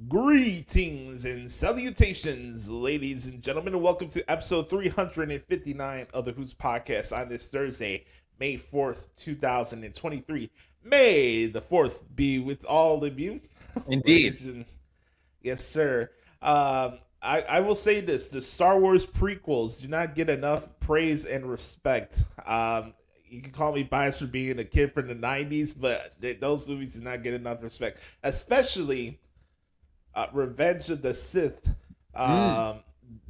Greetings and salutations, ladies and gentlemen, and welcome to episode 359 of the Hoots Podcast on this Thursday, May 4th, 2023. May the 4th be with all of you. Indeed. Yes, sir. I will say this, the Star Wars prequels do not get enough praise and respect. You can call me biased for being a kid from the 90s, but those movies do not get enough respect, especially Revenge of the Sith, the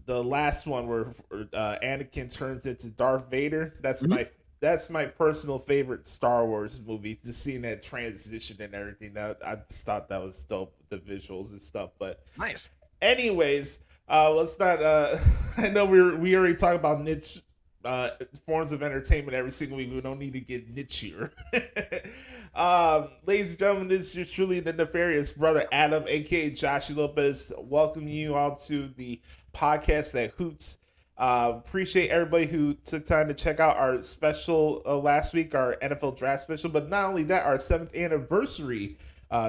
last one where Anakin turns into Darth Vader. That's my personal favorite Star Wars movie. Just seeing that transition and everything, that I just thought that was dope, the visuals and stuff. But nice. Anyways, let's not. I know we already talked about niche forms of entertainment every single week. We don't need to get nichier. Ladies and gentlemen, this is truly the nefarious brother Adam, aka Joshie Lopez. Welcome you all to the podcast at Hoots. Appreciate everybody who took time to check out our special last week, our NFL draft special, but not only that, our 7th anniversary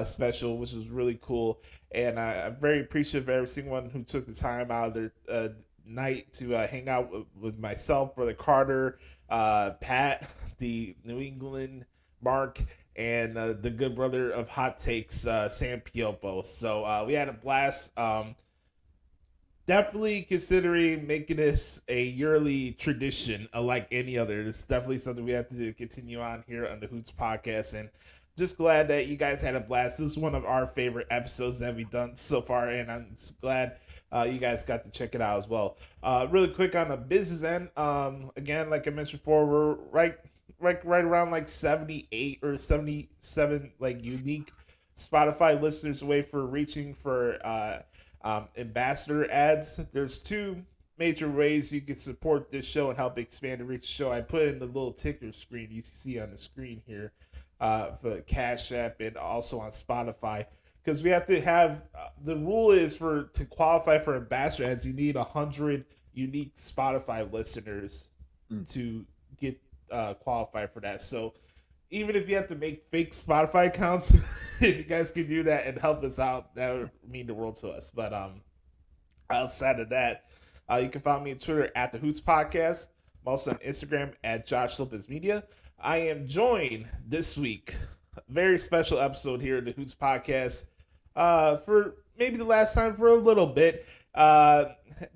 special, which was really cool. And I'm very appreciative of every single one who took the time out of their night to hang out with myself, Brother Carter, Pat, the New England Mark, and the good brother of hot takes, Sam Piopo. So we had a blast. Definitely considering making this a yearly tradition, unlike any other. It's definitely something we have to continue on here on the Hoots Podcast, and just glad that you guys had a blast. This is one of our favorite episodes that we've done so far, and I'm just glad you guys got to check it out as well. Really quick on the business end, again, like I mentioned before, we're right around like 78 or 77 like unique Spotify listeners away for reaching for ambassador ads. There's two major ways you can support this show and help expand and reach the show. I put in the little ticker screen you see on the screen here for Cash App and also on Spotify, because we have to have the rule is to qualify for ambassador ads, you need 100 unique Spotify listeners to get qualified for that. So even if you have to make fake Spotify accounts, if you guys can do that and help us out, that would mean the world to us. But outside of that, you can find me on Twitter at the Hoots Podcast. I'm also on Instagram at Josh Lopez Media. I am joined this week, a very special episode here at the Hoots Podcast, for maybe the last time for a little bit,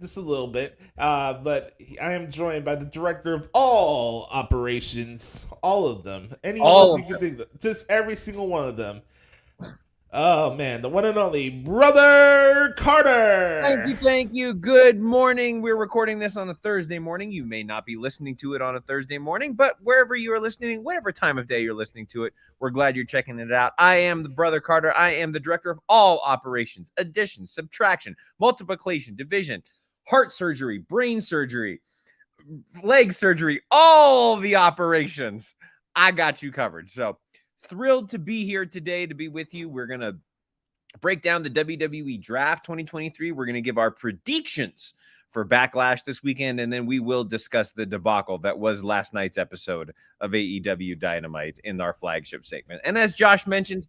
just a little bit, but I am joined by the director of all operations, all of them, any ones you can think of, just every single one of them. Oh man, the one and only Brother Carter. Thank you. Good morning. We're recording this on a Thursday morning. You may not be listening to it on a Thursday morning, but wherever you are listening, whatever time of day you're listening to it, we're glad you're checking it out. I am the Brother Carter. I am the director of all operations: addition, subtraction, multiplication, division, heart surgery, brain surgery, leg surgery, all the operations. I got you covered. So thrilled to be here today to be with you. We're going to break down the WWE Draft 2023. We're going to give our predictions for Backlash this weekend, and then we will discuss the debacle that was last night's episode of AEW Dynamite in our flagship segment. And as Josh mentioned,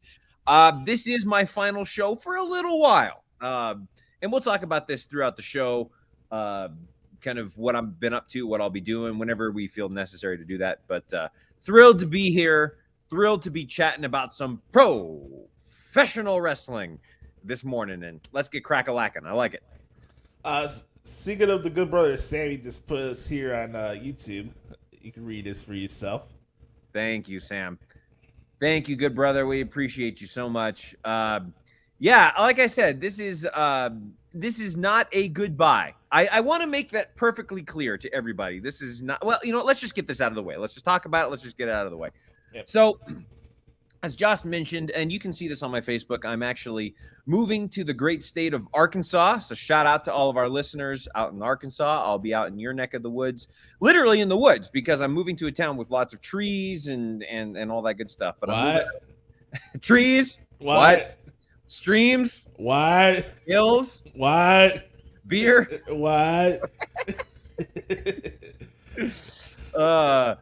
this is my final show for a little while. And we'll talk about this throughout the show, kind of what I've been up to, what I'll be doing whenever we feel necessary to do that. But thrilled to be here. Thrilled to be chatting about some professional wrestling this morning, and let's get crack-a-lacking. I like it. Speaking of the good brother, Sammy just put us here on YouTube. You can read this for yourself. Thank you, Sam. Thank you, good brother. We appreciate you so much. Yeah, like I said, this is not a goodbye. I want to make that perfectly clear to everybody. This is not, well, let's just get this out of the way. Let's just talk about it. Let's just get it out of the way. Yep. So, as Josh mentioned, and you can see this on my Facebook, I'm actually moving to the great state of Arkansas. So shout out to all of our listeners out in Arkansas. I'll be out in your neck of the woods, literally in the woods, because I'm moving to a town with lots of trees and all that good stuff. But what? Trees? What? Streams? What? Hills? What? Beer? What?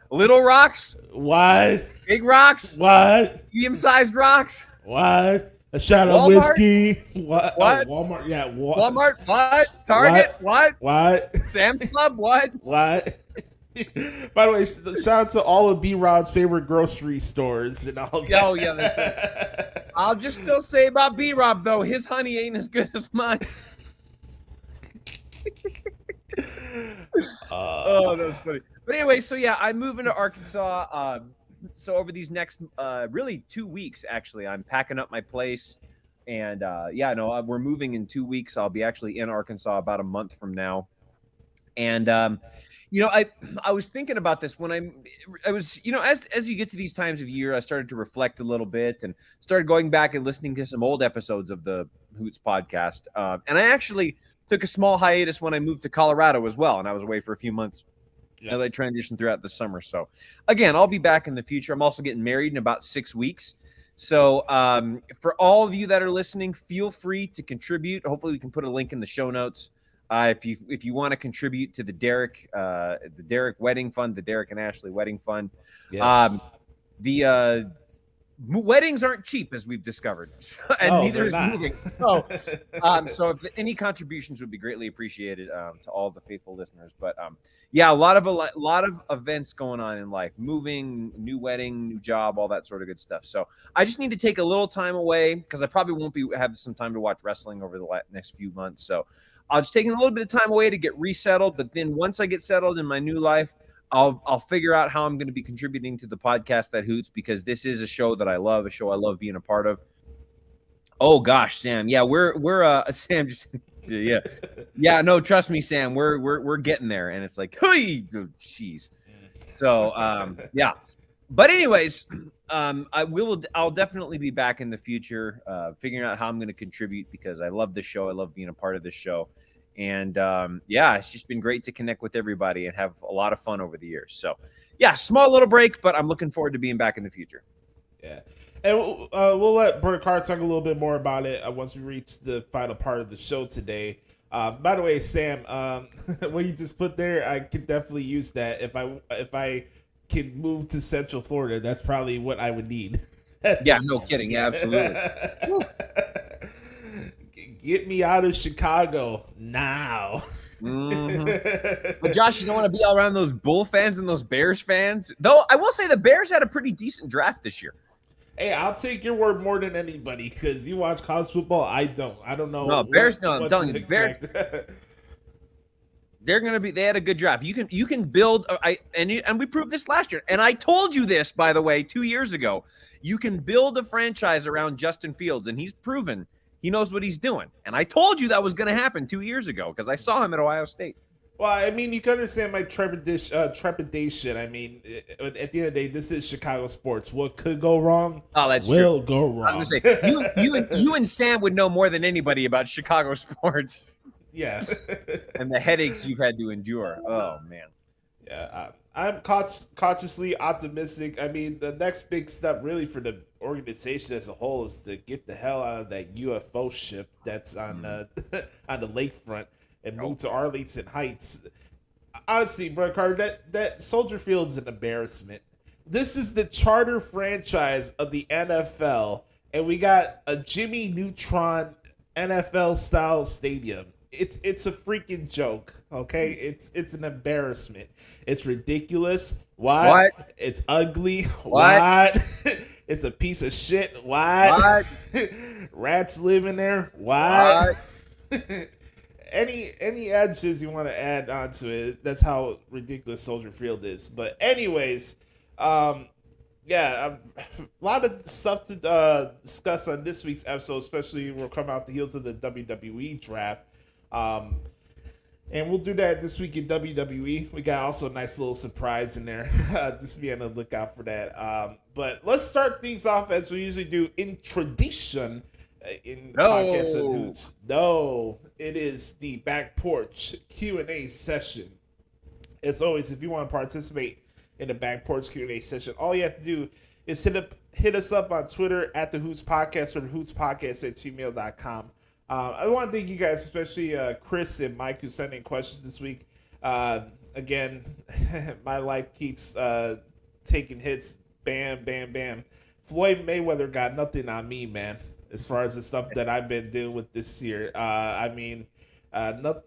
Little rocks? What? Big rocks? What? Medium-sized rocks? What? A shot of Walmart? whiskey. What? What? Oh, Walmart. Yeah. Walmart? What? Target? What? What? Sam's Club? What? What? By the way, shout out to all of B-Rod's favorite grocery stores and all that. Oh, yeah. That's right. I'll just still say about B-Rob, though. His honey ain't as good as mine. Oh, that was funny. But anyway, so yeah, I move into Arkansas. So over these next really 2 weeks, actually, I'm packing up my place. And we're moving in 2 weeks. I'll be actually in Arkansas about a month from now. And I was thinking about this when I was, as you get to these times of year, I started to reflect a little bit and started going back and listening to some old episodes of the Hoots podcast. And I actually took a small hiatus when I moved to Colorado as well, and I was away for a few months. Yeah. As I transitioned throughout the summer. So again, I'll be back in the future. I'm also getting married in about 6 weeks. So for all of you that are listening, feel free to contribute. Hopefully we can put a link in the show notes. If you want to contribute to the Derek wedding fund, the Derek and Ashley wedding fund. Yes. The weddings aren't cheap, as we've discovered, and neither is moving. So if any contributions would be greatly appreciated to all the faithful listeners. But a lot of events going on in life: moving, new wedding, new job, all that sort of good stuff. So I just need to take a little time away because I probably won't have some time to watch wrestling over the next few months. So I'll just take a little bit of time away to get resettled. But then once I get settled in my new life, I'll figure out how I'm going to be contributing to the podcast That Hoots, because this is a show that I love, a show I love being a part of. Oh gosh, Sam. Yeah, we're Sam just yeah. No, trust me, Sam. We're getting there, and it's like, hey, jeez. So yeah. But anyways, I'll definitely be back in the future, figuring out how I'm going to contribute, because I love this show. I love being a part of this show. And it's just been great to connect with everybody and have a lot of fun over the years. So, yeah, small little break, but I'm looking forward to being back in the future. Yeah. And we'll let Brother Carr talk a little bit more about it once we reach the final part of the show today. By the way, Sam, what you just put there, I could definitely use that. If I can move to Central Florida, that's probably what I would need. Yeah, no kidding. Yeah, absolutely. Get me out of Chicago now. Mm-hmm. But Josh, you don't want to be all around those Bull fans and those Bears fans. Though I will say the Bears had a pretty decent draft this year. Hey, I'll take your word more than anybody, because you watch college football. I don't know. No, Bears. I'm telling you, Bears. They're going to be. They had a good draft. You can build. And we proved this last year. And I told you this, by the way, 2 years ago. You can build a franchise around Justin Fields, and he's proven he knows what he's doing. And I told you that was going to happen 2 years ago, because I saw him at Ohio State. Well, I mean, you can understand my trepidation. I mean, at the end of the day, this is Chicago sports. What could go wrong? Oh, that's will true. Go wrong. I was going to say, you and Sam would know more than anybody about Chicago sports. Yeah. And the headaches you've had to endure. Oh, man. Yeah, I'm cautiously optimistic. I mean, the next big step really for the organization as a whole is to get the hell out of that UFO ship that's on the lakefront and move to Arlington Heights. Honestly, Brother Carter, that Soldier Field's an embarrassment. This is the charter franchise of the NFL, and we got a Jimmy Neutron NFL-style stadium. It's a freaking joke, okay? It's an embarrassment. It's ridiculous. Why? What? It's ugly. What? It's a piece of shit. Why? What? Rats live in there. Why? Any edges you want to add onto it? That's how ridiculous Soldier Field is. But anyways, a lot of stuff to discuss on this week's episode, especially we'll come out the heels of the WWE draft. And we'll do that this week in WWE. We got also a nice little surprise in there. Just be on the lookout for that. But let's start things off as we usually do in tradition in Podcast of Hoots. No, it is the Back Porch Q&A session. As always, if you want to participate in the Back Porch Q&A session, all you have to do is hit us up on Twitter at the Hoots Podcast or the Hoots Podcast at gmail.com. I want to thank you guys, especially Chris and Mike, who sent in questions this week. Again, my life keeps taking hits. Bam, bam, bam. Floyd Mayweather got nothing on me, man. as far as the stuff that I've been dealing with this year. I mean, not,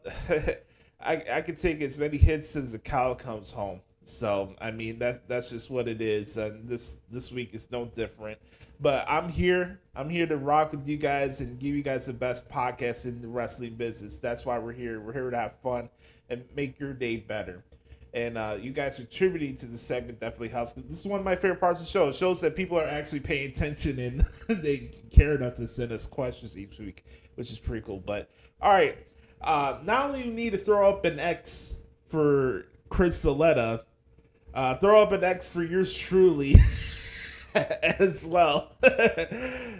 I can take as many hits as the cow comes home. So I mean that's just what it is, and this week is no different. But I'm here to rock with you guys and give you guys the best podcast in the wrestling business. That's why we're here. We're here to have fun and make your day better. And you guys contributing to the segment definitely helps. This is one of my favorite parts of the show. It shows that people are actually paying attention and they care enough to send us questions each week, which is pretty cool. But all right, not only do we need to throw up an X for Chris Saletta, throw up an X for yours truly as well,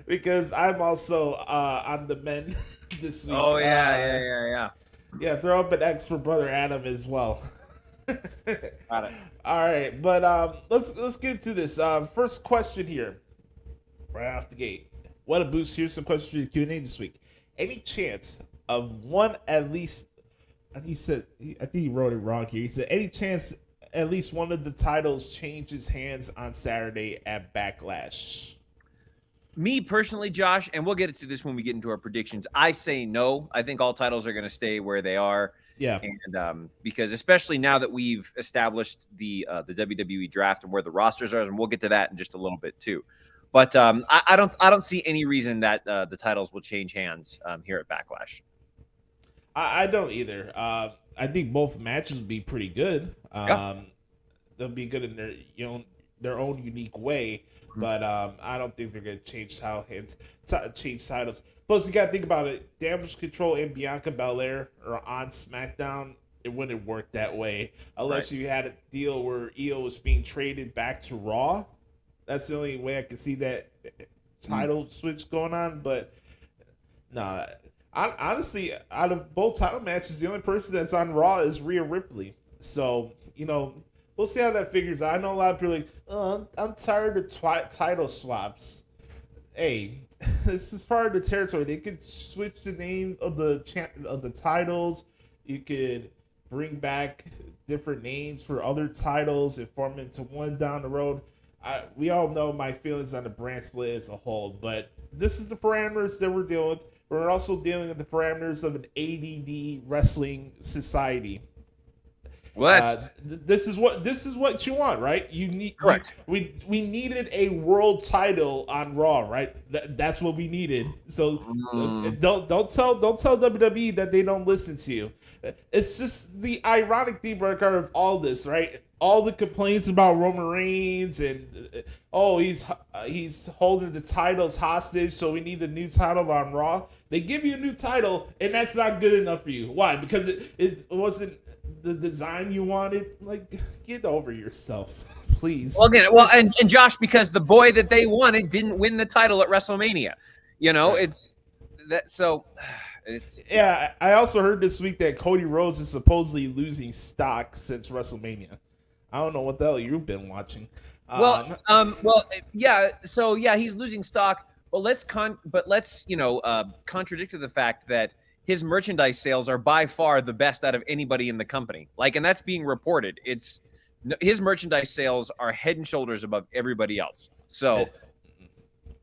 because I'm also on the men this week. Oh yeah. Yeah, throw up an X for Brother Adam as well. Got it. All right, but let's get to this. First question here, right off the gate. What a boost! Here's some questions for the Q&A this week. Any chance of one at least? I think he wrote it wrong here. He said any chance at least one of the titles changes hands on Saturday at Backlash. Me personally, Josh, and we'll get to this when we get into our predictions. I say no. I think all titles are going to stay where they are. Yeah, and because especially now that we've established the WWE draft and where the rosters are, and we'll get to that in just a little bit too. But I don't see any reason that the titles will change hands here at Backlash. I don't either. I think both matches will be pretty good. They'll be good in their own unique way, but I don't think they're gonna change change titles. Plus, you gotta think about it. Damage Control and Bianca Belair are on SmackDown. It wouldn't work that way unless you had a deal where Io was being traded back to Raw. That's the only way I can see that title switch going on. But nah, honestly, out of both title matches, the only person that's on Raw is Rhea Ripley. So we'll see how that figures out. I know a lot of people are like, oh, I'm tired of title swaps. Hey, this is part of the territory. They could switch the name of the titles. You could bring back different names for other titles and form into one down the road. We all know my feelings on the brand split as a whole, but this is the parameters that we're dealing with. We're also dealing with the parameters of an ADD wrestling society. Well, this is what you want, right? You need correct. We needed a world title on Raw, right? That's what we needed. So don't tell WWE that they don't listen to you. It's just the ironic thing, Carter, of all this, right? All the complaints about Roman Reigns and he's holding the titles hostage, so we need a new title on Raw. They give you a new title, and that's not good enough for you. Why? Because it wasn't the design you wanted. Like, get over yourself, please. Well, and Josh, because the boy that they wanted didn't win the title at WrestleMania. It's that. So it's I also heard this week that Cody Rhodes is supposedly losing stock since WrestleMania. I don't know what the hell you've been watching. So he's losing stock. But let's contradict to the fact that his merchandise sales are by far the best out of anybody in the company. And that's being reported. His merchandise sales are head and shoulders above everybody else. So,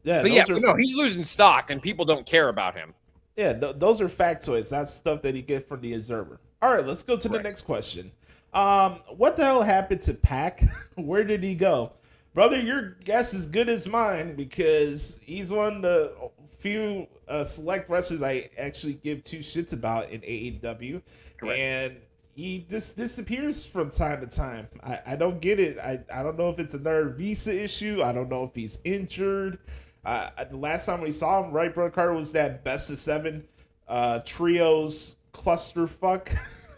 he's losing stock, and people don't care about him. Yeah, those are factoids. That's stuff that you get from the Observer. All right, let's go to the next question. What the hell happened to Pac? Where did he go? Brother, your guess is good as mine because he's one of the few select wrestlers I actually give two shits about in AEW. Correct. And he just disappears from time to time. I don't get it. I don't know if it's another visa issue. I don't know if he's injured. The last time we saw him, right, Brother Carter, was that Best of 7 trios clusterfuck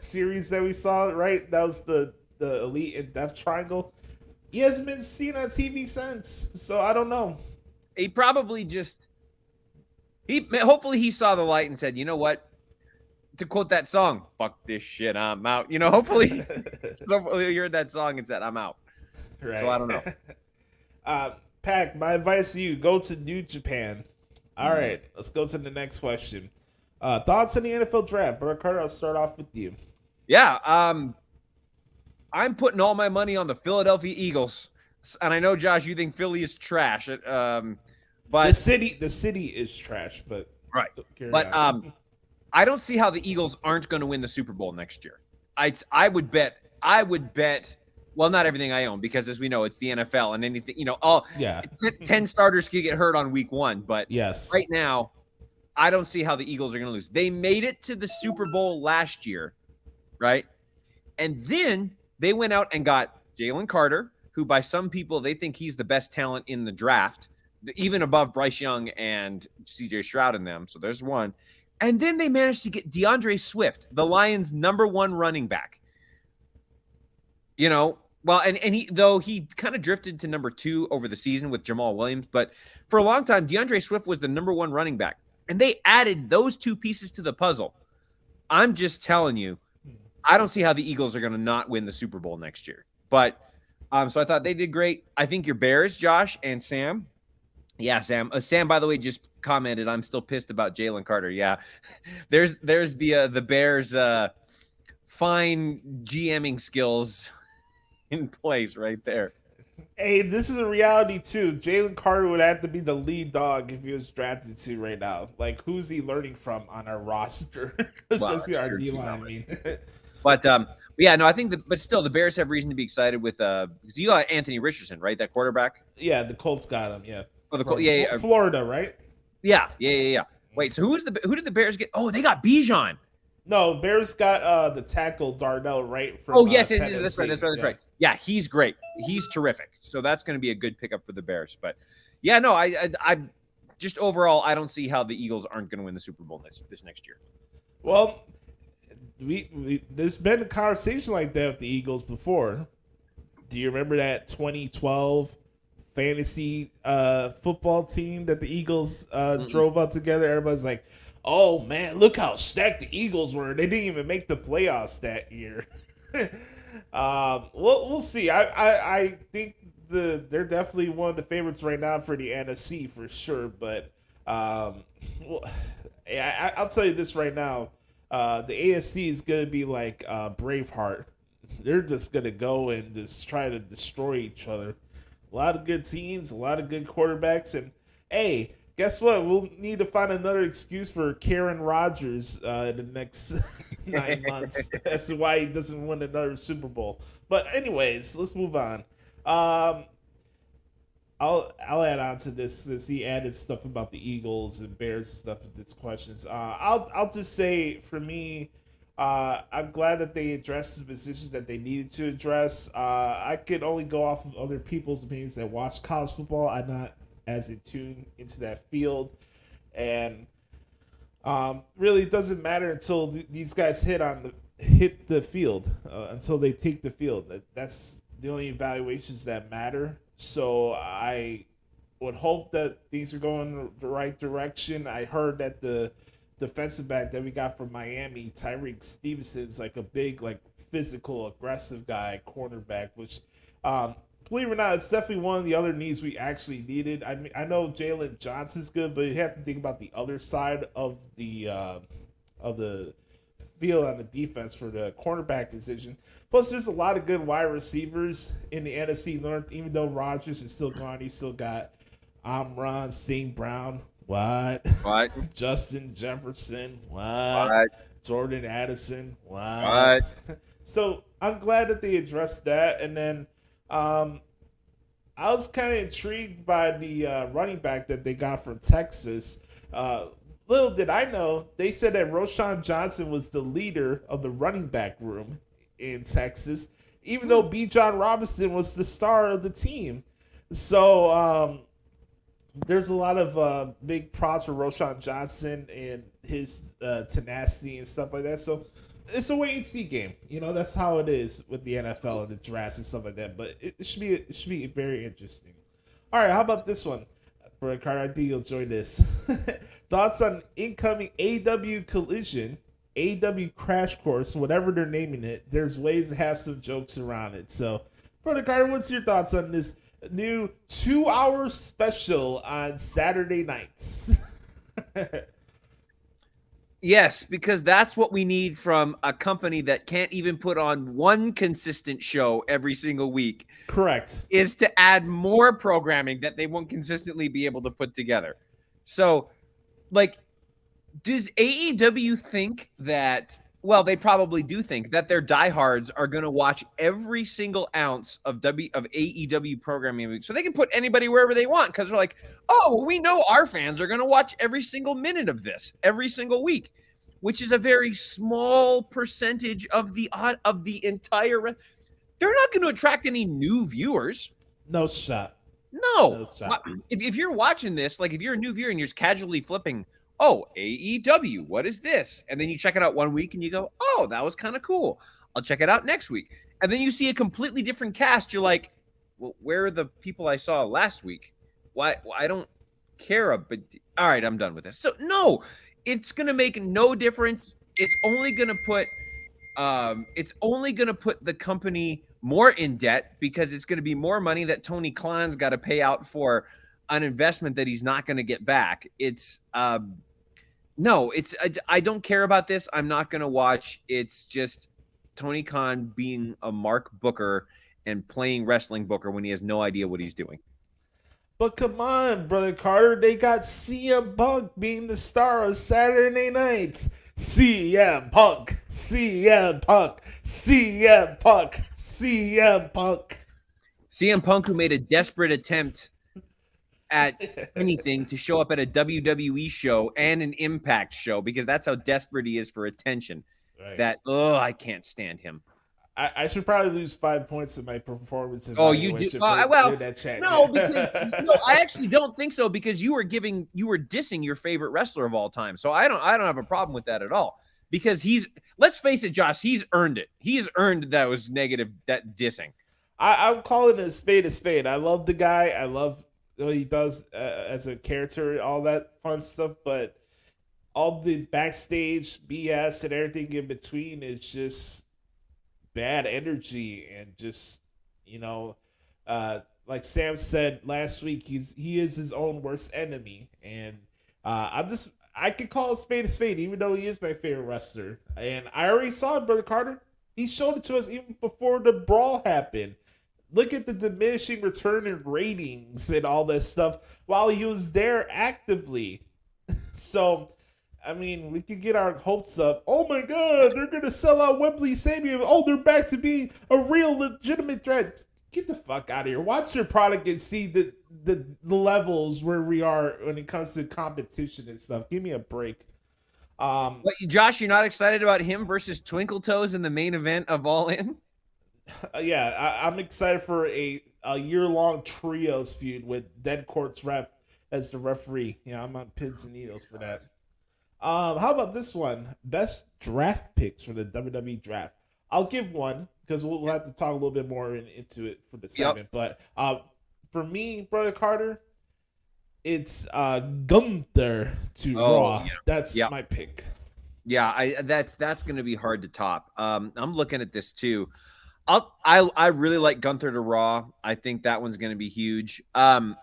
series that we saw, right? That was the Elite and Death Triangle. He hasn't been seen on TV since, so I don't know. He probably hopefully he saw the light and said, you know what? To quote that song, fuck this shit, I'm out. Hopefully he heard that song and said, I'm out. Right. So I don't know. Pac, my advice to you, go to New Japan. All right, let's go to the next question. Thoughts on the NFL draft? Brother Carter, I'll start off with you. Yeah, I'm putting all my money on the Philadelphia Eagles. And I know, Josh, you think Philly is trash. But the city is trash, but right. carry But on. I don't see how the Eagles aren't going to win the Super Bowl next year. I would bet. Well, not everything I own, because as we know, it's the NFL, and anything, all Yeah. 10 starters could get hurt on week 1. But Yes. right now, I don't see how the Eagles are going to lose. They made it to the Super Bowl last year, right? And then they went out and got Jalen Carter, who by some people, they think he's the best talent in the draft, even above Bryce Young and CJ Stroud in them. So there's one. And then they managed to get DeAndre Swift, the Lions' #1 running back. Well, and he kind of drifted to #2 over the season with Jamal Williams, but for a long time, DeAndre Swift was the #1 running back. And they added those two pieces to the puzzle. I'm just telling you, I don't see how the Eagles are going to not win the Super Bowl next year. But so I thought they did great. I think your Bears, Josh and Sam. Yeah, Sam. Sam, by the way, just commented, I'm still pissed about Jalen Carter. Yeah, there's the Bears' fine GMing skills in place right there. Hey, this is a reality too. Jalen Carter would have to be the lead dog if he was drafted to right now. Like, who's he learning from on our roster? Especially our D line. I mean, but yeah, no, I think but still, the Bears have reason to be excited with because you got Anthony Richardson, right? That quarterback. Yeah, the Colts got him. Yeah. Oh, yeah, Florida, right? Yeah. Wait, so who did the Bears get? Oh, they got Bijan. No, Bears got the tackle Darnell Wright from. Yes, that's right. Yeah, he's great. He's terrific. So that's going to be a good pickup for the Bears. But yeah, no, I just overall, I don't see how the Eagles aren't going to win the Super Bowl this next year. Well, there's been a conversation like that with the Eagles before. Do you remember that 2012 fantasy football team that the Eagles drove out together? Everybody's like, oh man, look how stacked the Eagles were. They didn't even make the playoffs that year. We'll see. I think they're definitely one of the favorites right now for the NFC for sure. But I'll tell you this right now. The AFC is going to be like Braveheart. They're just going to go and just try to destroy each other. A lot of good teams, a lot of good quarterbacks. And, hey, guess what? We'll need to find another excuse for Karen Rodgers in the next 9 months as to why he doesn't win another Super Bowl. But anyways, let's move on. I'll add on to this since he added stuff about the Eagles and Bears and stuff in these questions. I'll just say, for me, I'm glad that they addressed the positions that they needed to address. I could only go off of other people's opinions that watch college football. I'm not as in tune into that field, and really it doesn't matter until these guys hit the field, until they take the field. That's the only evaluations that matter. So I would hope that things are going the right direction. I heard that the defensive back that we got from Miami, Tyreek Stevenson's like a big, like physical, aggressive guy, cornerback, which believe it or not, it's definitely one of the other needs we actually needed. I mean, I know Jalen Johnson's good, but you have to think about the other side of the field on the defense for the cornerback position. Plus, there's a lot of good wide receivers in the NFC North. Even though Rodgers is still gone, he still got Amon St. Brown. What? Justin Jefferson. What? Jordan Addison. What? So I'm glad that they addressed that. And then I was kind of intrigued by the running back that they got from Texas. Little did I know, they said that Roschon Johnson was the leader of the running back room in Texas, even though Bijan Robinson was the star of the team. So there's a lot of big props for Roschon Johnson and his tenacity and stuff like that. So it's a wait and see game. You know, that's how it is with the NFL and the drafts and stuff like that. But it should be very interesting. All right, how about this one? For Carter, I think you'll enjoy this. Thoughts on incoming AW Collision, AW Crash Course, whatever they're naming it. There's ways to have some jokes around it. So, Brother Carter, what's your thoughts on this new 2-hour special on Saturday nights? Yes, because that's what we need from a company that can't even put on one consistent show every single week, Correct. is to add more programming that they won't consistently be able to put together. So, like, does AEW think that, well, they probably do think that their diehards are going to watch every single ounce of AEW programming so they can put anybody wherever they want, because they're like, oh, well, we know our fans are going to watch every single minute of this every single week, which is a very small percentage of the entire. They're not going to attract any new viewers. No shot. No. No shot. If you're watching this, like if you're a new viewer and you're just casually flipping, oh, AEW, what is this? And then you check it out one week and you go, oh, that was kind of cool. I'll check it out next week. And then you see a completely different cast. You're like, well, where are the people I saw last week? Why? I don't care. But all right, I'm done with this. So no, it's going to make no difference. It's only going to put the company more in debt, because it's going to be more money that Tony Khan's got to pay out for an investment that he's not going to get back. It's no, it's I don't care about this. I'm not going to watch. It's just Tony Khan being a Mark Booker and playing wrestling booker when he has no idea what he's doing. But come on, Brother Carter. They got CM Punk being the star of Saturday nights. CM Punk. CM Punk. CM Punk. CM Punk. CM Punk, who made a desperate attempt at anything to show up at a WWE show and an Impact show, because that's how desperate he is for attention. Right. That, I can't stand him. I should probably lose 5 points in my performance. Oh, you do? Well, that chat. No, because I actually don't think so, because you were dissing your favorite wrestler of all time. So I don't have a problem with that at all, because let's face it, Josh, he's earned it. He's earned those negative, that dissing. I'm calling it a spade a spade. I love the guy. I love what he does as a character, all that fun stuff, but all the backstage BS and everything in between is just bad energy, and just, like Sam said last week, he is his own worst enemy, and I can call a spade, even though he is my favorite wrestler. And I already saw it, Brother Carter. He showed it to us even before the brawl happened. Look at the diminishing return in ratings and all this stuff while he was there actively. So, I mean, we could get our hopes up. Oh my God, they're going to sell out Wembley Stadium. Oh, they're back to being a real legitimate threat. Get the fuck out of here. Watch your product and see the levels where we are when it comes to competition and stuff. Give me a break. What, Josh, you're not excited about him versus Twinkle Toes in the main event of All In? Yeah, I'm excited for a year-long trios feud with Dead Court's ref as the referee. Yeah, I'm on pins and needles for that. How about this one? Best draft picks for the WWE draft. I'll give one, because we'll have to talk a little bit more into it for the segment. Yep. But for me, Brother Carter, it's Gunther to Raw. Yeah. That's my pick. Yeah, that's going to be hard to top. I'm looking at this too. I really like Gunther to Raw. I think that one's going to be huge. I'll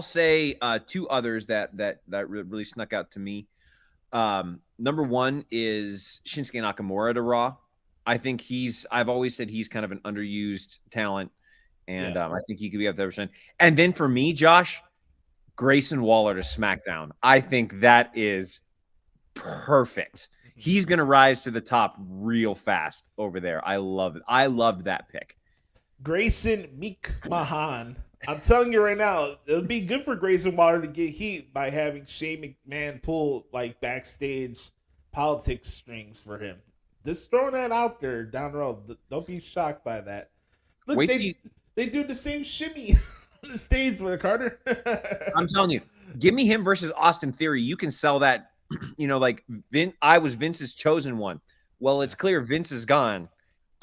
say two others that really snuck out to me. Number one is Shinsuke Nakamura to Raw. I think I've always said he's kind of an underused talent, and I think he could be up there. And then for me, Josh, Grayson Waller to SmackDown. I think that is perfect. He's going to rise to the top real fast over there. I love it. I loved that pick. Grayson McMahon. I'm telling you right now, it would be good for Grayson Waller to get heat by having Shane McMahon pull like backstage politics strings for him. Just throwing that out there down the road. Don't be shocked by that. Look, they do the same shimmy on the stage with Carter. I'm telling you, give me him versus Austin Theory. You can sell that. Like I was Vince's chosen one. Well, it's clear Vince is gone.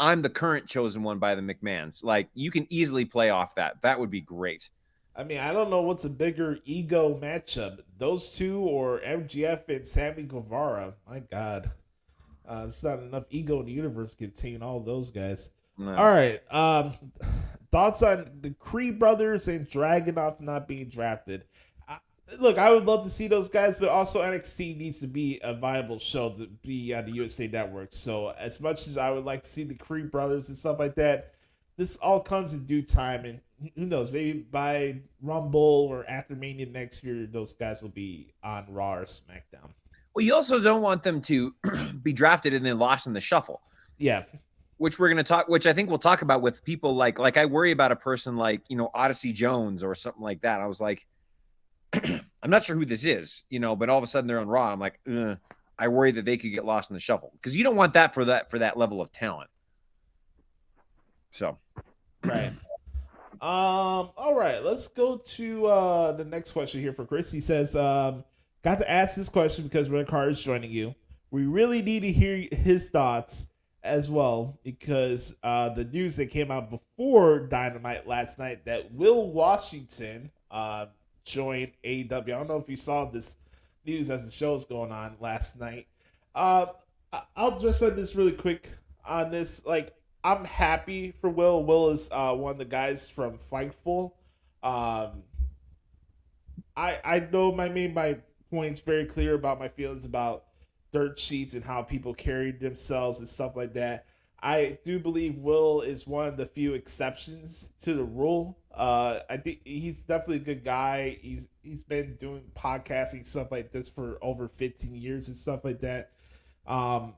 I'm the current chosen one by the McMahons. Like, you can easily play off that. That would be great. I mean, I don't know what's a bigger ego matchup, those two or MGF and Sammy Guevara. My God, there's not enough ego in the universe to contain all those guys. No. All right, thoughts on the Creed brothers and Dragunov not being drafted? look, I would love to see those guys, but also NXT needs to be a viable show to be on the USA Network. So as much as I would like to see the Creed brothers and stuff like that, this all comes in due time, and who knows, maybe by Rumble or after Mania next year, those guys will be on Raw or SmackDown. Well, you also don't want them to be drafted and then lost in the shuffle. Yeah. Which we're going to talk, which I think we'll talk about with people like I worry about a person like, Odyssey Jones or something like that. I was like, I'm not sure who this is, but all of a sudden they're on Raw. I'm like, I worry that they could get lost in the shuffle because you don't want that for that level of talent. So, right. All right, let's go to the next question here for Chris. He says, got to ask this question because Red Card is joining you. We really need to hear his thoughts as well because the news that came out before Dynamite last night that Will Washington joined AEW. I don't know if you saw this news as the show's going on last night. I'll just say this really quick on this. Like, I'm happy for Will. Will is one of the guys from Fightful. I know my points very clear about my feelings about dirt sheets and how people carried themselves and stuff like that. I do believe Will is one of the few exceptions to the rule. I think he's definitely a good guy. He's been doing podcasting stuff like this for over 15 years and stuff like that. I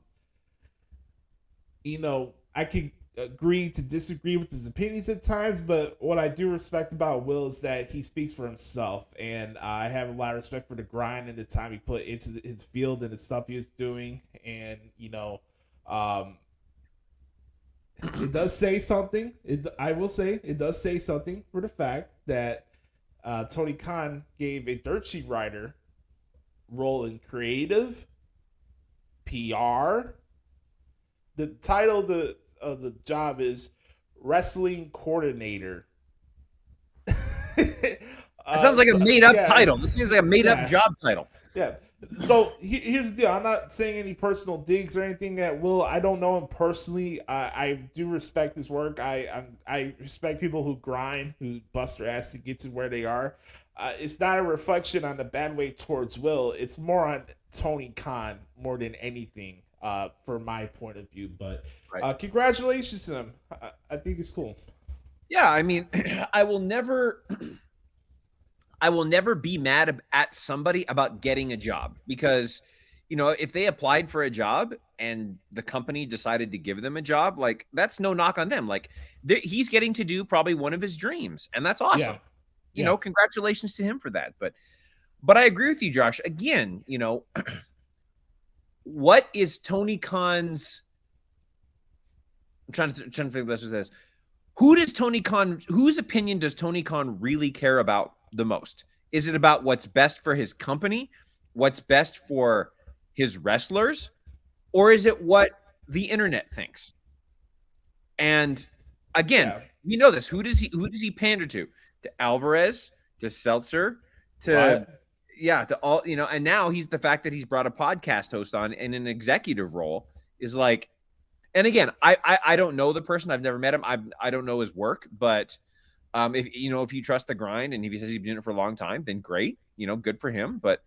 can agree to disagree with his opinions at times, but what I do respect about Will is that he speaks for himself, and I have a lot of respect for the grind and the time he put into his field and the stuff he was doing, and it does say something. I will say it does say something for the fact that Tony Khan gave a dirt sheet writer role in creative, PR. The title of the job is wrestling coordinator. It sounds like a made-up title. This seems like a made-up job title. Yeah. So here's the deal. I'm not saying any personal digs or anything at Will. I don't know him personally. I do respect his work. I respect people who grind, who bust their ass to get to where they are. It's not a reflection on the bad way towards Will. It's more on Tony Khan more than anything. From my point of view, but congratulations to him. I think it's cool. Yeah, I mean, I will never be mad at somebody about getting a job because, if they applied for a job and the company decided to give them a job, like that's no knock on them. Like he's getting to do probably one of his dreams, and that's awesome. Yeah. Congratulations to him for that. But I agree with you, Josh. Again, what is Tony Khan's? I'm trying to think of this. Whose opinion does Tony Khan really care about the most? Is it about what's best for his company, what's best for his wrestlers, or is it what the internet thinks? And again, we know this. Who does he pander to? To Alvarez, to Seltzer, to all, and now the fact that he's brought a podcast host on in an executive role is like, and again, I don't know the person. I've never met him. I don't know his work, but if you trust the grind and if he says he's been doing it for a long time, then great, good for him. But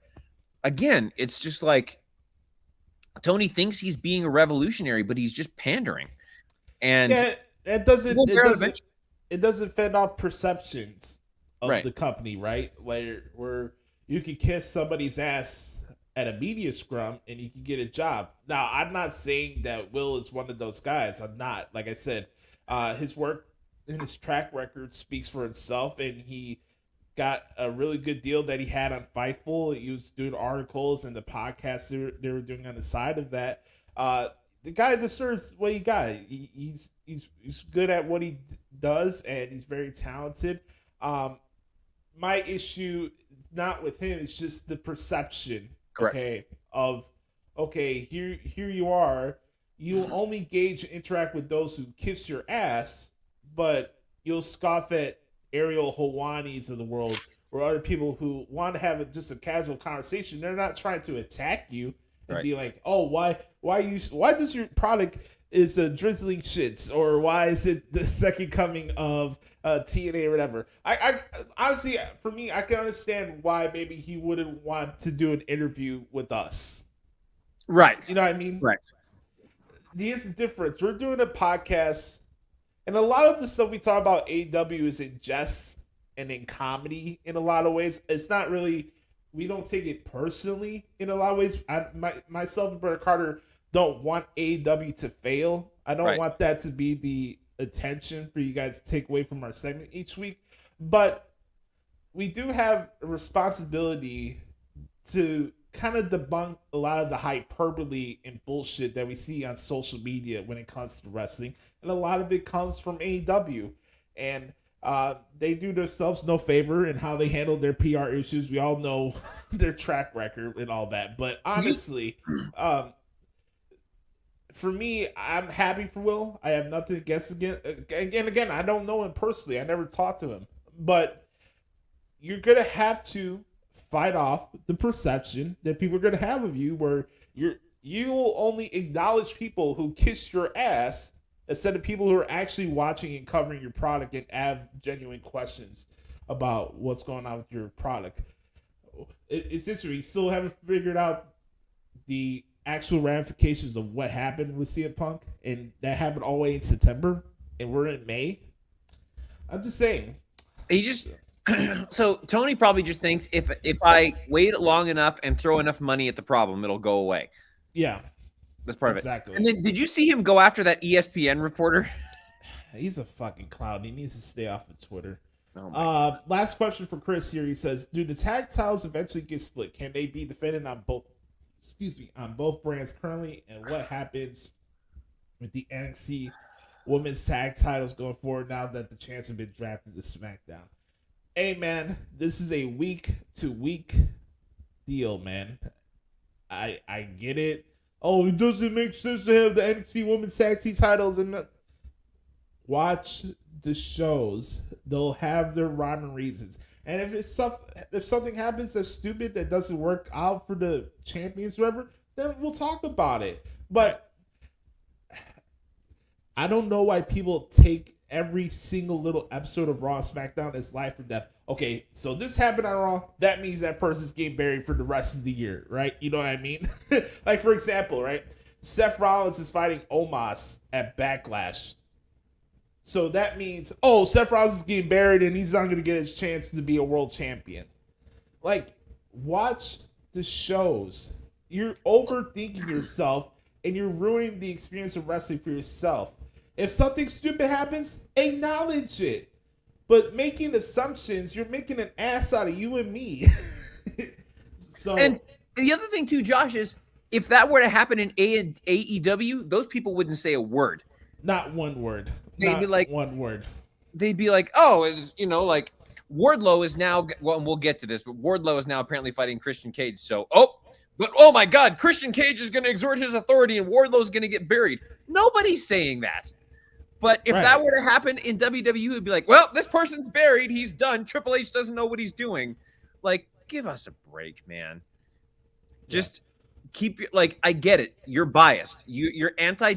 again, it's just like Tony thinks he's being a revolutionary, but he's just pandering. And it doesn't fend off perceptions of the company, right? Where you can kiss somebody's ass at a media scrum and you can get a job. Now, I'm not saying that Will is one of those guys. I'm not. Like I said, his work and his track record speaks for itself, and he got a really good deal that he had on Fightful. He was doing articles and the podcast they were doing on the side of that. The guy deserves what he got. He's good at what he does, and he's very talented. My issue is not with him. It's just the perception. Correct. Here you are. You'll only gauge and interact with those who kiss your ass, but you'll scoff at Ariel Hawani's of the world or other people who want to have just a casual conversation. They're not trying to attack you and be like, "Oh, why does your product is the Drizzling Shits, or why is it the second coming of TNA or whatever. I honestly, for me, I can understand why maybe he wouldn't want to do an interview with us. Right. You know what I mean? Right. Here's the difference. We're doing a podcast, and a lot of the stuff we talk about AEW is in jest and in comedy in a lot of ways. It's not really, we don't take it personally in a lot of ways. Myself and Brother Carter don't want AEW to fail. I don't want that to be the attention for you guys to take away from our segment each week. But we do have a responsibility to kind of debunk a lot of the hyperbole and bullshit that we see on social media when it comes to wrestling. And a lot of it comes from AEW. And they do themselves no favor in how they handle their PR issues. We all know their track record and all that. But honestly, for me, I'm happy for Will. I have nothing against again. I don't know him personally. I never talked to him. But you're going to have to fight off the perception that people are going to have of you, where you will only acknowledge people who kiss your ass instead of people who are actually watching and covering your product and have genuine questions about what's going on with your product. It's interesting. We still haven't figured out the actual ramifications of what happened with CM Punk, and that happened all the way in September, and we're in May. I'm just saying. He just so Tony probably just thinks if I wait long enough and throw enough money at the problem, it'll go away. Yeah. That's part exactly. of it. And then did you see him go after that ESPN reporter? He's a fucking clown. He needs to stay off of Twitter. Oh last question for Chris here. He says, do the tag titles eventually get split? Can they be defended on both brands currently? And what happens with the NXT women's tag titles going forward now that the champs have been drafted to SmackDown? Hey, man, this is a week-to-week deal, man. I get it. Oh, it doesn't make sense to have the NXT women's tag team titles. And watch the shows. They'll have their rhyme and reasons. And if something happens that's stupid, that doesn't work out for the champions, whatever, then we'll talk about it. But I don't know why people take every single little episode of Raw and SmackDown as life or death. Okay, so this happened on Raw. That means that person's getting buried for the rest of the year, right? You know what I mean? Like, for example, right? Seth Rollins is fighting Omos at Backlash. So that means, Seth Rollins is getting buried and he's not going to get his chance to be a world champion. Like, watch the shows. You're overthinking yourself and you're ruining the experience of wrestling for yourself. If something stupid happens, acknowledge it. But making assumptions, you're making an ass out of you and me. And the other thing too, Josh, is if that were to happen in AEW, those people wouldn't say a word. Not one word. They'd be like one word. They'd be like, like Wardlow is now. Well, and we'll get to this, but Wardlow is now apparently fighting Christian Cage. So, but oh my God, Christian Cage is going to exert his authority, and Wardlow's going to get buried. Nobody's saying that. But if that were to happen in WWE, it'd be like, well, this person's buried. He's done. Triple H doesn't know what he's doing. Like, give us a break, man. Just keep your, I get it. You're biased. You're anti.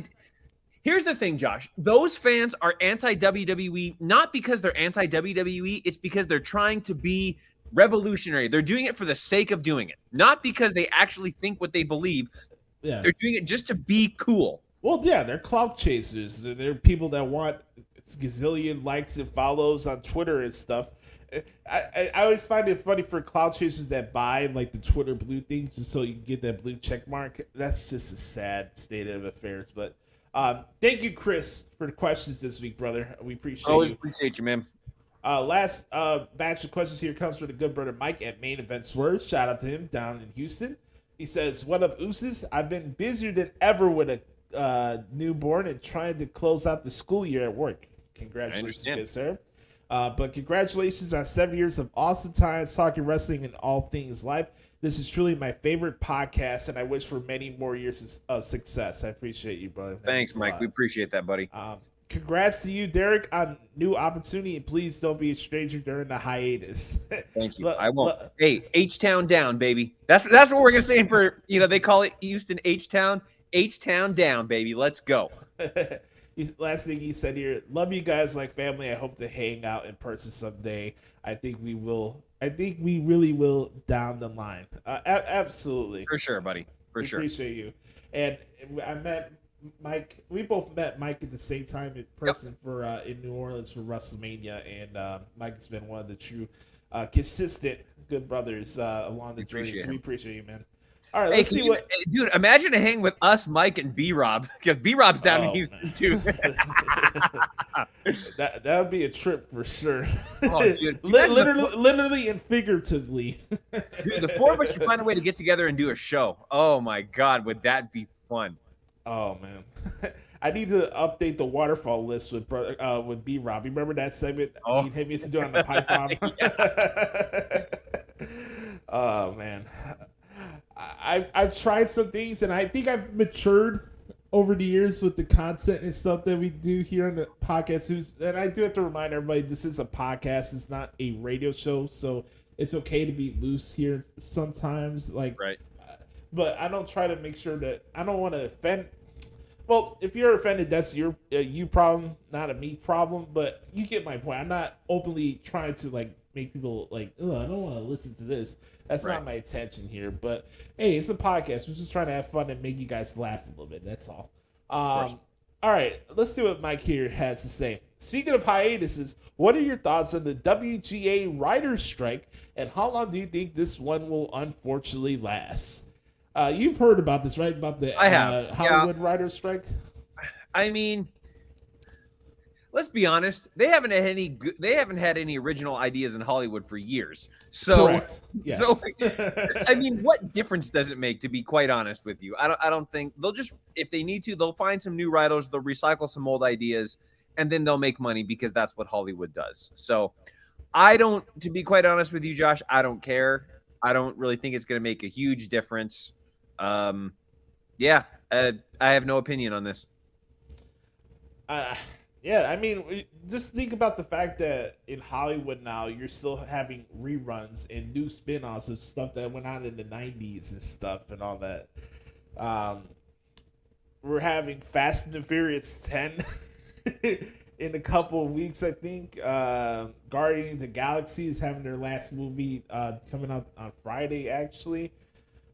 Here's the thing, Josh. Those fans are anti-WWE, not because they're anti-WWE. It's because they're trying to be revolutionary. They're doing it for the sake of doing it, not because they actually think what they believe. Yeah. They're doing it just to be cool. Well, yeah, they're clout chasers. They're people that want gazillion likes and follows on Twitter and stuff. I always find it funny for clout chasers that buy like the Twitter blue thing just so you can get that blue check mark. That's just a sad state of affairs. But thank you, Chris, for the questions this week, brother. We appreciate Always you. Appreciate you, man. Last batch of questions here comes from the good brother Mike at Main Event Swerve. Shout out to him down in Houston. He says, "What up, Ooses? I've been busier than ever with a newborn and trying to close out the school year at work. Congratulations, good sir. But congratulations on 7 years of awesome times talking wrestling and all things life. This is truly my favorite podcast, and I wish for many more years of success." I appreciate you, brother. Thanks, Mike. We appreciate that, buddy. Congrats to you, Derek, on new opportunity, and please don't be a stranger during the hiatus. Thank you. I won't. Hey, H-Town down, baby. That's what we're gonna say for they call it Houston H-Town. H-Town down, baby. Let's go. Last thing he said here, love you guys like family. I hope to hang out in person someday. I think we will. I think we really will down the line. Absolutely. For sure, buddy. For sure. Appreciate you. And I met Mike. We both met Mike at the same time in person for in New Orleans for WrestleMania. And Mike has been one of the true, consistent good brothers along the journey. So we appreciate you, man. All right, let's see what. Dude, imagine a hang with us, Mike, and B-Rob, because B-Rob's down in Houston, too. that would be a trip for sure. Oh, dude. Literally and figuratively. Dude, the four of us should find a way to get together and do a show. Oh, my God, would that be fun? Oh, man. I need to update the waterfall list with B-Rob. You remember that segment he hit me to do on the pipe bomb? Oh, man. I've tried some things, and I think I've matured over the years with the content and stuff that we do here on the podcast. And I do have to remind everybody, this is a podcast. It's not a radio show, so it's okay to be loose here sometimes. Right. But I don't try to make sure that I don't want to offend. Well, if you're offended, that's your you problem, not a me problem. But you get my point. I'm not openly trying to make people I don't want to listen to this. That's not my intention here. But hey, it's a podcast. We're just trying to have fun and make you guys laugh a little bit. That's all. All right, let's see what Mike here has to say. Speaking of hiatuses, what are your thoughts on the WGA writers' strike, and how long do you think this one will unfortunately last? You've heard about this, right? About the Hollywood writers' strike. I mean, let's be honest. They haven't had any original ideas in Hollywood for years. So, correct. Yes. So, I mean, what difference does it make? To be quite honest with you, I don't think they'll just, if they need to, they'll find some new writers, they'll recycle some old ideas, and then they'll make money because that's what Hollywood does. So, to be quite honest with you, Josh, I don't care. I don't really think it's going to make a huge difference. I have no opinion on this. Yeah, I mean, just think about the fact that in Hollywood now, you're still having reruns and new spin-offs of stuff that went on in the 90s and stuff and all that. We're having Fast and the Furious 10 in a couple of weeks, I think. Guardians of the Galaxy is having their last movie coming out on Friday, actually.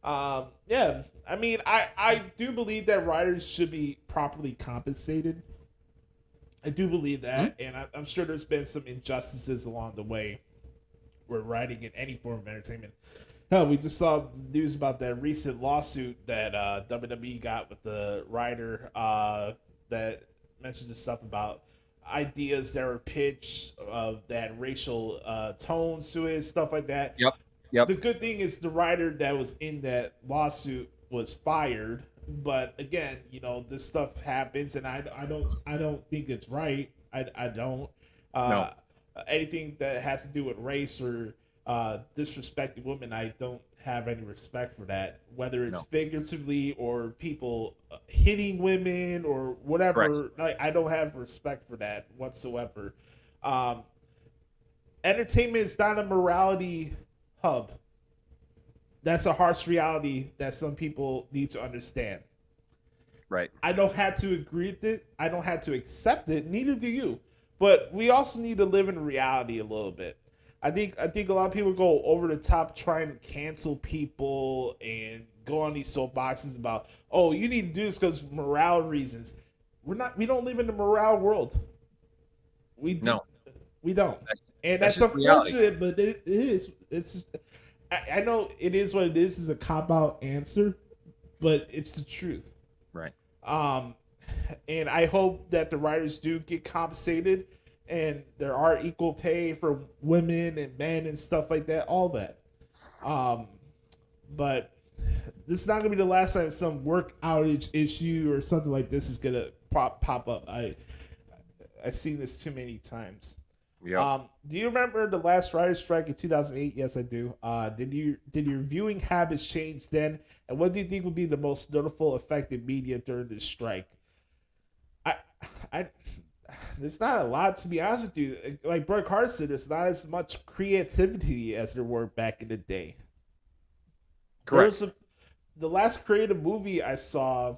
Yeah, I mean, I do believe that writers should be properly compensated. I do believe that, and I'm sure there's been some injustices along the way where writing in any form of entertainment. Hell, we just saw the news about that recent lawsuit that WWE got with the writer that mentioned the stuff about ideas that were pitched that had racial tones to it, stuff like that. Yep. The good thing is the writer that was in that lawsuit was fired. But again, this stuff happens, and I don't think it's right. I don't. No. Anything that has to do with race or disrespecting women, I don't have any respect for that. Whether it's figuratively or people hitting women or whatever, I don't have respect for that whatsoever. Entertainment is not a morality hub. That's a harsh reality that some people need to understand. Right. I don't have to agree with it. I don't have to accept it. Neither do you. But we also need to live in reality a little bit. I think a lot of people go over the top trying to cancel people and go on these soapboxes about, oh, you need to do this because of morale reasons. We don't live in the morale world. We don't. And that's unfortunate, but it is. It's I know it is what it is. Is a cop-out answer, but it's the truth. Right. And I hope that the writers do get compensated, and there are equal pay for women and men and stuff like that. All that. But this is not gonna be the last time some work outage issue or something like this is gonna pop up. I've seen this too many times. Yep. Do you remember the last writer's strike in 2008? Yes, I do. Did your viewing habits change then? And what do you think would be the most noticeable effect in media during this strike? There's not a lot, to be honest with you. Like Brett Carter said, there's not as much creativity as there were back in the day. Correct. The last creative movie I saw,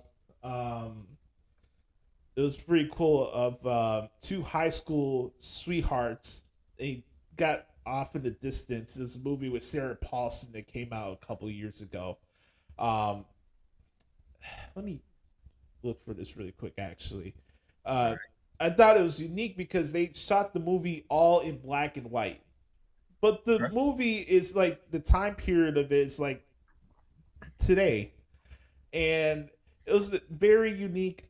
it was pretty cool of two high school sweethearts. They got off in the distance. It was a movie with Sarah Paulson that came out a couple years ago. Um, Let me look for this really quick, actually. I thought it was unique because they shot the movie all in black and white. But the movie is like, the time period of it is like today. And it was a very unique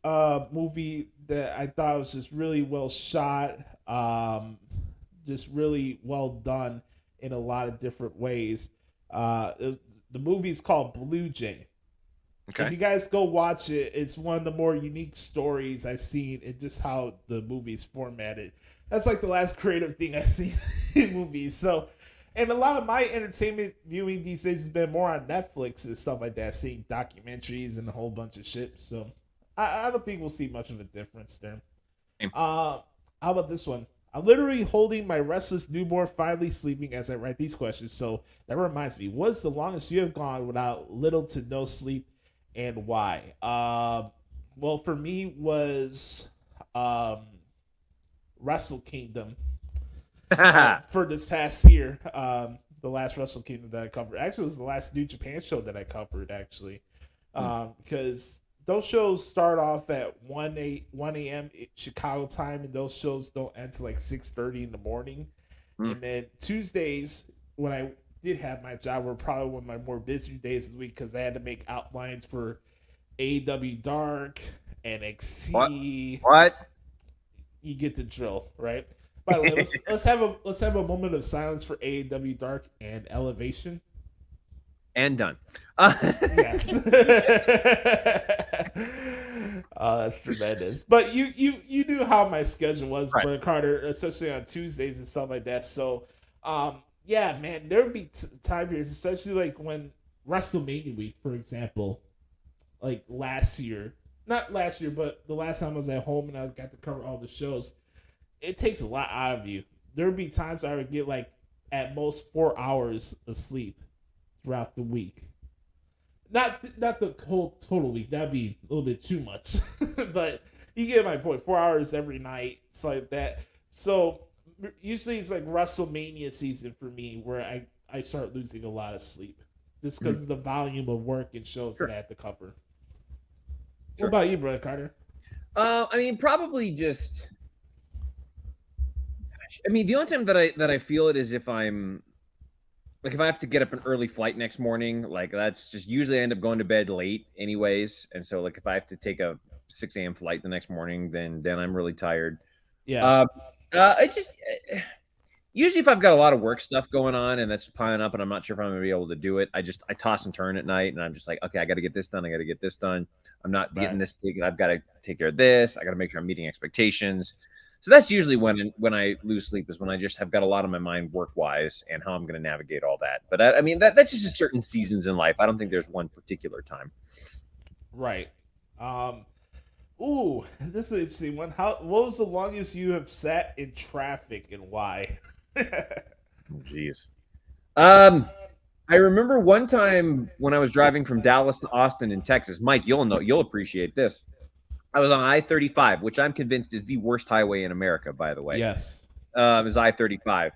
movie that I thought was just really well shot, just really well done in a lot of different ways. The movie is called Blue Jay. Okay. If you guys go watch it, it's one of the more unique stories I've seen in just how the movie's formatted. That's like the last creative thing I've seen in movies. So, and a lot of my entertainment viewing these days has been more on Netflix and stuff like that, seeing documentaries and a whole bunch of shit. So, I don't think we'll see much of a difference there. How about this one? I'm literally holding my restless newborn finally sleeping as I write these questions. So that reminds me, what's the longest you have gone without little to no sleep, and why? Well, for me was Wrestle Kingdom for this past year. The last Wrestle Kingdom that I covered. Actually, it was the last New Japan show that I covered, actually. Because those shows start off at 1 a.m. Chicago time, and those shows don't end till like 6:30 in the morning. And then Tuesdays, when I did have my job, were probably one of my more busy days of the week because I had to make outlines for AEW Dark, NXT. What? You get the drill, right? By the way, let's have a moment of silence for AEW Dark and Elevation. And done. Yes. Oh, that's tremendous. But you knew how my schedule was, right, Brother Carter, especially on Tuesdays and stuff like that. So, yeah, man, there would be time periods, especially like when WrestleMania week, for example, like last year, not last year, but the last time I was at home and I got to cover all the shows. It takes a lot out of you. There would be times where I would get like at most 4 hours of sleep throughout the week. Not the whole total week. That'd be a little bit too much. But you get my point. 4 hours every night. It's like that. So usually it's like WrestleMania season for me where I start losing a lot of sleep. Just because of the volume of work and shows that I have to cover. What about you, Brother Carter? I mean, probably just... I mean, the only time that I feel it is if I'm... Like, if I have to get up an early flight next morning, like, that's just usually I end up going to bed late anyways. And so, like, if I have to take a 6 a.m. flight the next morning, then I'm really tired. Yeah. I just... Usually if I've got a lot of work stuff going on and that's piling up and I'm not sure if I'm going to be able to do it, I toss and turn at night and I'm just like, okay, I got to get this done. I got to get this done. I'm not getting this taken. I've got to take care of this. I got to make sure I'm meeting expectations. So that's usually when I lose sleep, is when I just have got a lot on my mind work-wise and how I'm going to navigate all that. But I mean, that's just certain seasons in life. I don't think there's one particular time. Right. Ooh, this is an interesting one. What was the longest you have sat in traffic and why? Jeez. I remember one time when I was driving from Dallas to Austin in Texas. Mike, you'll appreciate this. I was on I-35, which I'm convinced is the worst highway in America, by the way. Yes. Is I-35.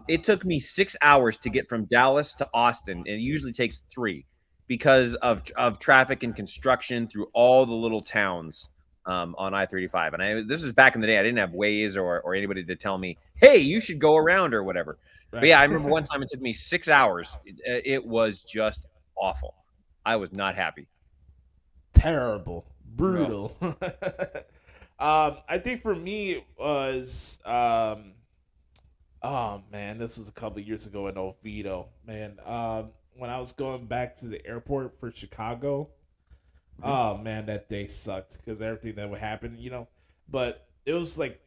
It took me 6 hours to get from Dallas to Austin, and it usually takes 3 because of traffic and construction through all the little towns on I-35. And this was back in the day. I didn't have Waze or anybody to tell me, hey, you should go around or whatever. Right. But yeah, I remember one time it took me 6 hours. It was just awful. I was not happy. Terrible. Brutal. No. I think for me it was oh man, this was a couple of years ago in Oviedo, man. When I was going back to the airport for Chicago, oh man, that day sucked because everything that would happen, but it was like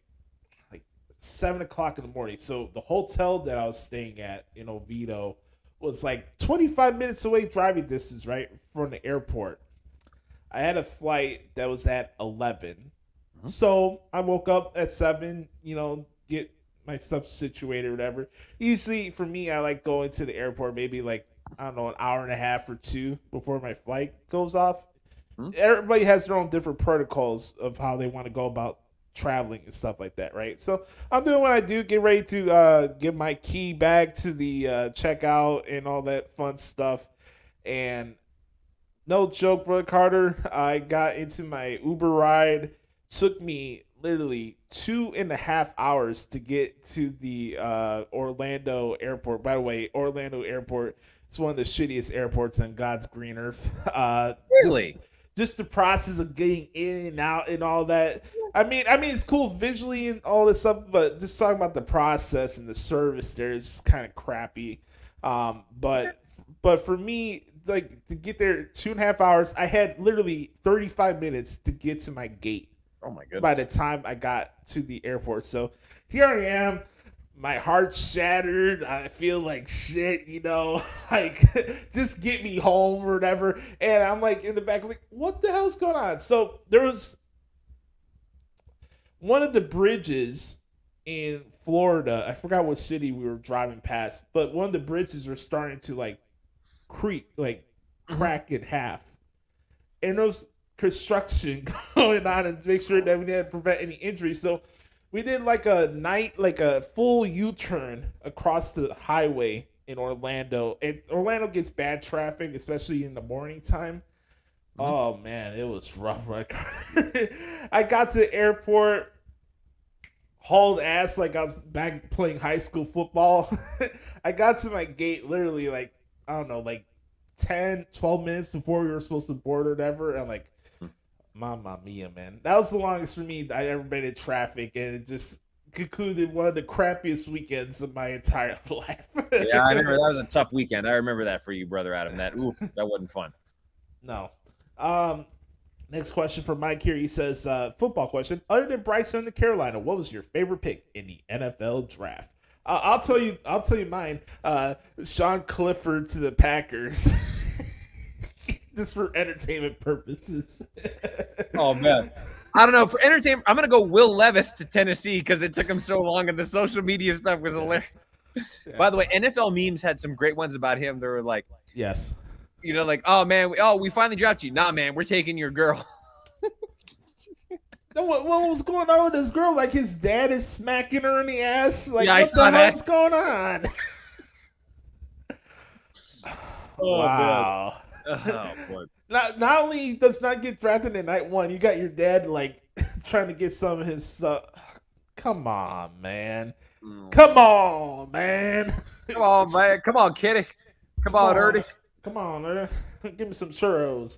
7 o'clock in the morning. So the hotel that I was staying at in Oviedo was like 25 minutes away driving distance, right, from the airport. I had a flight that was at 11. Mm-hmm. So I woke up at 7, get my stuff situated or whatever. Usually for me, I like going to the airport maybe like, I don't know, an hour and a half or 2 before my flight goes off. everybody has their own different protocols of how they want to go about traveling and stuff like that, right? So I'm doing what I do, get ready to give my key back to the checkout and all that fun stuff. And no joke, Brother Carter, I got into my Uber ride. Took me literally 2.5 hours to get to the Orlando airport. By the way, Orlando airport is one of the shittiest airports on God's green earth. Really? Just the process of getting in and out and all that. I mean, it's cool visually and all this stuff, but just talking about the process and the service there is just kind of crappy. But for me, like to get there 2.5 hours, I had literally 35 minutes to get to my gate. Oh my goodness. By the time I got to the airport. So here I am. My heart's shattered. I feel like shit, like just get me home or whatever. And I'm like in the back, like, what the hell's going on? So there was one of the bridges in Florida. I forgot what city we were driving past, but one of the bridges were starting to like creak, like crack in half. And there was construction going on and make sure that we didn't prevent any injuries. So we did like a full U-turn across the highway in Orlando. And Orlando gets bad traffic, especially in the morning time. Oh man, it was rough. I got to the airport, hauled ass like I was back playing high school football. I got to my gate literally like, I don't know, like 10, 12 minutes before we were supposed to board or whatever. And I'm like, Mamma mia, man. That was the longest for me I ever been in traffic, and it just concluded one of the crappiest weekends of my entire life. Yeah, I remember that was a tough weekend. I remember that for you, Brother Adam. That wasn't fun. No. Next question from Mike here. He says, football question. Other than Bryson and Carolina, what was your favorite pick in the NFL draft? I'll tell you mine. Sean Clifford to the Packers. Just for entertainment purposes. Oh, man. I don't know. For entertainment, I'm going to go Will Levis to Tennessee because it took him so long and the social media stuff was hilarious. Yeah. By the way, NFL memes had some great ones about him. They were like, yes. Like, oh, man, we finally dropped you. Nah, man, we're taking your girl. What was going on with this girl? Like, his dad is smacking her in the ass? Like, yeah, what the hell's going on? Oh, wow. Man. Oh, boy. Not only does not get drafted in night one, you got your dad like trying to get some of his stuff. Come on, man. Come on, man. Come on, man. Come on, kitty. Come on, Ernie. Come on, give me some churros.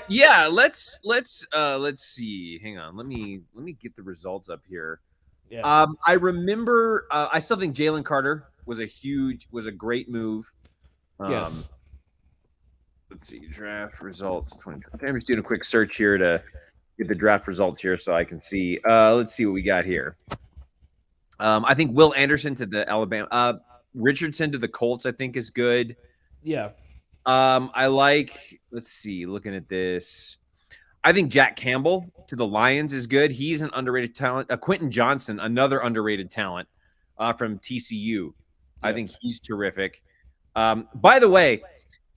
Yeah. Let's see. Hang on. Let me get the results up here. Yeah. I remember. I still think Jalen Carter was a great move. Yes. Let's see, draft results. I'm just doing a quick search here to get the draft results here so I can see. Let's see what we got here. I think Will Anderson to the Alabama. Richardson to the Colts, I think, is good. Yeah. I like, let's see, looking at this. I think Jack Campbell to the Lions is good. He's an underrated talent. Quentin Johnson, another underrated talent from TCU. Yep. I think he's terrific. By the way,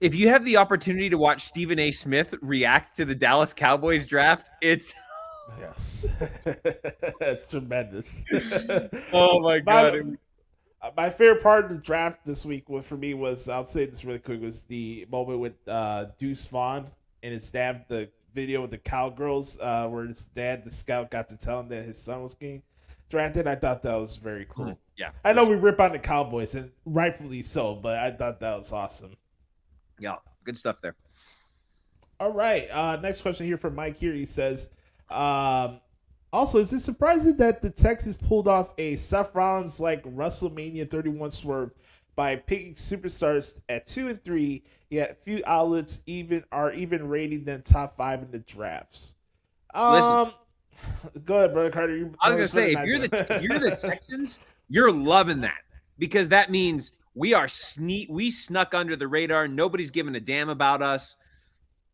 if you have the opportunity to watch Stephen A. Smith react to the Dallas Cowboys draft, it's yes, that's tremendous. Oh my God! My favorite part of the draft this week, for me, was, I'll say this really quick, was the moment with Deuce Vaughn and his dad, the video with the Cowgirls, where his dad, the scout, got to tell him that his son was getting drafted. I thought that was very cool. Yeah, I know we rip on the Cowboys, and rightfully so, but I thought that was awesome. Yeah, good stuff there. All right. Next question here from Mike here. He says, also, is it surprising that the Texans pulled off a Seth Rollins-like WrestleMania 31 swerve by picking superstars at 2 and 3, yet few outlets are even rating them top 5 in the drafts? Listen, go ahead, Brother Carter. I was going to say, if you're the Texans, you're loving that because that means we snuck under the radar. Nobody's giving a damn about us.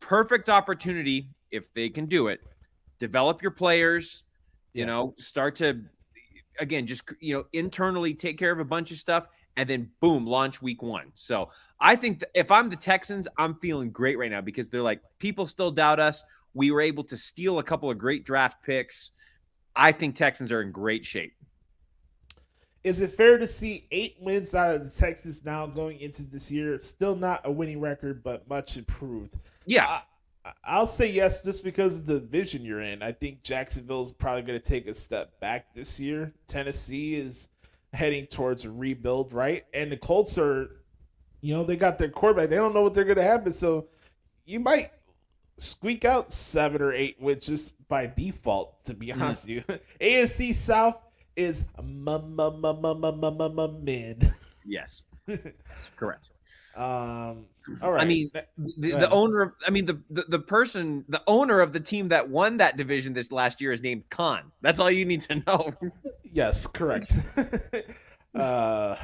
Perfect opportunity, if they can do it, develop your players, start to, again, just, internally take care of a bunch of stuff and then boom, launch week 1. So I think if I'm the Texans, I'm feeling great right now because they're like, people still doubt us. We were able to steal a couple of great draft picks. I think Texans are in great shape. Is it fair to see 8 wins out of the Texans now going into this year? Still not a winning record, but much improved. Yeah. I'll say yes just because of the division you're in. I think Jacksonville is probably going to take a step back this year. Tennessee is heading towards a rebuild, right? And the Colts are, they got their quarterback. They don't know what they're going to happen. So you might squeak out 7 or 8 wins just by default, to be honest with you. AFC South is mid. Yes. Correct. All right. I mean, the owner of, the owner of the team that won that division this last year is named Khan. That's all you need to know. Yes, correct. I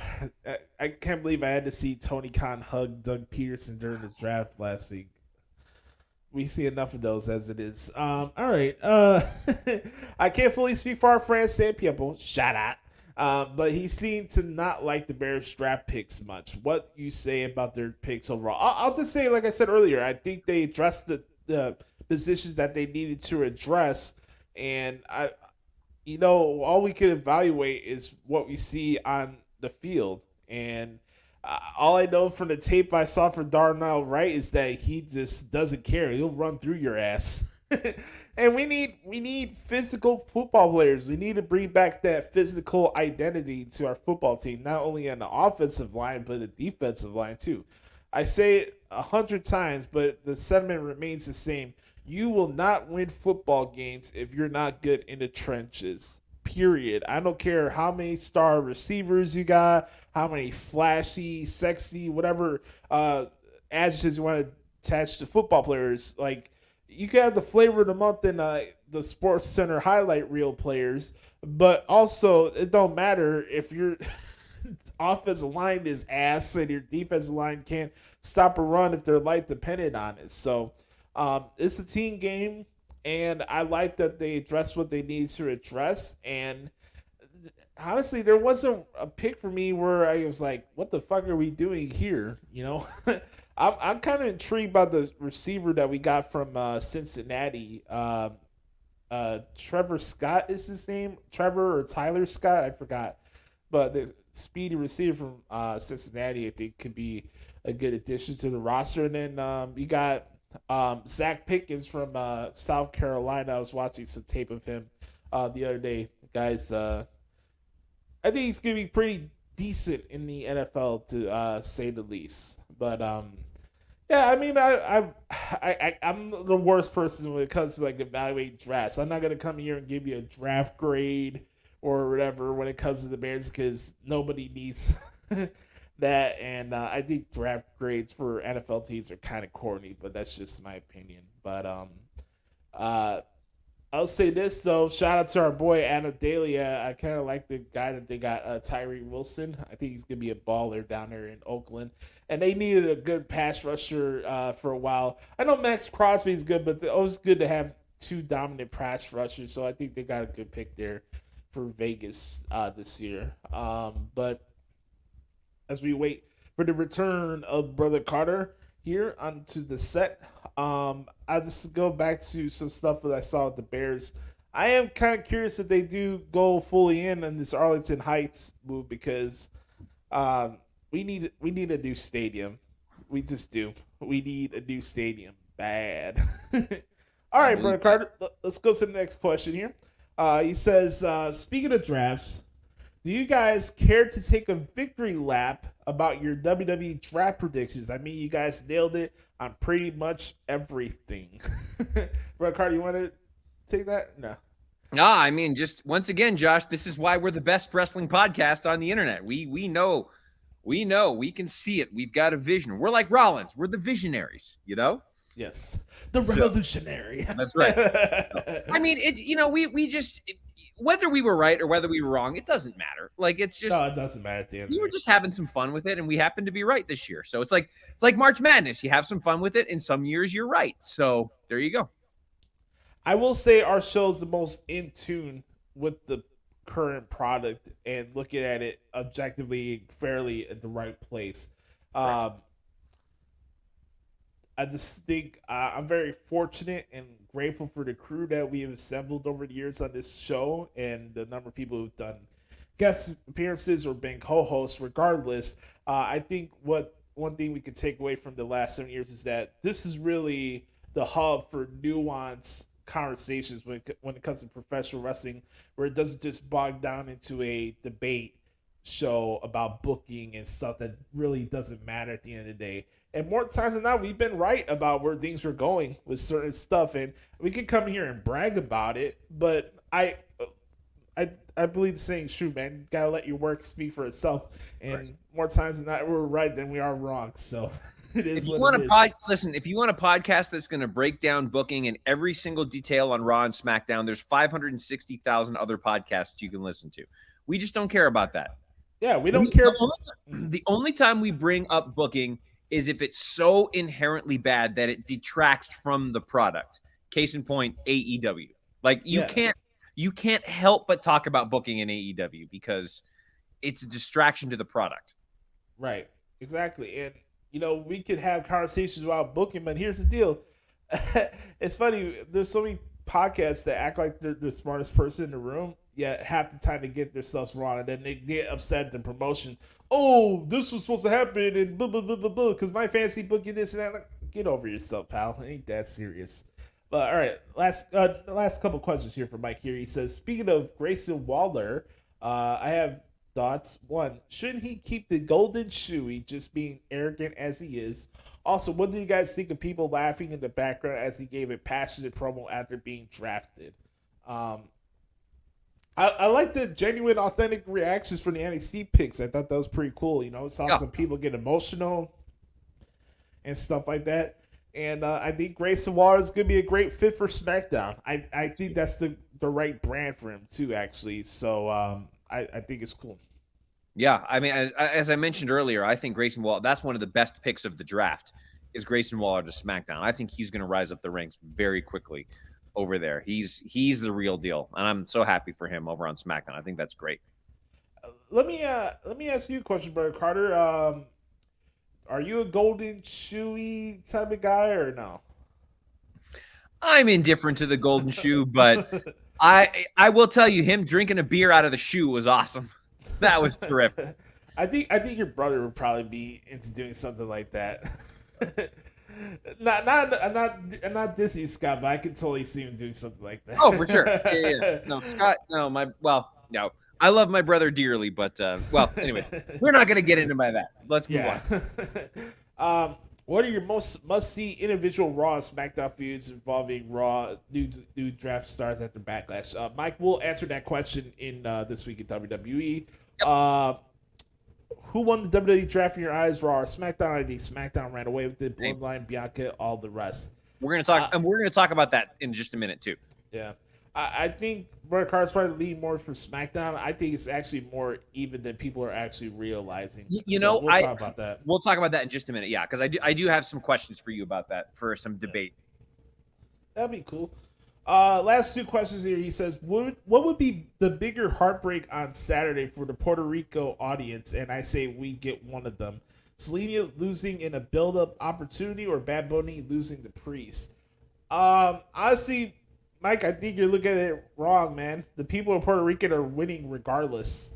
can't believe I had to see Tony Khan hug Doug Peterson during the draft last week. We see enough of those as it is. All right. I can't fully speak for our friend Sam People. Shout out. But he seemed to not like the Bears draft picks much. What you say about their picks overall? I'll just say, like I said earlier, I think they addressed the positions that they needed to address. And all we can evaluate is what we see on the field. And all I know from the tape I saw for Darnell Wright is that he just doesn't care. He'll run through your ass. And we need physical football players. We need to bring back that physical identity to our football team, not only on the offensive line, but the defensive line too. I say it 100 times, but the sentiment remains the same. You will not win football games if you're not good in the trenches. Period. I don't care how many star receivers you got, how many flashy, sexy, whatever adjectives you want to attach to football players. Like, you can have the flavor of the month in the Sports Center highlight reel players, but also it don't matter if your offensive line is ass and your defensive line can't stop a run if they're light dependent on it. So it's a team game, and I like that they addressed what they need to address. And honestly, there wasn't a pick for me where I was like, what the fuck are we doing here? I'm kind of intrigued by the receiver that we got from Cincinnati. Trevor Scott is his name. Trevor or Tyler Scott, I forgot. But the speedy receiver from Cincinnati, I think, could be a good addition to the roster. And then you got Zach Pickens from South Carolina. I was watching some tape of him the other day. Guys, I think he's going to be pretty decent in the NFL, to say the least. But yeah, I mean, I'm the worst person when it comes to like evaluating drafts. I'm not gonna come here and give you a draft grade or whatever when it comes to the Bears, because nobody needs that. And I think draft grades for NFL teams are kind of corny, but that's just my opinion. But I'll say this though, shout out to our boy Adam Daly. I kind of like the guy that they got, Tyree Wilson. I think he's gonna be a baller down there in Oakland, and they needed a good pass rusher for a while. I know Max Crosby's good, but it's always good to have two dominant pass rushers. So I think they got a good pick there for Vegas this year. But as we wait for the return of Brother Carter here onto the set, I'll just go back to some stuff that I saw with the Bears. I am kind of curious if they do go fully in on this Arlington Heights move, because we need a new stadium. We just do. We need a new stadium bad. All right, Brother Carter, let's go to the next question here. He says, speaking of drafts, do you guys care to take a victory lap about your WWE draft predictions? I mean, you guys nailed it on pretty much everything. Brother Carter, you want to take that? No. No, I mean, just once again, Josh, this is why we're the best wrestling podcast on the internet. We know, we can see it. We've got a vision. We're like Rollins. We're the visionaries, Yes, the revolutionary. That's right. I mean, we just, whether we were right or whether we were wrong, it doesn't matter. Like, it's just, no, it doesn't matter at the end. We were just having some fun with it, and we happened to be right this year. So it's like March Madness. You have some fun with it, and some years you're right. So there you go. I will say our show is the most in tune with the current product and looking at it objectively, fairly at the right place. Right. I just think I'm very fortunate and grateful for the crew that we have assembled over the years on this show and the number of people who've done guest appearances or been co-hosts. Regardless, I think what one thing we can take away from the last 7 years is that this is really the hub for nuanced conversations when it comes to professional wrestling, where it doesn't just bog down into a debate show about booking and stuff that really doesn't matter at the end of the day. And more times than not, we've been right about where things are going with certain stuff, and we can come here and brag about it. But I believe the saying's true, man. You gotta let your work speak for itself. And Right. more times than not, we're right than we are wrong. So it is If you what want it to is. listen, if you want a podcast that's going to break down booking and every single detail on Raw and SmackDown, there's 560,000 other podcasts you can listen to. We just don't care about that. Yeah, we don't care. The only time we bring up booking is if it's so inherently bad that it detracts from the product. Case in point, AEW. Like you can't help but talk about booking in AEW because it's a distraction to the product. Right. Exactly. And we could have conversations about booking, but here's the deal. It's funny. There's so many podcasts that act like they're the smartest person in the room, yet half the time they get themselves wrong, and then they get upset at the promotion. Oh, this was supposed to happen, and blah blah blah blah blah. Because my fantasy booking this and that. Like, get over yourself, pal. It ain't that serious. But all right, last couple questions here for Mike. Here he says, speaking of Grayson Waller, I have thoughts. One, shouldn't he keep the golden shoey, just being arrogant as he is? Also, what do you guys think of people laughing in the background as he gave a passionate promo after being drafted? I like the genuine, authentic reactions from the NXT picks. I thought that was pretty cool. Saw some people get emotional and stuff like that. And I think Grayson Waller is going to be a great fit for SmackDown. I think that's the right brand for him, too, actually. So I think it's cool. Yeah, I mean, as I mentioned earlier, I think Grayson Waller, that's one of the best picks of the draft, is Grayson Waller to SmackDown. I think he's going to rise up the ranks very quickly over there. He's the real deal, and I'm so happy for him over on SmackDown. I think that's great. Let me ask you a question, brother Carter. Are you a golden shoey type of guy or no? I'm indifferent to the golden shoe, but I will tell you, him drinking a beer out of the shoe was awesome. That was terrific. I think your brother would probably be into doing something like that. I'm not dissing Scott, but I can totally see him doing something like that. Oh, for sure. Yeah. No, Scott. No, no. I love my brother dearly, but anyway, we're not going to get into that. Let's move on. What are your must-see individual Raw and SmackDown feuds involving Raw new draft stars after Backlash? Mike will answer that question in This Week in WWE. Yep. Who won the WWE draft in your eyes, Raw or SmackDown? I think SmackDown ran away with it. Bloodline, Bianca, all the rest. We're gonna talk, and we're gonna talk about that in just a minute too. Yeah, I think Brother Carter's probably leaning more for SmackDown. I think it's actually more even than people are actually realizing. We'll talk about that. We'll talk about that in just a minute. Yeah, because I do have some questions for you about that for some debate. That'd be cool. Last two questions here. He says, what would be the bigger heartbreak on Saturday for the Puerto Rico audience? And I say we get one of them. Selena losing in a build-up opportunity or Bad Bunny losing the Priest? Honestly, Mike, I think you're looking at it wrong, man. The people of Puerto Rico are winning regardless.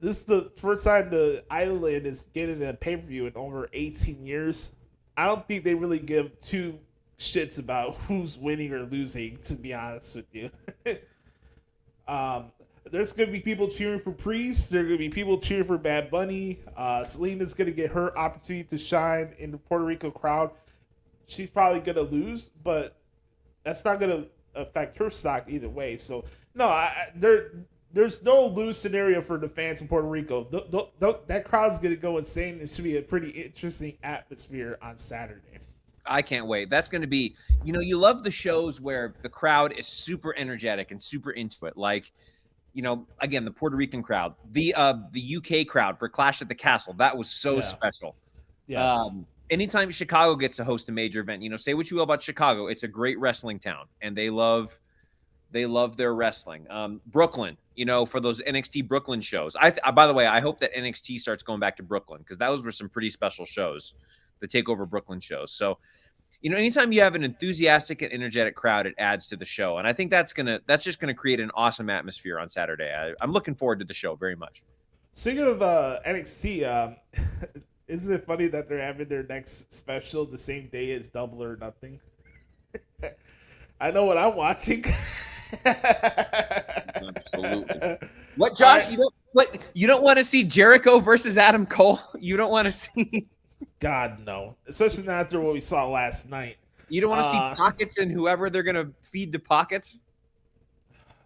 This is the first time the island is getting a pay-per-view in over 18 years. I don't think they really give two shits about who's winning or losing, to be honest with you. There's going to be people cheering for Priest. There are going to be people cheering for Bad Bunny. Selena's going to get her opportunity to shine in the Puerto Rico crowd. She's probably going to lose, but that's not going to affect her stock either way. So, no, there's no lose scenario for the fans in Puerto Rico. That crowd's going to go insane. It should be a pretty interesting atmosphere on Saturday. I can't wait. That's going to be, you love the shows where the crowd is super energetic and super into it. Like, again, the Puerto Rican crowd, the UK crowd for Clash at the Castle. That was so special. Yes. Anytime Chicago gets to host a major event, say what you will about Chicago. It's a great wrestling town and they love their wrestling. Brooklyn, for those NXT Brooklyn shows. By the way, I hope that NXT starts going back to Brooklyn because those were some pretty special shows, the TakeOver Brooklyn shows. So anytime you have an enthusiastic and energetic crowd, it adds to the show. And I think that's just gonna create an awesome atmosphere on Saturday. I'm looking forward to the show very much. Speaking of NXT, isn't it funny that they're having their next special the same day as Double or Nothing? I know what I'm watching. Absolutely. What, Josh? You don't want to see Jericho versus Adam Cole? You don't want to see? God, no. Especially not after what we saw last night. You don't want to see Pockets and whoever they're gonna feed to Pockets?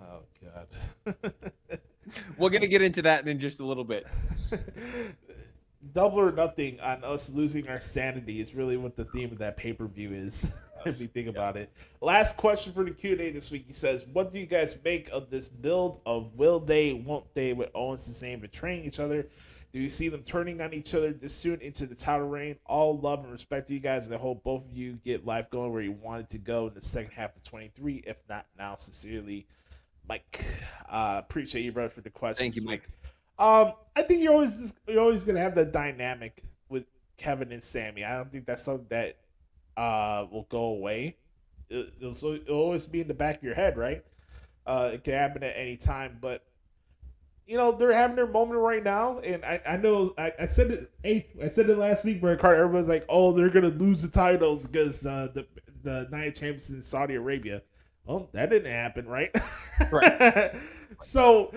Oh God. We're gonna get into that in just a little bit. Double or Nothing on us losing our sanity is really what the theme of that pay-per-view is. If you think about it. Last question for the Q&A this week. He says, what do you guys make of this build of will they, won't they, with Owens and Zayn betraying each other? Do you see them turning on each other this soon into the title reign? All love and respect to you guys, and I hope both of you get life going where you want it to go in the second half of 23, if not now. Sincerely, Mike. Appreciate you, brother, for the question. Thank you, Mike. I think you're always gonna have that dynamic with Kevin and Sammy. I don't think that's something that will go away. It'll always be in the back of your head, right? It can happen at any time, but they're having their moment right now, and I know I said it last week, Brett Carter. Everyone's like, oh, they're gonna lose the titles because the Night Champions in Saudi Arabia. Well, that didn't happen, right? Right. So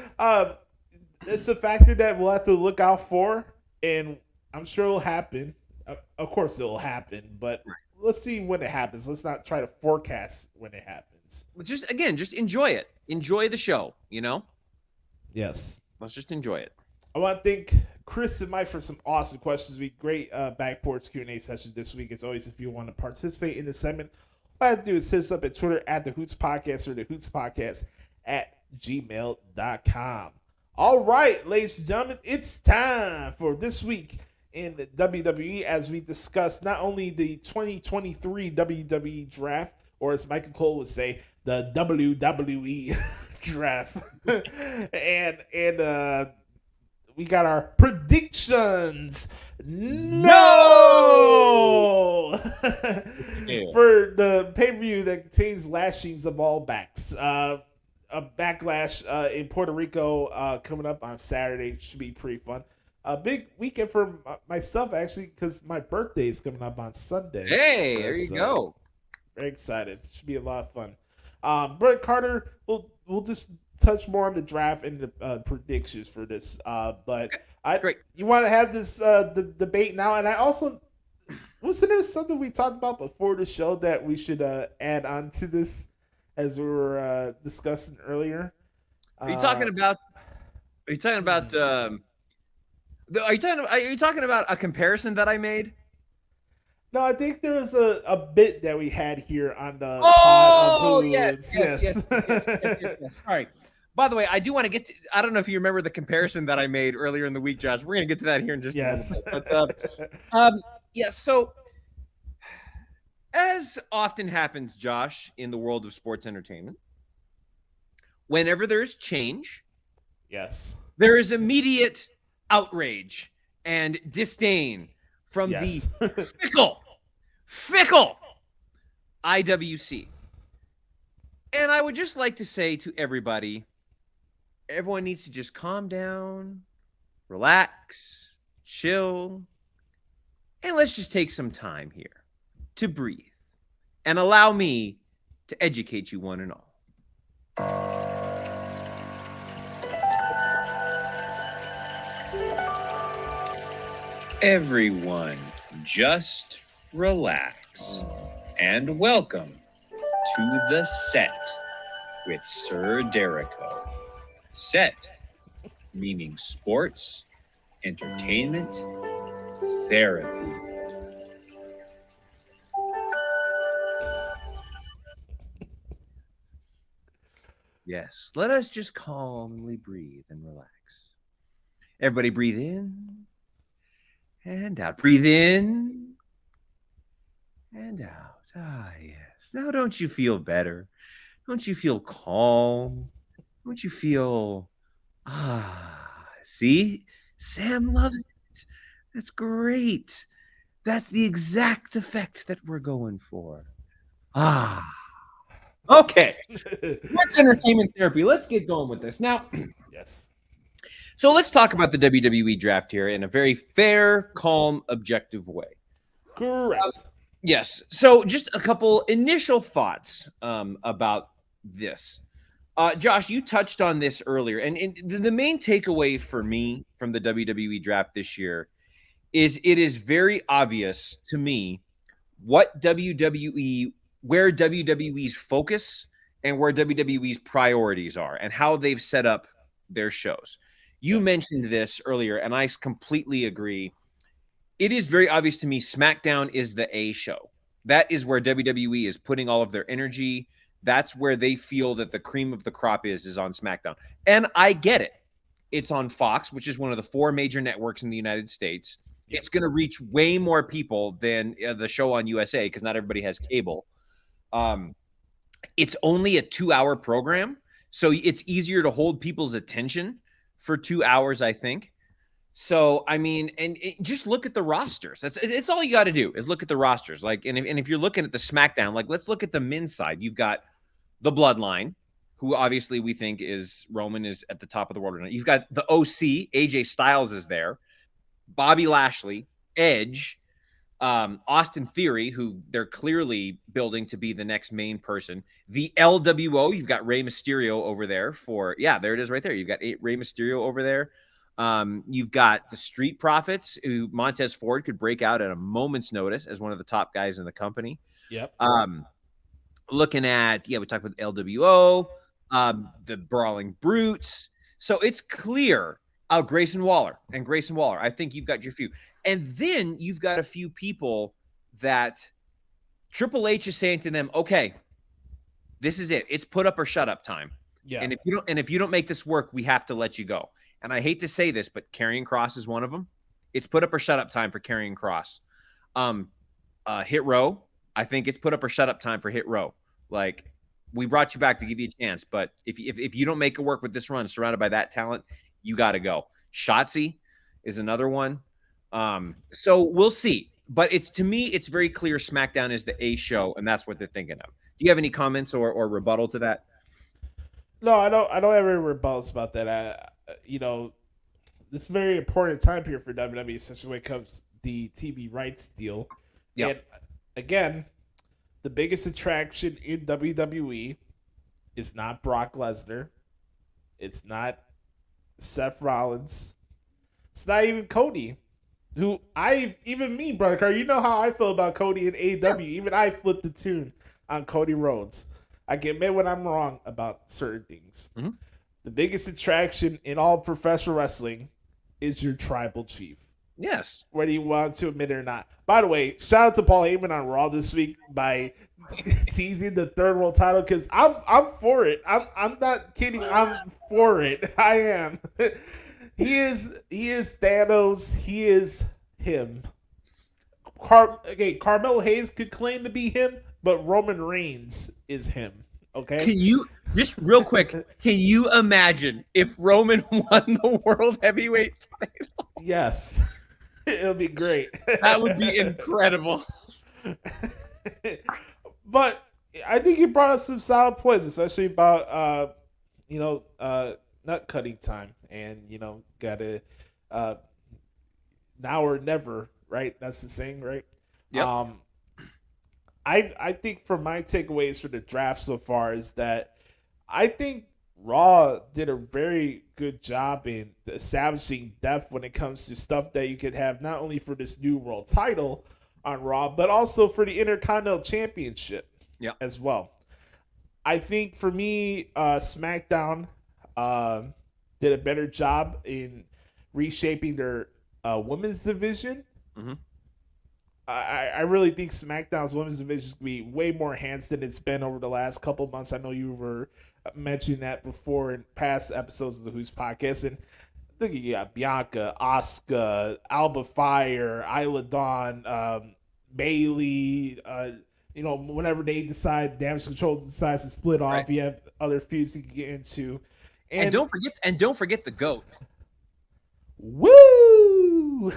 it's a factor that we'll have to look out for, and I'm sure it'll happen. Of course, it'll happen, but let's see when it happens. Let's not try to forecast when it happens. Just enjoy it. Enjoy the show. Yes. Let's just enjoy it. I want to thank Chris and Mike for some awesome questions. We great back porch Q&A session this week. As always, if you want to participate in the segment, all I have to do is hit us up at Twitter at the Hoots Podcast or the Hoots Podcast at gmail.com. All right, ladies and gentlemen, it's time for this week in the WWE as we discuss not only the 2023 WWE draft, or as Michael Cole would say, the WWE draft, and we got our predictions. No, for the pay-per-view that contains lashings of all backs. A Backlash in Puerto Rico coming up on Saturday. Should be pretty fun. A big weekend for myself, actually, because my birthday is coming up on Sunday. Hey, there you go. Very excited. Should be a lot of fun. Brett Carter, we'll just touch more on the draft and the predictions for this. But Great. You want to have this the debate now, and I also wasn't there something we talked about before the show that we should add on to this as we were discussing earlier? Are you talking about a comparison that I made? No, I think there was a bit that we had here on the yes. Sorry. By the way, I do want to get to, I don't know if you remember the comparison that I made earlier in the week, Josh. We're going to get to that here in just a moment. But, so as often happens, Josh, in the world of sports entertainment, whenever there's change, yes, there is immediate outrage and disdain from the fickle IWC. And I would just like to say to everybody, everyone needs to just calm down, relax, chill, and let's just take some time here to breathe and allow me to educate you one and all. Everyone, just relax and welcome to the set with Sir Dericho. Set meaning sports, entertainment, therapy. Yes, let us just calmly breathe and relax. Everybody breathe in and out. Breathe in and out. Ah, yes. Now don't you feel better? Don't you feel calm? Don't you feel, see? Sam loves it. That's great. That's the exact effect that we're going for. Okay. Sports entertainment therapy. Let's get going with this. Now, Yes. so let's talk about the WWE draft here in a very fair, calm, objective way. Correct. Yes. So just a couple initial thoughts about this. Josh, you touched on this earlier. And the main takeaway for me from the WWE draft this year is it is very obvious to me what where WWE's focus and where WWE's priorities are and how they've set up their shows. You mentioned this earlier, and I completely agree. It is very obvious to me SmackDown is the A show. That is where WWE is putting all of their energy. That's where they feel that the cream of the crop is on SmackDown. And I get it. It's on Fox, which is one of the 4 major networks in the United States. It's going to reach way more people than the show on USA because not everybody has cable. It's only a 2-hour program, so it's easier to hold people's attention for 2 hours, I think. So, I mean, just look at the rosters. It's all you got to do is look at the rosters. Like, and if you're looking at the SmackDown, like, let's look at the men's side. You've got the Bloodline, who obviously we think is Roman is at the top of the world right now. You've got the OC, AJ Styles is there, Bobby Lashley, Edge, Austin Theory, who they're clearly building to be the next main person. The LWO, you've got Rey Mysterio over there there it is right there. You've got Rey Mysterio over there. You've got the Street Profits, who Montez Ford could break out at a moment's notice as one of the top guys in the company. Yep. Looking at, we talked about LWO, the Brawling Brutes. So it's clear. Grayson Waller. I think you've got your few. And then you've got a few people that Triple H is saying to them, okay, this is it. It's put up or shut up time. Yeah. And if you don't make this work, we have to let you go. And I hate to say this, but Karrion Kross is one of them. It's put up or shut up time for Karrion Kross. Hit Row, I think it's put up or shut up time for Hit Row. Like, we brought you back to give you a chance, but if you don't make it work with this run, surrounded by that talent, you got to go. Shotzi is another one. So we'll see. But to me, it's very clear SmackDown is the A show, and that's what they're thinking of. Do you have any comments or rebuttal to that? No, I don't have any rebuttals about that. This is a very important time period for WWE, especially when it comes to the TV rights deal. Yeah. And again, the biggest attraction in WWE is not Brock Lesnar. It's not Seth Rollins. It's not even Cody. Even me, Brother Carter, you know how I feel about Cody in AEW. Yeah. Even I flipped the tune on Cody Rhodes. I can admit when I'm wrong about certain things. Mm-hmm. The biggest attraction in all professional wrestling is your tribal chief. Yes. Whether you want to admit it or not. By the way, shout out to Paul Heyman on Raw this week by teasing the third world title because I'm for it. I'm not kidding. I'm for it. I am. He is Thanos. He is him. Carmelo Hayes could claim to be him, but Roman Reigns is him. Okay. Can you just real quick? Can you imagine if Roman won the World Heavyweight title? Yes, it'll be great. That would be incredible. But I think you brought up some solid points, especially about nut cutting time, and gotta now or never, right? That's the saying, right? Yeah. I think from my takeaways for the draft so far is that I think Raw did a very good job in establishing depth when it comes to stuff that you could have not only for this new world title on Raw, but also for the Intercontinental Championship as well. I think for me, SmackDown did a better job in reshaping their women's division. Mm-hmm. I really think SmackDown's women's division is going to be way more enhanced than it's been over the last couple of months. I know you were mentioning that before in past episodes of the Hoots Podcast. And I think you got Bianca, Asuka, Alba Fire, Isla Dawn, Bayley. Whenever they decide, Damage Control decides to split off, right. You have other feuds you can get into. And don't forget the GOAT. Woo!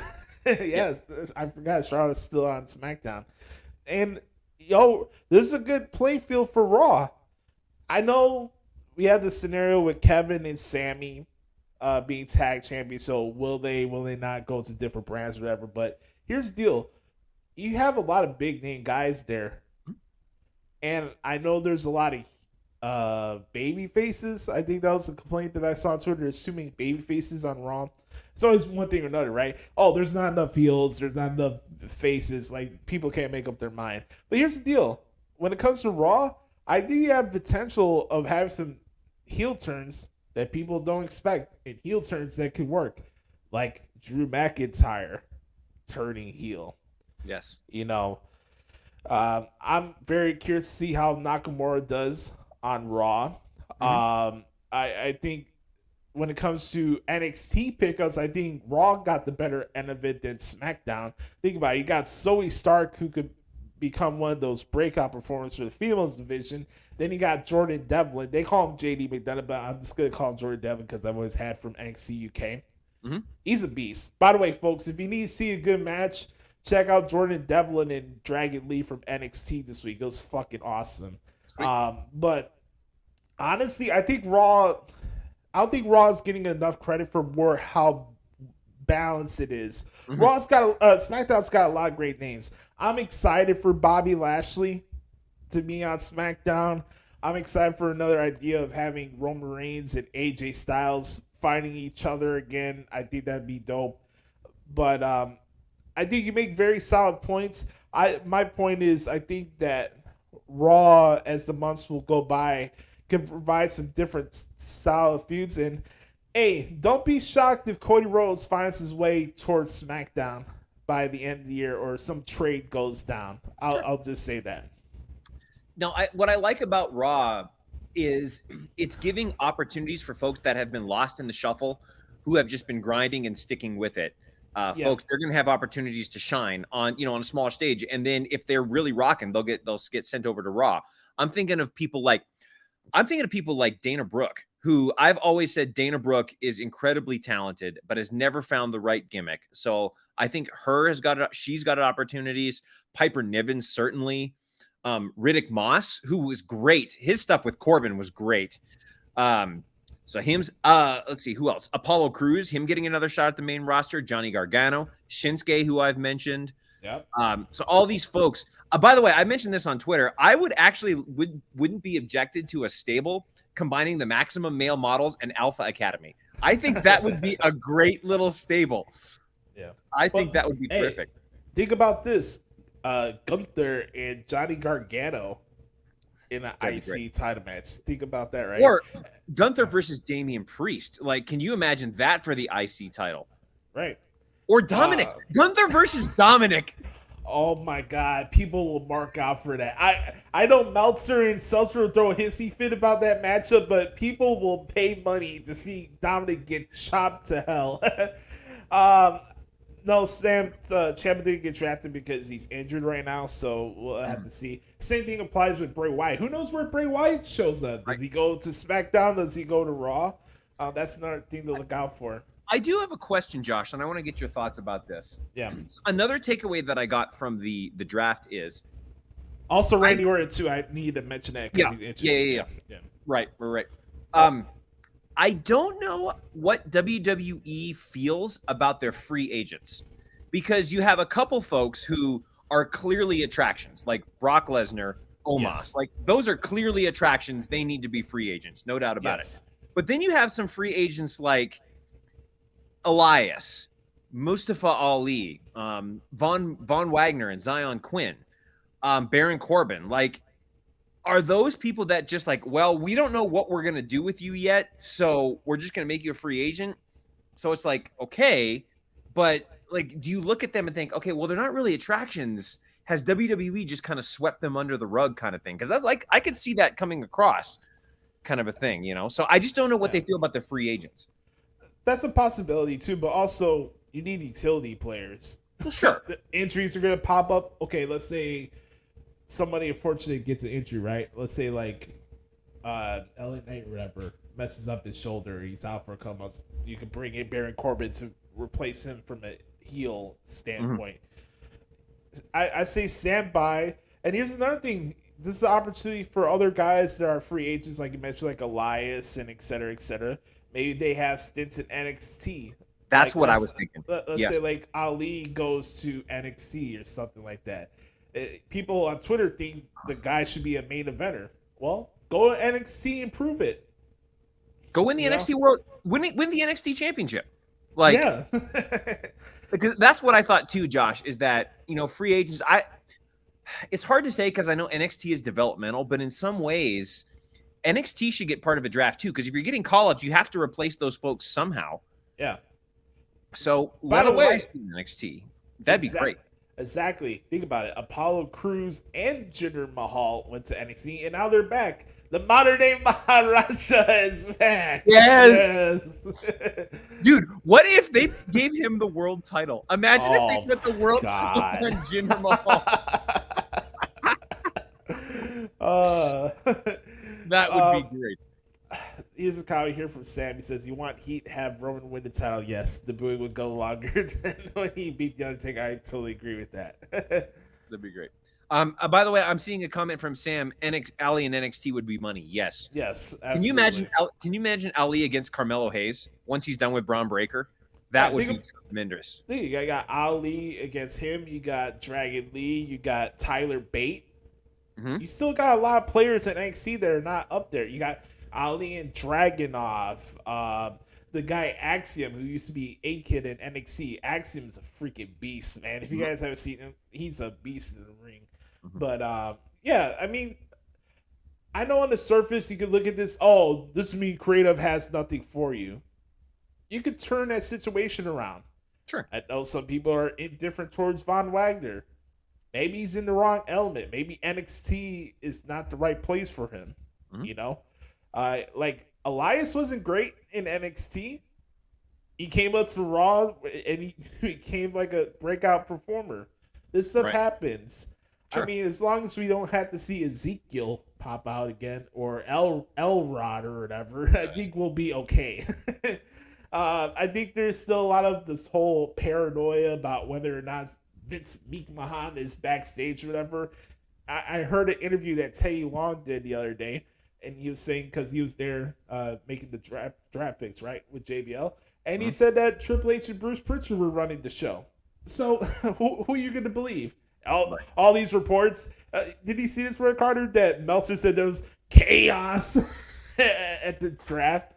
Yes, I forgot Charlotte's still on SmackDown. And this is a good play field for Raw. I know we had the scenario with Kevin and Sammy being tag champions, so will they not go to different brands or whatever? But here's the deal. You have a lot of big name guys there. And I know there's a lot of baby faces. I think that was a complaint that I saw on Twitter, assuming baby faces on Raw. It's always one thing or another, right? Oh, there's not enough heels, there's not enough faces. Like, people can't make up their mind. But here's the deal. When it comes to Raw, I think you have potential of having some heel turns that people don't expect, and heel turns that could work. Like Drew McIntyre turning heel. Yes. I'm very curious to see how Nakamura does on Raw. I think when it comes to NXT pickups, I think Raw got the better end of it than SmackDown. Think about it. You got Zoe Stark, who could become one of those breakout performers for the females division. Then you got Jordan Devlin. They call him JD McDonough, but I'm just going to call him Jordan Devlin because I've always had from NXT UK. He's a beast. By the way, folks, if you need to see a good match, check out Jordan Devlin and Dragon Lee from NXT this week. It was fucking awesome. But honestly, I don't think Raw is getting enough credit for more how balanced it is. SmackDown's got a lot of great names. I'm excited for Bobby Lashley to be on SmackDown. I'm excited for another idea of having Roman Reigns and AJ Styles fighting each other again. I think that'd be dope. But I think you make very solid points. My point is, I think that Raw, as the months will go by, can provide some different style of feuds. And hey, don't be shocked if Cody Rhodes finds his way towards SmackDown by the end of the year, or some trade goes down. I'll just say that. No, what I like about Raw is it's giving opportunities for folks that have been lost in the shuffle, who have just been grinding and sticking with it. Folks, they're going to have opportunities to shine on a smaller stage. And then if they're really rocking, they'll get sent over to Raw. I'm thinking of people like Dana Brooke, who I've always said Dana Brooke is incredibly talented, but has never found the right gimmick. So I think she's got opportunities. Piper Niven, certainly. Riddick Moss, who was great. His stuff with Corbin was great. So let's see, who else? Apollo Crews, him getting another shot at the main roster. Johnny Gargano, Shinsuke, who I've mentioned. Yep. So all these folks. By the way, I mentioned this on Twitter. I would actually wouldn't be objected to a stable combining the Maximum Male Models and Alpha Academy. I think that would be a great little stable. Yeah, I think that would be terrific. Think about this: Gunther and Johnny Gargano in an IC title match. Think about that, right? Or Gunther versus Damian Priest. Like, can you imagine that for the IC title? Right. Or Dominic. Gunther versus Dominic. Oh my God. People will mark out for that. I know Meltzer and Seltzer will throw a hissy fit about that matchup, but people will pay money to see Dominic get chopped to hell. No, Sam Ciampa didn't get drafted because he's injured right now, so we'll have to see. Same thing applies with Bray Wyatt. Who knows where Bray Wyatt shows up? Does he go to SmackDown? Does he go to Raw? That's another thing to look out for. I do have a question, Josh, and I want to get your thoughts about this. Yeah. Another takeaway that I got from the draft is also Randy Orton too. I need to mention that. Yeah. Right. I don't know what WWE feels about their free agents, because you have a couple folks who are clearly attractions, like Brock Lesnar, Omos. Yes. Like, those are clearly attractions. They need to be free agents, no doubt about it. But then you have some free agents like Elias, Mustafa Ali, Von Wagner, and Zion Quinn, Baron Corbin. Like, are those people that just like, well, we don't know what we're going to do with you yet, so we're just going to make you a free agent? So it's like, okay, but like, do you look at them and think, okay, well, they're not really attractions. Has WWE just kind of swept them under the rug kind of thing? Because that's like, I could see that coming across kind of a thing, So I just don't know what they feel about the free agents. That's a possibility too, but also you need utility players. Sure. Injuries are going to pop up. Okay, let's say somebody unfortunately gets an injury, right? Let's say like LA Knight or whatever messes up his shoulder. He's out for a couple months. You can bring in Baron Corbin to replace him from a heel standpoint. I say stand by. And here's another thing. This is an opportunity for other guys that are free agents, like you mentioned, like Elias and et cetera, et cetera. Maybe they have stints in NXT. That's like, what I was thinking. Let's say like Ali goes to NXT or something like that. People on Twitter think the guy should be a main eventer. Well, go to NXT and prove it. Go win the NXT World, win the NXT Championship. Like, yeah. because that's what I thought too, Josh, is that, free agents, it's hard to say because I know NXT is developmental, but in some ways, NXT should get part of a draft too, because if you're getting call-ups, you have to replace those folks somehow. Yeah. So, by the way, NXT. That'd be great. Exactly. Think about it. Apollo Crews and Jinder Mahal went to NXT, and now they're back. The modern day Maharaja is back. Yes. Dude, what if they gave him the world title? Imagine if they put the world title on Jinder Mahal. That would be great. Here's a comment here from Sam. He says, "You want Heat have Roman win the title? Yes, the booing would go longer than when he beat the Undertaker." I totally agree with that. That'd be great. By the way, I'm seeing a comment from Sam. Ali and NXT would be money. Yes. Yes. Absolutely. Can you imagine Ali against Carmelo Hayes once he's done with Braun Breaker? That would be tremendous. You got Ali against him. You got Dragon Lee. You got Tyler Bate. Mm-hmm. You still got a lot of players at NXT that are not up there. You got Ali and Dragunov, the guy Axiom, who used to be A-Kid in NXT. Axiom's a freaking beast, man. If you guys haven't seen him, he's a beast in the ring. Mm-hmm. But, yeah, I mean, I know on the surface you could look at this, this means creative has nothing for you. You could turn that situation around. Sure. I know some people are indifferent towards Von Wagner. Maybe he's in the wrong element. Maybe NXT is not the right place for him, Like, Elias wasn't great in NXT. He came up to Raw, and he became like a breakout performer. This stuff happens. Sure. I mean, as long as we don't have to see Ezekiel pop out again, or Elrod or whatever, I think we'll be okay. I think there's still a lot of this whole paranoia about whether or not Vince McMahon is backstage or whatever. I heard an interview that Teddy Long did the other day, and he was saying, because he was there making the draft picks, right, with JBL, and he said that Triple H and Bruce Pritchard were running the show. So who are you going to believe? All these reports. Did you see this, Red Carter, that Meltzer said there was chaos at the draft?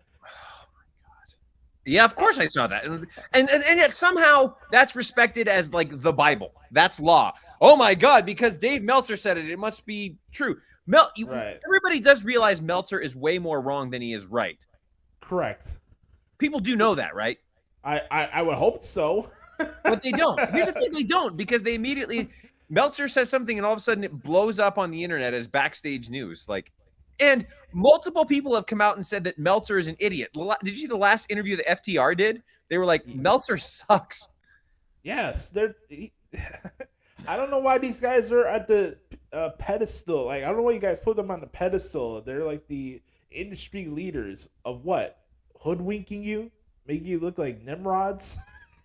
Yeah, of course I saw that. And yet somehow that's respected as like the Bible. That's law. Oh my God, because Dave Meltzer said it, it must be true. Everybody does realize Meltzer is way more wrong than he is right. Correct. People do know that, right? I would hope so. But they don't. Here's the thing, they don't, because they immediately Meltzer says something and all of a sudden it blows up on the internet as backstage news. And multiple people have come out and said that Meltzer is an idiot. Did you see the last interview that FTR did? They were like, Meltzer sucks. Yes. I don't know why these guys are at the pedestal. Like, I don't know why you guys put them on the pedestal. They're like the industry leaders of what? Hoodwinking you? Making you look like Nimrods?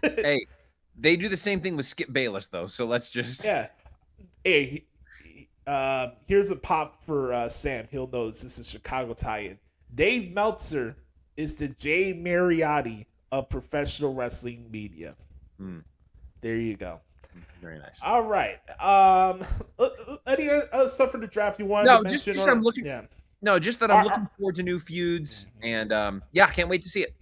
Hey, they do the same thing with Skip Bayless, though. So let's just... Yeah. Hey, here's a pop for Sam. He'll know this is a Chicago tie-in. Dave Meltzer is the Jay Mariotti of professional wrestling media. There you go. Very nice. All right. Any other stuff for the draft you wanted to mention? Just I'm looking. Yeah. No, just that I'm looking forward to new feuds, and can't wait to see it.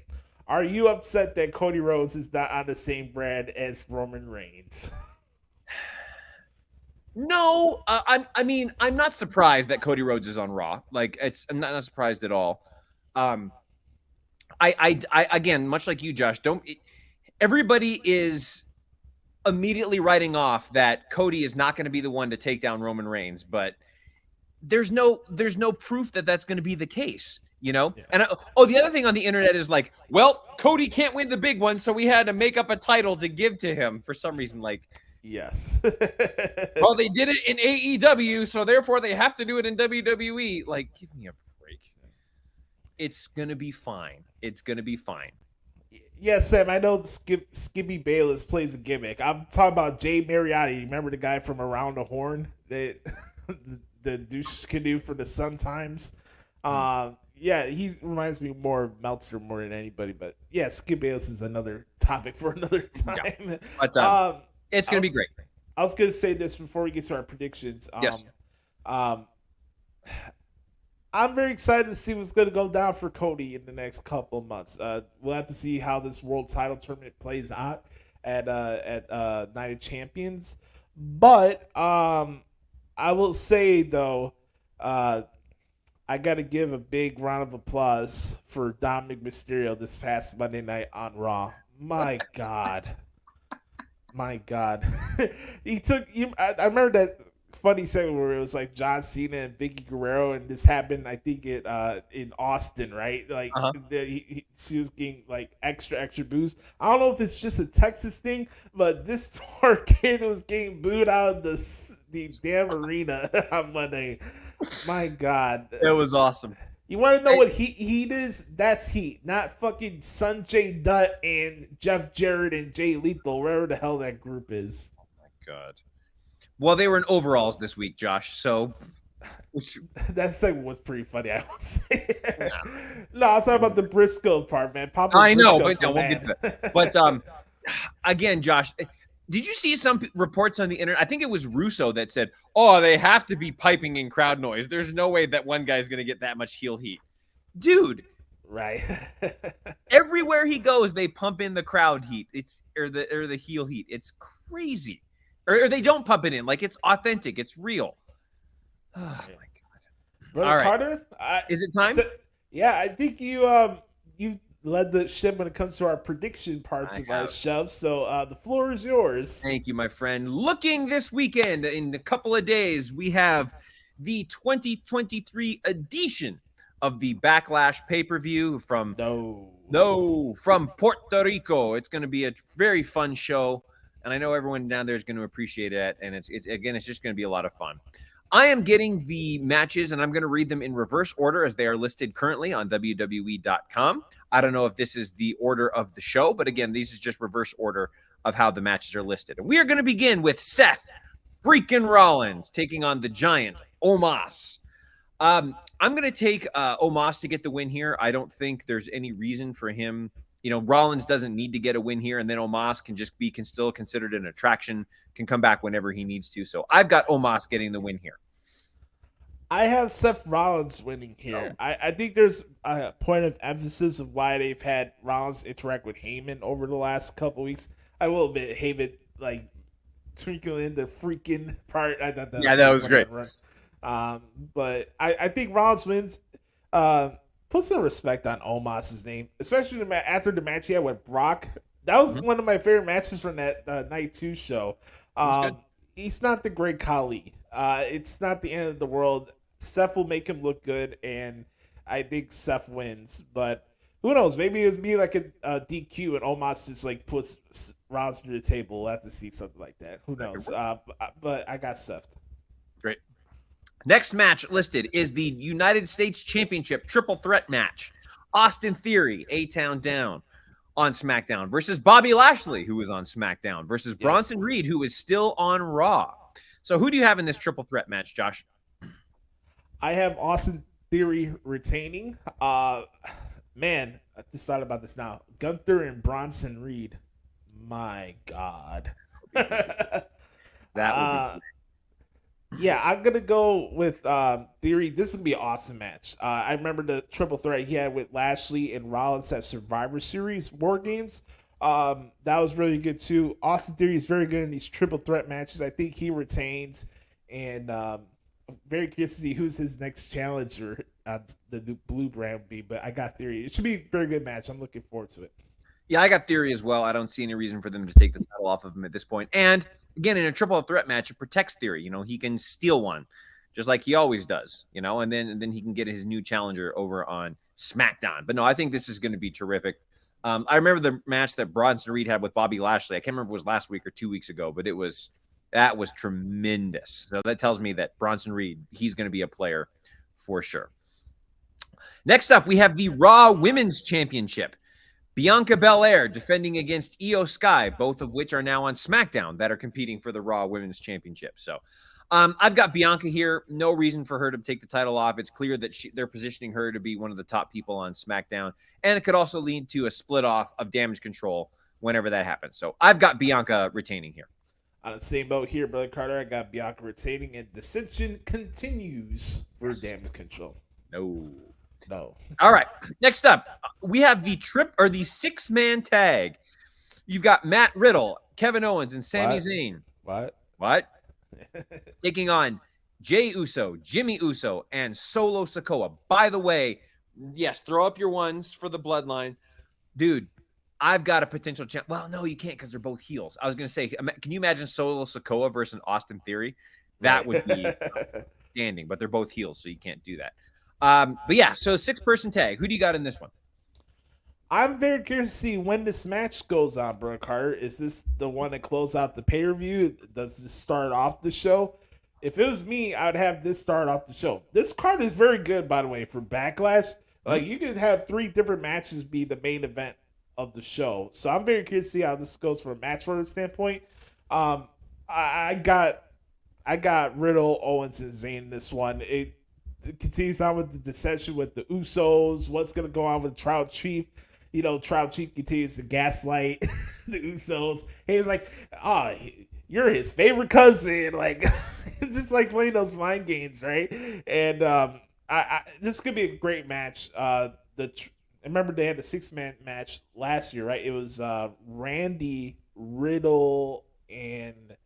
Are you upset that Cody Rhodes is not on the same brand as Roman Reigns? No, I'm not surprised that Cody Rhodes is on Raw. Like, I'm not surprised at all. I again, much like you, Josh, everybody is immediately writing off that Cody is not going to be the one to take down Roman Reigns, but there's no proof that that's going to be the case, Yeah. And the other thing on the internet is like, well, Cody can't win the big one, so we had to make up a title to give to him for some reason. Like, yes. Well, they did it in AEW, so therefore they have to do it in WWE. Like, give me a break. It's gonna be fine. It's gonna be fine. Yeah, Sam, I know Skippy Bayless plays a gimmick. I'm talking about Jay Mariotti. Remember the guy from Around the Horn? The douche canoe for the Sun Times? Yeah, he reminds me more of Meltzer more than anybody. But yeah, Skip Bayless is another topic for another time. Yeah. But, it's going to be great. I was going to say this before we get to our predictions. Yes. I'm very excited to see what's going to go down for Cody in the next couple of months. We'll have to see how this world title tournament plays out at Night of Champions. But I will say, though, I got to give a big round of applause for Dominic Mysterio this past Monday night on Raw. My God. My God. I remember that funny segment where it was like John Cena and Vicky Guerrero, and this happened, I think, in Austin, right? Like, she was getting like extra booze. I don't know if it's just a Texas thing, but this poor kid was getting booed out of the damn arena on Monday. My God, it was awesome. You want to know what heat is? That's heat, not fucking Sanjay Dutt and Jeff Jarrett and Jay Lethal, wherever the hell that group is. Oh my God. Well, they were in overalls this week, Josh. So that segment was pretty funny, I would say. No, I was talking about the Briscoe part, man. I know, but no, we'll get to that. But again, Josh, did you see some reports on the internet? I think it was Russo that said, "Oh, they have to be piping in crowd noise. There's no way that one guy's going to get that much heel heat." Dude, right. Everywhere he goes, they pump in the crowd heat. Or the heel heat. It's crazy. Or they don't pump it in. Like, it's authentic. It's real. Oh, my God. Brother all right. Carter, is it time? Yeah, I think you led the ship when it comes to our prediction parts of our show. So the floor is yours. Thank you, my friend. Looking this weekend, in a couple of days, we have the 2023 edition of the Backlash pay-per-view from Puerto Rico. It's going to be a very fun show, and I know everyone down there is going to appreciate it. And it's just going to be a lot of fun. I am getting the matches, and I'm going to read them in reverse order as they are listed currently on WWE.com. I don't know if this is the order of the show, but again, these is just reverse order of how the matches are listed. And we are going to begin with Seth freaking Rollins taking on the Giant Omos. I'm going to take Omos to get the win here. I don't think there's any reason for him. Rollins doesn't need to get a win here, and then Omos can just be still considered an attraction, can come back whenever he needs to. So I've got Omos getting the win here. I have Seth Rollins winning here. I think there's a point of emphasis of why they've had Rollins interact with Heyman over the last couple weeks. I will admit, Heyman, like, twinkling in the freaking part. I thought that was great. But I think Rollins wins. Put some respect on Omos' name, especially after the match he had with Brock. That was one of my favorite matches from that Night 2 show. He's not the great Khali. It's not the end of the world. Seth will make him look good, and I think Seth wins. But who knows? Maybe it's me like a DQ, and Omos just like puts Rollins through the table. We'll have to see something like that. Who knows? But I got Seth. Great. Next match listed is the United States Championship Triple Threat match. Austin Theory, A-Town Down on SmackDown versus Bobby Lashley, who is on SmackDown, versus Bronson Reed, who is still on Raw. So who do you have in this triple threat match, Josh? I have Austin Theory retaining. Man, I just thought about this now. Gunther and Bronson Reed. My God. That would be yeah, I'm going to go with Theory. This would be an awesome match. I remember the triple threat he had with Lashley and Rollins at Survivor Series War Games. That was really good, too. Austin Theory is very good in these triple threat matches. I think he retains. And very curious to see who's his next challenger on the new Blue brand would be. But I got Theory. It should be a very good match. I'm looking forward to it. Yeah, I got Theory as well. I don't see any reason for them to take the title off of him at this point. And again, in a triple threat match, it protects Theory. He can steal one, just like he always does. And then he can get his new challenger over on SmackDown. But no, I think this is going to be terrific. I remember the match that Bronson Reed had with Bobby Lashley. I can't remember if it was last week or 2 weeks ago, but that was tremendous. So that tells me that Bronson Reed, he's going to be a player for sure. Next up, we have the Raw Women's Championship. Bianca Belair defending against Io Sky, both of which are now on SmackDown that are competing for the Raw Women's Championship. So I've got Bianca here. No reason for her to take the title off. It's clear that they're positioning her to be one of the top people on SmackDown. And it could also lead to a split off of Damage Control whenever that happens. So I've got Bianca retaining here. On the same boat here, Brother Carter, I got Bianca retaining, and dissension continues for Damage Control. No. All right. Next up, we have the 6-man tag. You've got Matt Riddle, Kevin Owens, and Sami Zayn. What? Taking on Jey Uso, Jimmy Uso, and Solo Sikoa. By the way, yes, throw up your ones for the bloodline. Dude, I've got a potential chance. Well, no, you can't because they're both heels. I was going to say, can you imagine Solo Sikoa versus Austin Theory? That would be outstanding, but they're both heels, so you can't do that. But yeah, so 6-person tag. Who do you got in this one? I'm very curious to see when this match goes on, Brother Carter. Is this the one that close out the pay-per-view? Does this start off the show? If it was me, I'd have this start off the show. This card is very good, by the way, for Backlash. Like, you could have 3 different matches be the main event of the show. So I'm very curious to see how this goes from a match forward standpoint. I got Riddle, Owens, and Zayn in this one. It continues on with the dissension with the Usos. What's going to go on with Trout Chief? You know, Trout Chief continues to gaslight the Usos. He's like, you're his favorite cousin. Like, just like playing those mind games, right? And this could be a great match. I remember they had the 6-man match last year, right? It was Randy, Riddle, and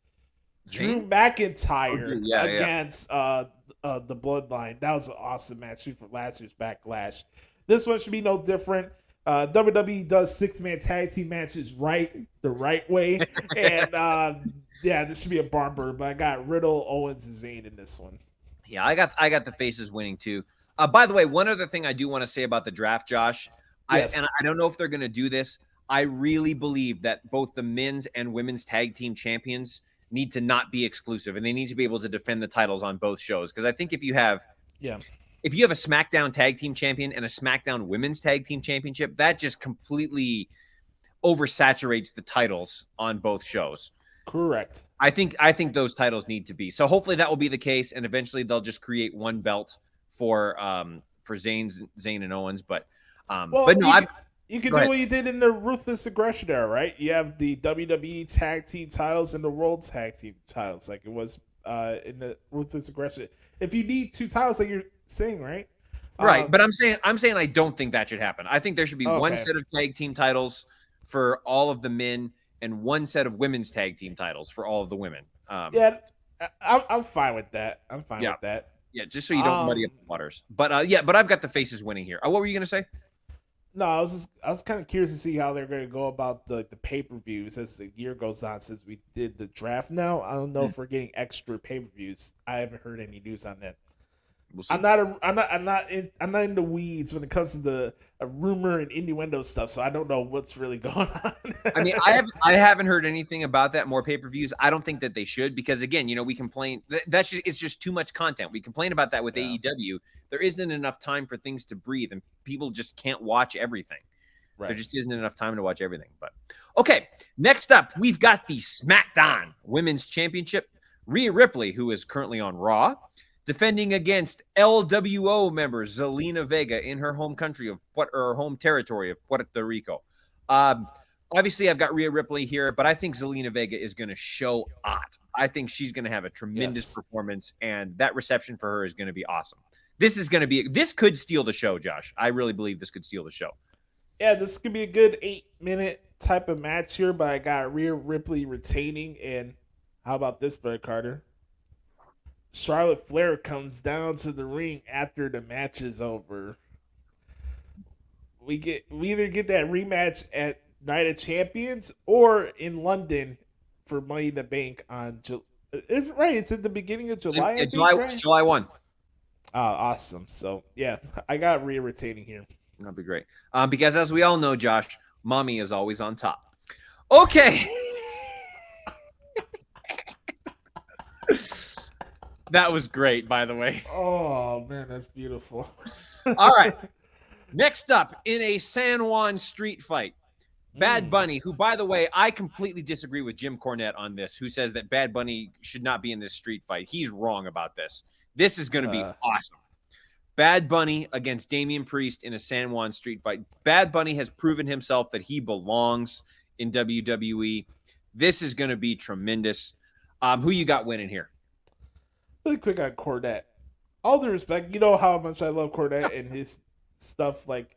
Drew McIntyre against the Bloodline. That was an awesome match from last year's Backlash. This one should be no different. WWE does 6-man tag team matches the right way. And this should be a barn burner. But I got Riddle, Owens, and Zayn in this one. Yeah, I got the faces winning too. By the way, one other thing I do want to say about the draft, Josh, yes. I don't know if they're going to do this. I really believe that both the men's and women's tag team champions need to not be exclusive, and they need to be able to defend the titles on both shows. Because I think if you have a SmackDown tag team champion and a SmackDown women's tag team championship, that just completely oversaturates the titles on both shows. Correct. I think those titles need to be. So hopefully that will be the case, and eventually they'll just create one belt for Zayn and Owens. But you can do what you did in the Ruthless Aggression era, right? You have the WWE tag team titles and the World Tag Team titles, like it was in the Ruthless Aggression. If you need 2 titles, like you're saying, right? Right, but I'm saying I don't think that should happen. I think there should be one set of tag team titles for all of the men and one set of women's tag team titles for all of the women. I'm fine with that. With that. Yeah, just so you don't muddy up the waters. But I've got the faces winning here. What were you gonna say? No, I was kind of curious to see how they're going to go about the pay-per-views as the year goes on since we did the draft. Now I don't know if we're getting extra pay-per-views. I haven't heard any news on that. We'll see. I'm not in the weeds when it comes to the rumor and innuendo stuff, so I don't know what's really going on. I mean, I haven't heard anything about that. More pay-per-views. I don't think that they should, because again, we complain it's just too much content. We complain about that with AEW. There isn't enough time for things to breathe, and people just can't watch everything. Right. There just isn't enough time to watch everything. But okay, next up, we've got the SmackDown Women's Championship. Rhea Ripley, who is currently on Raw, defending against LWO member Zelina Vega in her home country of home territory of Puerto Rico. Obviously, I've got Rhea Ripley here, but I think Zelina Vega is going to show out. I think she's going to have a tremendous performance, and that reception for her is going to be awesome. This could steal the show, Josh. I really believe this could steal the show. Yeah, this could be a good 8-minute type of match here, but I got Rhea Ripley retaining. And how about this, Brother Carter? Charlotte Flair comes down to the ring after the match is over. We either get that rematch at Night of Champions or in London for Money in the Bank on it's at the beginning of July. July 1. Awesome. So yeah, I got Rhea retaining here. That'd be great. Because as we all know, Josh, mommy is always on top. Okay. That was great, by the way. Oh man, that's beautiful. All right. Next up, in a San Juan street fight, Bad Bunny, who, by the way, I completely disagree with Jim Cornette on this, who says that Bad Bunny should not be in this street fight. He's wrong about this. This is going to be awesome. Bad Bunny against Damian Priest in a San Juan street fight. Bad Bunny has proven himself that he belongs in WWE. This is going to be tremendous. Who you got winning here? Really quick on Cornette. All due respect, you know how much I love Cornette and his stuff. Like,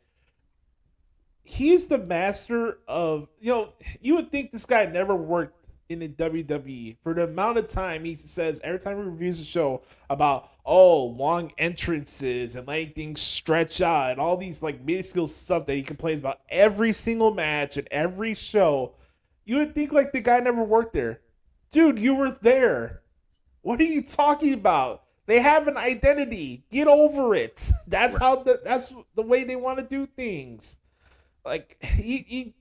he's the master of, you would think this guy never worked in the WWE for the amount of time he says every time he reviews a show about long entrances and letting things stretch out and all these like minuscule stuff that he complains about every single match and every show. You would think like the guy never worked there. Dude, you were there. What are you talking about? They have an identity. Get over it. That's that's the way they want to do things. Like he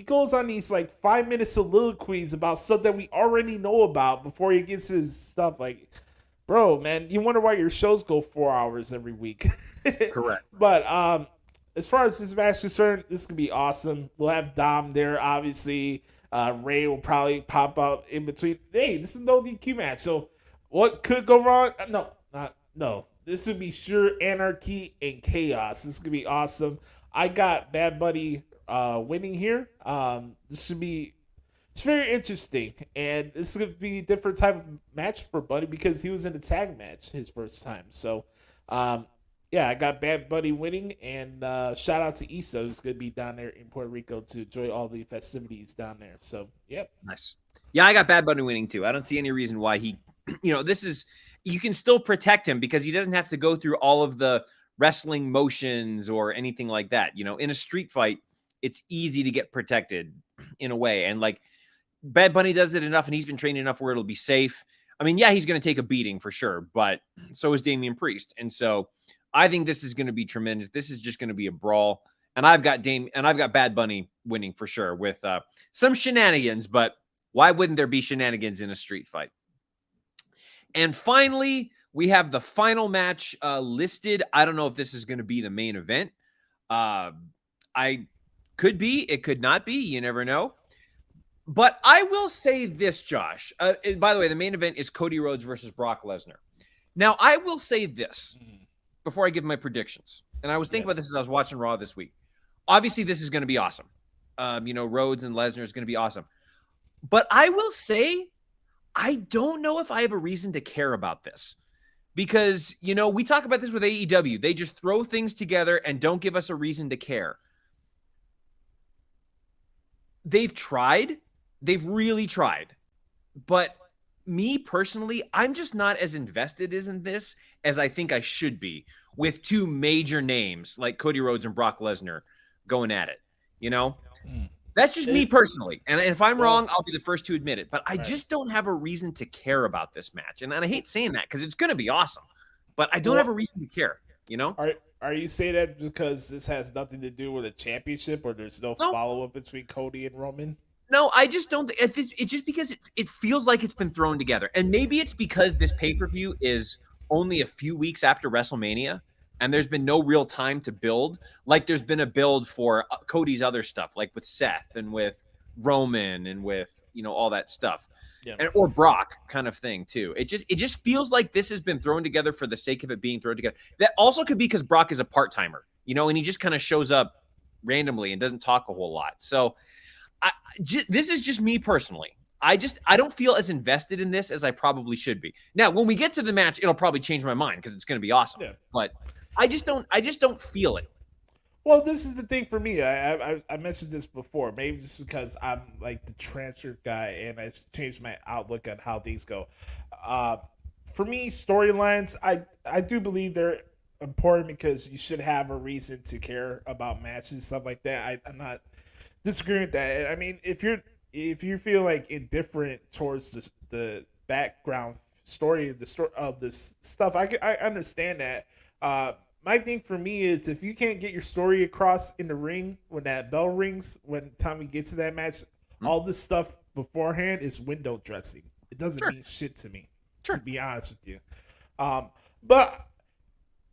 goes on these like 5-minute soliloquies about stuff that we already know about before he gets his stuff. Like, bro, man, you wonder why your shows go 4 hours every week. Correct. But as far as this match is concerned, this could be awesome. We'll have Dom there, obviously. Ray will probably pop up in between. Hey, this is no DQ match. So what could go wrong? No. This would be sure anarchy and chaos. This could be awesome. I got Bad Bunny winning here. This should be very interesting, and this is going to be a different type of match for Bunny because he was in a tag match his first time. So, I got Bad Bunny winning, and shout out to Issa, who's going to be down there in Puerto Rico to enjoy all the festivities down there. So, yep. Nice. Yeah, I got Bad Bunny winning too. I don't see any reason why he, this is, you can still protect him because he doesn't have to go through all of the wrestling motions or anything like that. In a street fight, it's easy to get protected in a way. And like Bad Bunny does it enough and he's been trained enough where it'll be safe. I mean, yeah, he's going to take a beating for sure, but so is Damian Priest. And so I think this is going to be tremendous. This is just going to be a brawl. And I've got Bad Bunny winning for sure with some shenanigans, but why wouldn't there be shenanigans in a street fight? And finally, we have the final match listed. I don't know if this is going to be the main event. Could be. It could not be. You never know. But I will say this, Josh. By the way, the main event is Cody Rhodes versus Brock Lesnar. Now, I will say this before I give my predictions. And I was thinking about this as I was watching Raw this week. Obviously, this is going to be awesome. Rhodes and Lesnar is going to be awesome. But I will say, I don't know if I have a reason to care about this. Because, we talk about this with AEW. They just throw things together and don't give us a reason to care. They've tried. They've really tried. But me personally, I'm just not as invested in this as I think I should be with two major names like Cody Rhodes and Brock Lesnar going at it. That's just me personally. And if I'm wrong, I'll be the first to admit it. But I just don't have a reason to care about this match. And I hate saying that because it's going to be awesome. But I don't have a reason to care, Are you saying that because this has nothing to do with a championship or there's no follow-up between Cody and Roman? No, I just don't. It's just because it feels like it's been thrown together. And maybe it's because this pay-per-view is only a few weeks after WrestleMania. And there's been no real time to build. Like there's been a build for Cody's other stuff, like with Seth and with Roman and with, all that stuff. Yeah. Or Brock kind of thing too. It just feels like this has been thrown together for the sake of it being thrown together. That also could be because Brock is a part-timer, and he just kind of shows up randomly and doesn't talk a whole lot. So this is just me personally. I don't feel as invested in this as I probably should be. Now, when we get to the match, it'll probably change my mind because it's going to be awesome. Yeah. But I just don't feel it. Well, this is the thing for me. I mentioned this before, maybe just because I'm like the transfer guy and I changed my outlook on how things go. For me, storylines, I do believe they're important because you should have a reason to care about matches and stuff like that. I'm not disagreeing with that. I mean, if you feel like indifferent towards the background story of this stuff, I understand that. My thing for me is if you can't get your story across in the ring when that bell rings, when time we get to that match, all this stuff beforehand is window dressing. It doesn't mean shit to me, to be honest with you. But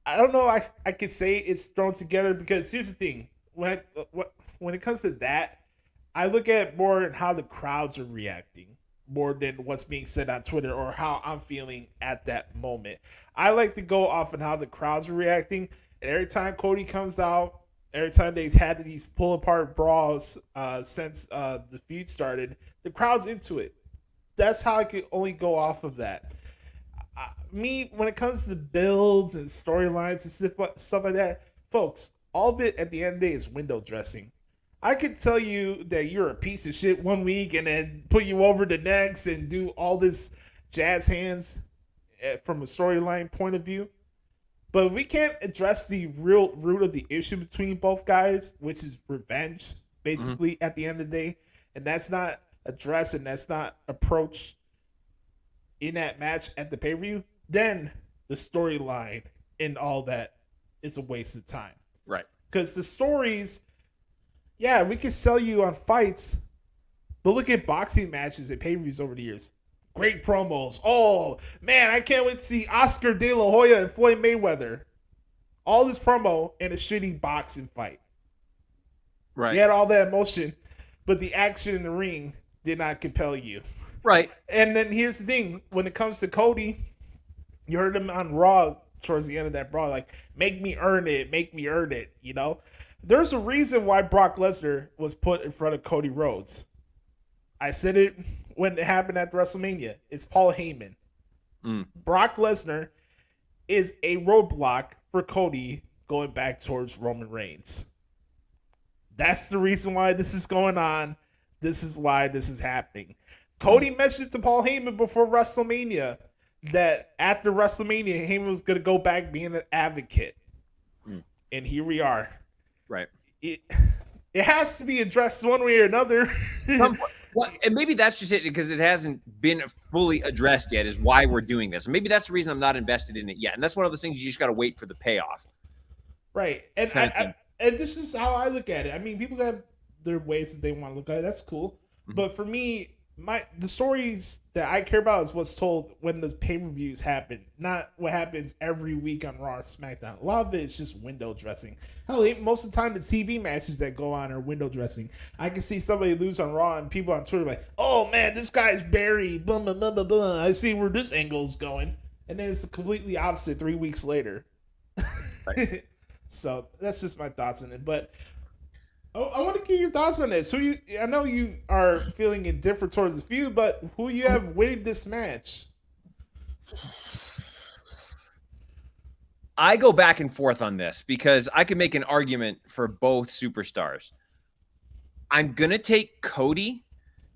I don't know. I could say it's thrown together because here's the thing: when it comes to that, I look at more how the crowds are reacting more than what's being said on Twitter or how I'm feeling at that moment. I like to go off on how the crowds are reacting, and every time Cody comes out, every time they've had these pull apart brawls since the feud started, the crowd's into it. That's how I could only go off of that. Me, when it comes to builds and storylines and stuff like that, folks, all of it at the end of the day is window dressing. I could tell you that you're a piece of shit one week and then put you over the next and do all this jazz hands from a storyline point of view. But if we can't address the real root of the issue between both guys, which is revenge, basically, at the end of the day, and that's not addressed and that's not approached in that match at the pay-per-view, then the storyline and all that is a waste of time. Right. Because the stories, yeah, we can sell you on fights, but look at boxing matches and pay-per-views over the years. Great promos. Oh, man, I can't wait to see Oscar De La Hoya and Floyd Mayweather. All this promo in a shitty boxing fight. Right. You had all that emotion, but the action in the ring did not compel you. Right. And then here's the thing. When it comes to Cody, you heard him on Raw towards the end of that brawl, like, make me earn it, you know? There's a reason why Brock Lesnar was put in front of Cody Rhodes. I said it when it happened at WrestleMania. It's Paul Heyman. Brock Lesnar is a roadblock for Cody going back towards Roman Reigns. That's the reason why this is going on. This is why this is happening. Cody mentioned to Paul Heyman before WrestleMania that after WrestleMania, Heyman was going to go back being an advocate. And here we are. Right. It has to be addressed one way or another. Well, and maybe that's just it because it hasn't been fully addressed yet is why we're doing this. And maybe that's the reason I'm not invested in it yet. And that's one of those things you just got to wait for the payoff. Right. And and this is how I look at it. I mean, people have their ways that they want to look at it. That's cool. But for me, the stories that I care about is what's told when the pay-per-views happen, not what happens every week on Raw or SmackDown. A lot of it is just window dressing. Hell, most of the time the TV matches that go on are window dressing. I can see somebody lose on Raw and people on Twitter like, oh man, this guy's buried, blah, blah, blah, blah, blah. I see where this angle's going. And then it's completely opposite 3 weeks later. Right. So that's just my thoughts on it. But I want to get your thoughts on this. I know you are feeling indifferent towards the feud, but who you have winning this match? I go back and forth on this because I can make an argument for both superstars. I'm going to take Cody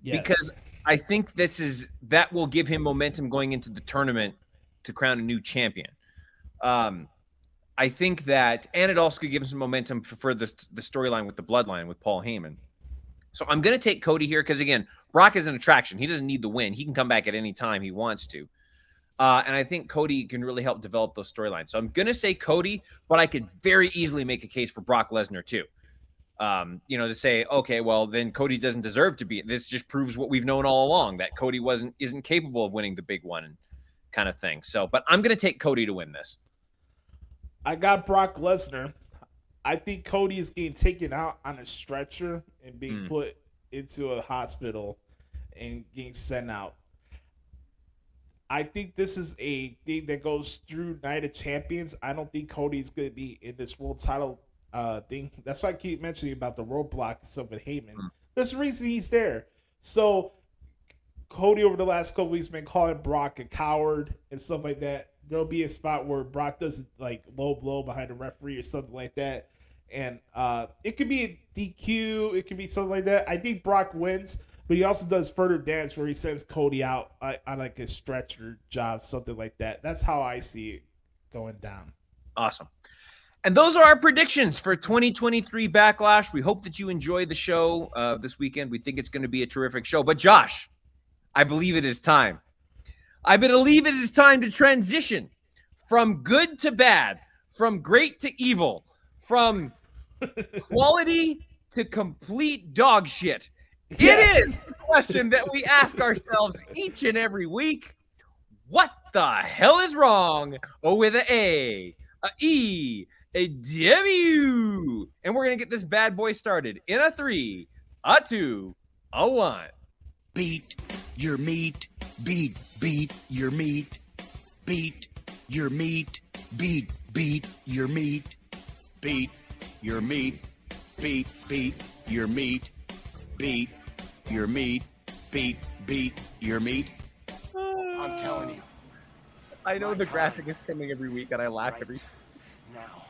because I think that will give him momentum going into the tournament to crown a new champion. I think that, and it also could give him some momentum for the storyline with the bloodline with Paul Heyman. So I'm going to take Cody here because, again, Brock is an attraction. He doesn't need the win. He can come back at any time he wants to. And I think Cody can really help develop those storylines. So I'm going to say Cody, but I could very easily make a case for Brock Lesnar too. To say, okay, well, then Cody doesn't deserve to be. This just proves what we've known all along, that Cody isn't capable of winning the big one and kind of thing. So, but I'm going to take Cody to win this. I got Brock Lesnar. I think Cody is getting taken out on a stretcher and being put into a hospital and getting sent out. I think this is a thing that goes through Night of Champions. I don't think Cody's going to be in this world title thing. That's why I keep mentioning about the roadblock and stuff with Heyman. There's a reason he's there. So Cody over the last couple weeks been calling Brock a coward and stuff like that. There'll be a spot where Brock does like low blow behind the referee or something like that. And it could be a DQ. It could be something like that. I think Brock wins, but he also does further damage where he sends Cody out on like a stretcher job, something like that. That's how I see it going down. Awesome. And those are our predictions for 2023 Backlash. We hope that you enjoyed the show this weekend. We think it's going to be a terrific show. But Josh, I believe it is time. I believe it is time to transition from good to bad, from great to evil, from quality to complete dog shit. Yes. It is the question that we ask ourselves each and every week. What the hell is wrong with an A? W. And we're going to get this bad boy started in a 3, a 2, a 1. Beat your meat, beat your meat, beat your meat, beat your meat, beat your meat, beat your meat, beat your meat, beat your meat. I'm telling you. I know the graphic is coming every week, and I laugh every now.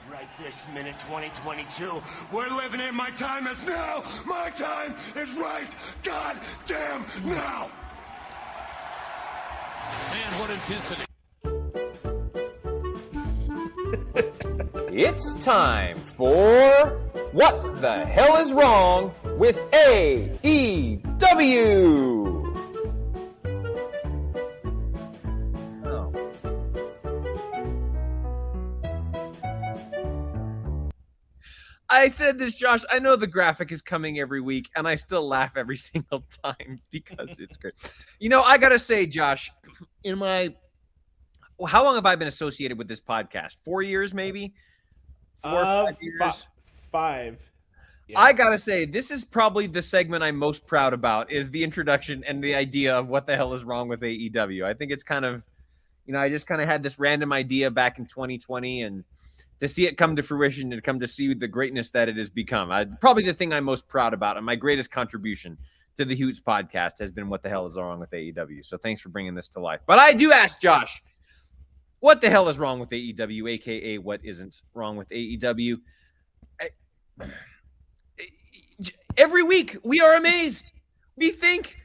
Right this minute, 2022, we're living in my time is now. My time is right. God damn now. Man, what intensity. It's time for What the Hell is Wrong with AEW? I said this, Josh. I know the graphic is coming every week, and I still laugh every single time because it's great. You know, I got to say, Josh, how long have I been associated with this podcast? 4 years, maybe? 4 or 5 years? 5. Yeah. I got to say, this is probably the segment I'm most proud about, is the introduction and the idea of what the hell is wrong with AEW. I think it's kind of, I just kind of had this random idea back in 2020, and to see it come to fruition and come to see the greatness that it has become. Probably the thing I'm most proud about, and my greatest contribution to the Hoots podcast has been what the hell is wrong with AEW. So thanks for bringing this to life. But I do ask Josh, what the hell is wrong with AEW, a.k.a. what isn't wrong with AEW? Every week, we are amazed. We think,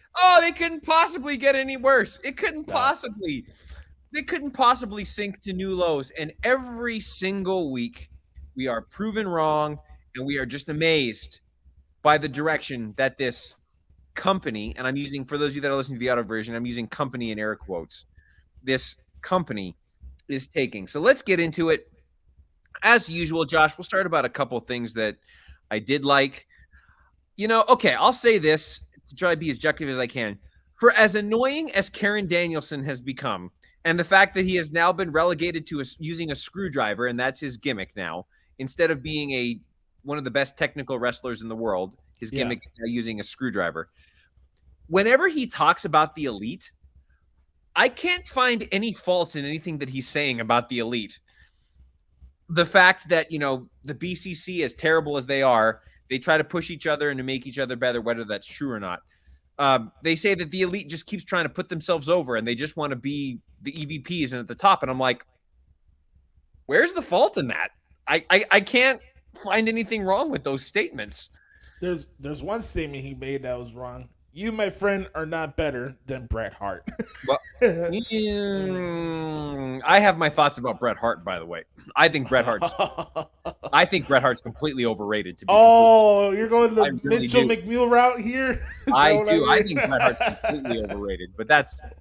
they couldn't possibly get any worse. They couldn't possibly sink to new lows. And every single week, we are proven wrong, and we are just amazed by the direction that this company, and I'm using, for those of you that are listening to the audio version, I'm using company in air quotes, this company is taking. So let's get into it. As usual, Josh, we'll start about a couple of things that I did like. Okay, I'll say this to try to be as objective as I can. For as annoying as Karen Danielson has become, and the fact that he has now been relegated to using a screwdriver, and that's his gimmick now, instead of being one of the best technical wrestlers in the world, his gimmick is now using a screwdriver. Whenever he talks about the Elite, I can't find any faults in anything that he's saying about the Elite. The fact that, the BCC, as terrible as they are, they try to push each other and to make each other better, whether that's true or not. They say that the Elite just keeps trying to put themselves over, and they just want to be the EVPs and at the top. And I'm like, where's the fault in that? I can't find anything wrong with those statements. There's one statement he made that was wrong. You, my friend, are not better than Bret Hart. Well, I have my thoughts about Bret Hart, by the way. I think Bret Hart's completely overrated. You're going to the really Mitchell McNeil route here? I do. I think Bret Hart's completely overrated, but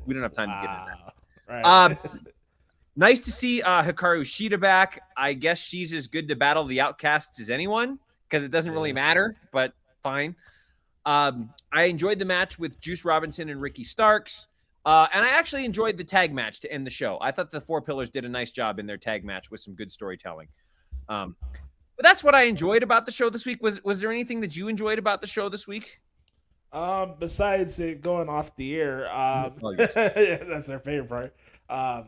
we don't have time to get into that. Right. Nice to see Hikaru Shida back. I guess she's as good to battle the Outcasts as anyone, because it doesn't really matter, but fine. I enjoyed the match with Juice Robinson and Ricky Starks. And I actually enjoyed the tag match to end the show. I thought the Four Pillars did a nice job in their tag match with some good storytelling. But that's what I enjoyed about the show this week. Was there anything that you enjoyed about the show this week? Besides it going off the air, that's our favorite part.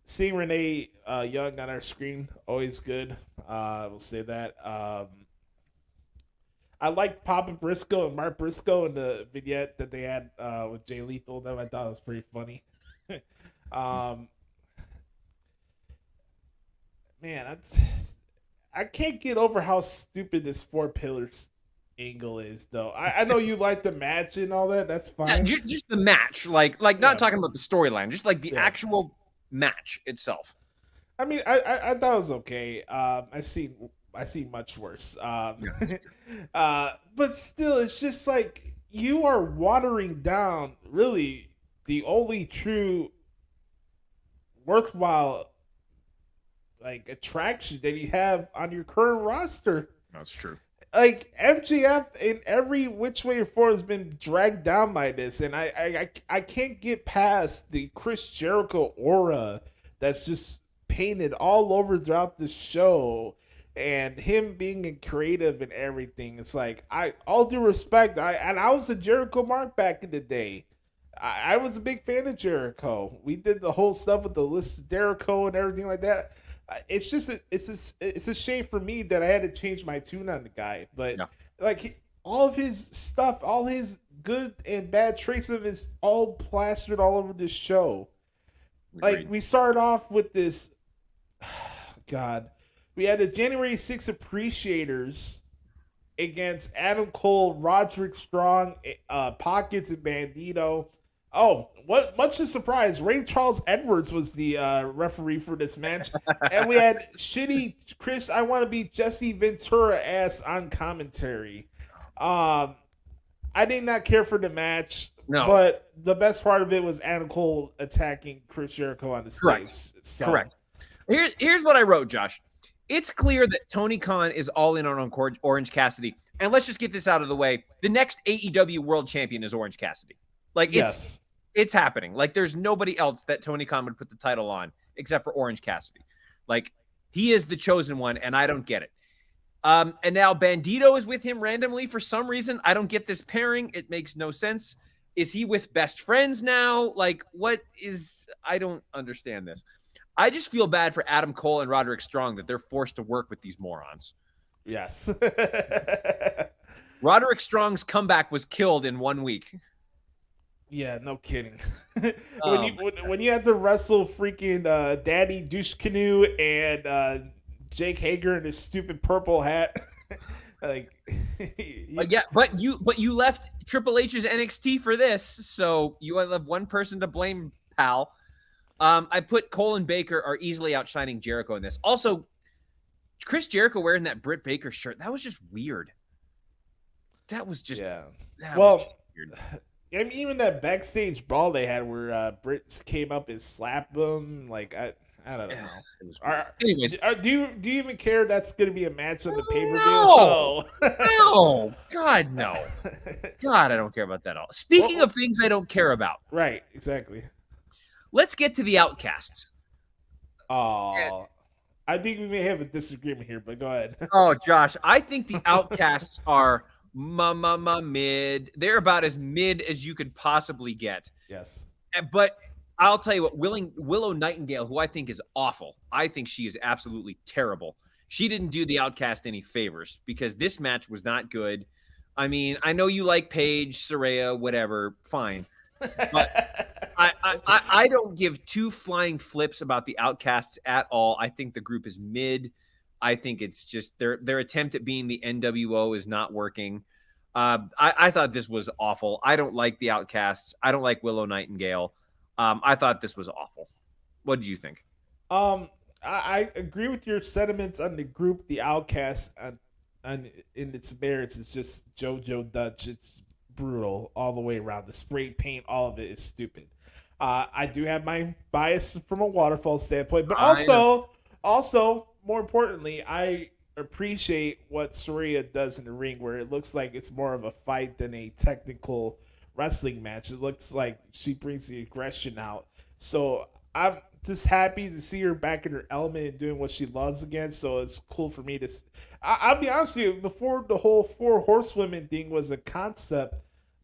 Seeing Renee Young on our screen, always good. We'll say that. I liked Papa Briscoe and Mark Briscoe in the vignette that they had with Jay Lethal. That I thought was pretty funny. Man, I can't get over how stupid this Four Pillars angle is, though. I know you like the match and all that. That's fine. Yeah, just the match, like not talking about the storyline, just like the actual match itself. I mean, I thought it was okay. I see much worse. But still, it's just like you are watering down really the only true worthwhile attraction that you have on your current roster. That's true. Like MJF in every which way or form has been dragged down by this, and I can't get past the Chris Jericho aura that's just painted all over throughout the show, and him being creative and everything. It's like, all due respect, I was a Jericho mark back in the day. I was a big fan of Jericho. We did the whole stuff with the list of Jericho and everything like that. It's just it's a shame for me that I had to change my tune on the guy. But like all of his stuff, all his good and bad traits of is all plastered all over this show. Agreed. Like we started off with this. God, we had the January 6th Appreciators against Adam Cole, Roderick Strong, Pockets, and Bandito. Oh, what much to surprise, Ray Charles Edwards was the referee for this match. And we had shitty Chris, I want to be Jesse Ventura ass on commentary. I did not care for the match. No. But the best part of it was Adam Cole attacking Chris Jericho on the stage. Correct. So. Correct. Here's what I wrote, Josh. It's clear that Tony Khan is all in on Orange Cassidy. And let's just get this out of the way. The next AEW World Champion is Orange Cassidy. Like, it's happening. Like, there's nobody else that Tony Khan would put the title on except for Orange Cassidy. Like, he is the chosen one, and I don't get it. And now Bandito is with him randomly for some reason. I don't get this pairing. It makes no sense. Is he with best friends now? Like, I don't understand this. I just feel bad for Adam Cole and Roderick Strong that they're forced to work with these morons. Yes. Roderick Strong's comeback was killed in 1 week. Yeah, no kidding. when you had to wrestle freaking Daddy Douche Canoe and Jake Hager in his stupid purple hat, like, but you left Triple H's NXT for this, so you only have one person to blame, pal. I put Cole and Baker are easily outshining Jericho in this. Also, Chris Jericho wearing that Britt Baker shirt, that was just weird. That was just weird. I mean, even that backstage brawl they had where Britt came up and slapped him, like I don't know. Anyways, do you even care that's going to be a match on the pay-per-view? No. No. God, no. God, I don't care about that at all. Speaking of things I don't care about. Right, exactly. Let's get to the Outcasts. Oh, I think we may have a disagreement here, but go ahead. Oh, Josh, I think the Outcasts are mid. They're about as mid as you could possibly get. Yes. But I'll tell you what, Willow Nightingale, who I think is awful, I think she is absolutely terrible. She didn't do the Outcast any favors because this match was not good. I mean, I know you like Paige, Saraya, whatever, fine. But I don't give two flying flips about the Outcasts at all. I think the group is mid. I think it's just their attempt at being the NWO is not working. I thought this was awful. I don't like the Outcasts. I don't like Willow Nightingale. I thought this was awful. What did you think? I agree with your sentiments on the group. The Outcasts in its merits, it's just JoJo Dutch. It's brutal all the way around. The spray paint, all of it is stupid. I do have my bias from a waterfall standpoint, but also more importantly, I appreciate what Saraya does in the ring, where it looks like it's more of a fight than a technical wrestling match. It looks like she brings the aggression out. So I'm just happy to see her back in her element and doing what she loves again. So it's cool for me to. I'll be honest with you. Before the whole 4 horsewomen thing was a concept,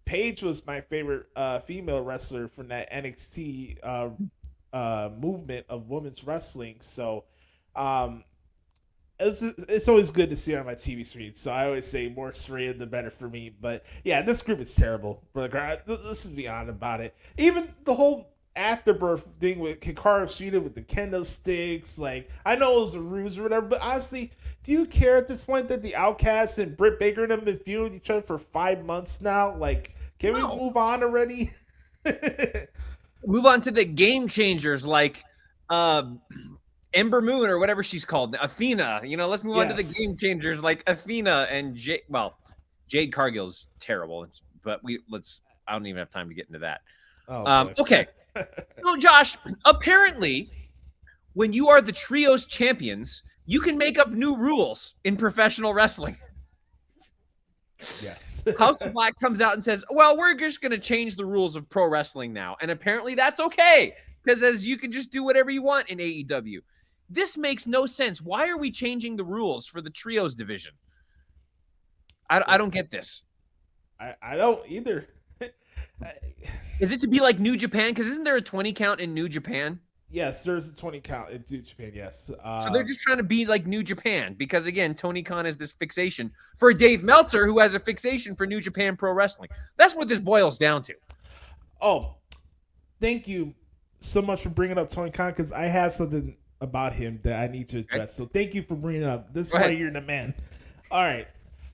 Paige was my favorite female wrestler from that NXT movement of women's wrestling. So it's always good to see her on my TV screen. So I always say more Saraya the better for me. But yeah, this group is terrible. Let's be honest about it. Even the whole afterbirth thing with Hikaru Shida with the kendo sticks, like, I know it was a ruse or whatever, but honestly, do you care at this point that the Outcasts and Britt Baker and them have been feuding with each other for 5 months now? Like, can we move on already? Move on to the game changers, like Ember Moon or whatever she's called, Athena. Let's move on to the game changers like Athena and Jade Cargill's terrible, but I don't even have time to get into that. Okay. So, Josh, apparently, when you are the trios champions, you can make up new rules in professional wrestling. Yes. House of Black comes out and says, well, we're just going to change the rules of pro wrestling now. And apparently that's okay, because as you can just do whatever you want in AEW. This makes no sense. Why are we changing the rules for the trios division? I don't get this. I don't either. Is it to be like New Japan? Because isn't there a 20 count in New Japan? Yes, there's a 20 count in New Japan, yes. So they're just trying to be like New Japan because, again, Tony Khan has this fixation for Dave Meltzer, who has a fixation for New Japan Pro Wrestling. That's what this boils down to. Oh, thank you so much for bringing up Tony Khan, because I have something about him that I need to address. So thank you for bringing it up. This is why you're the man. All right.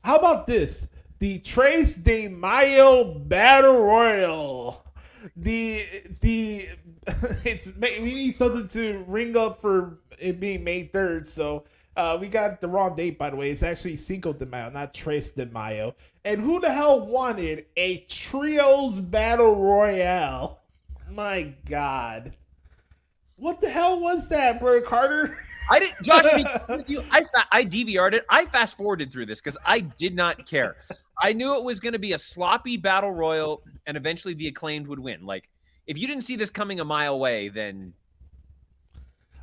How about this? The Tres de Mayo Battle Royal. We need something to ring up for it being May 3rd. So we got the wrong date, by the way. It's actually Cinco de Mayo, not Tres de Mayo. And who the hell wanted a Trios Battle Royale? My God. What the hell was that, bro, Carter? I didn't, Josh. I DVR'd it. I fast forwarded through this because I did not care. I knew it was going to be a sloppy battle royal, and eventually the Acclaimed would win. Like, if you didn't see this coming a mile away, then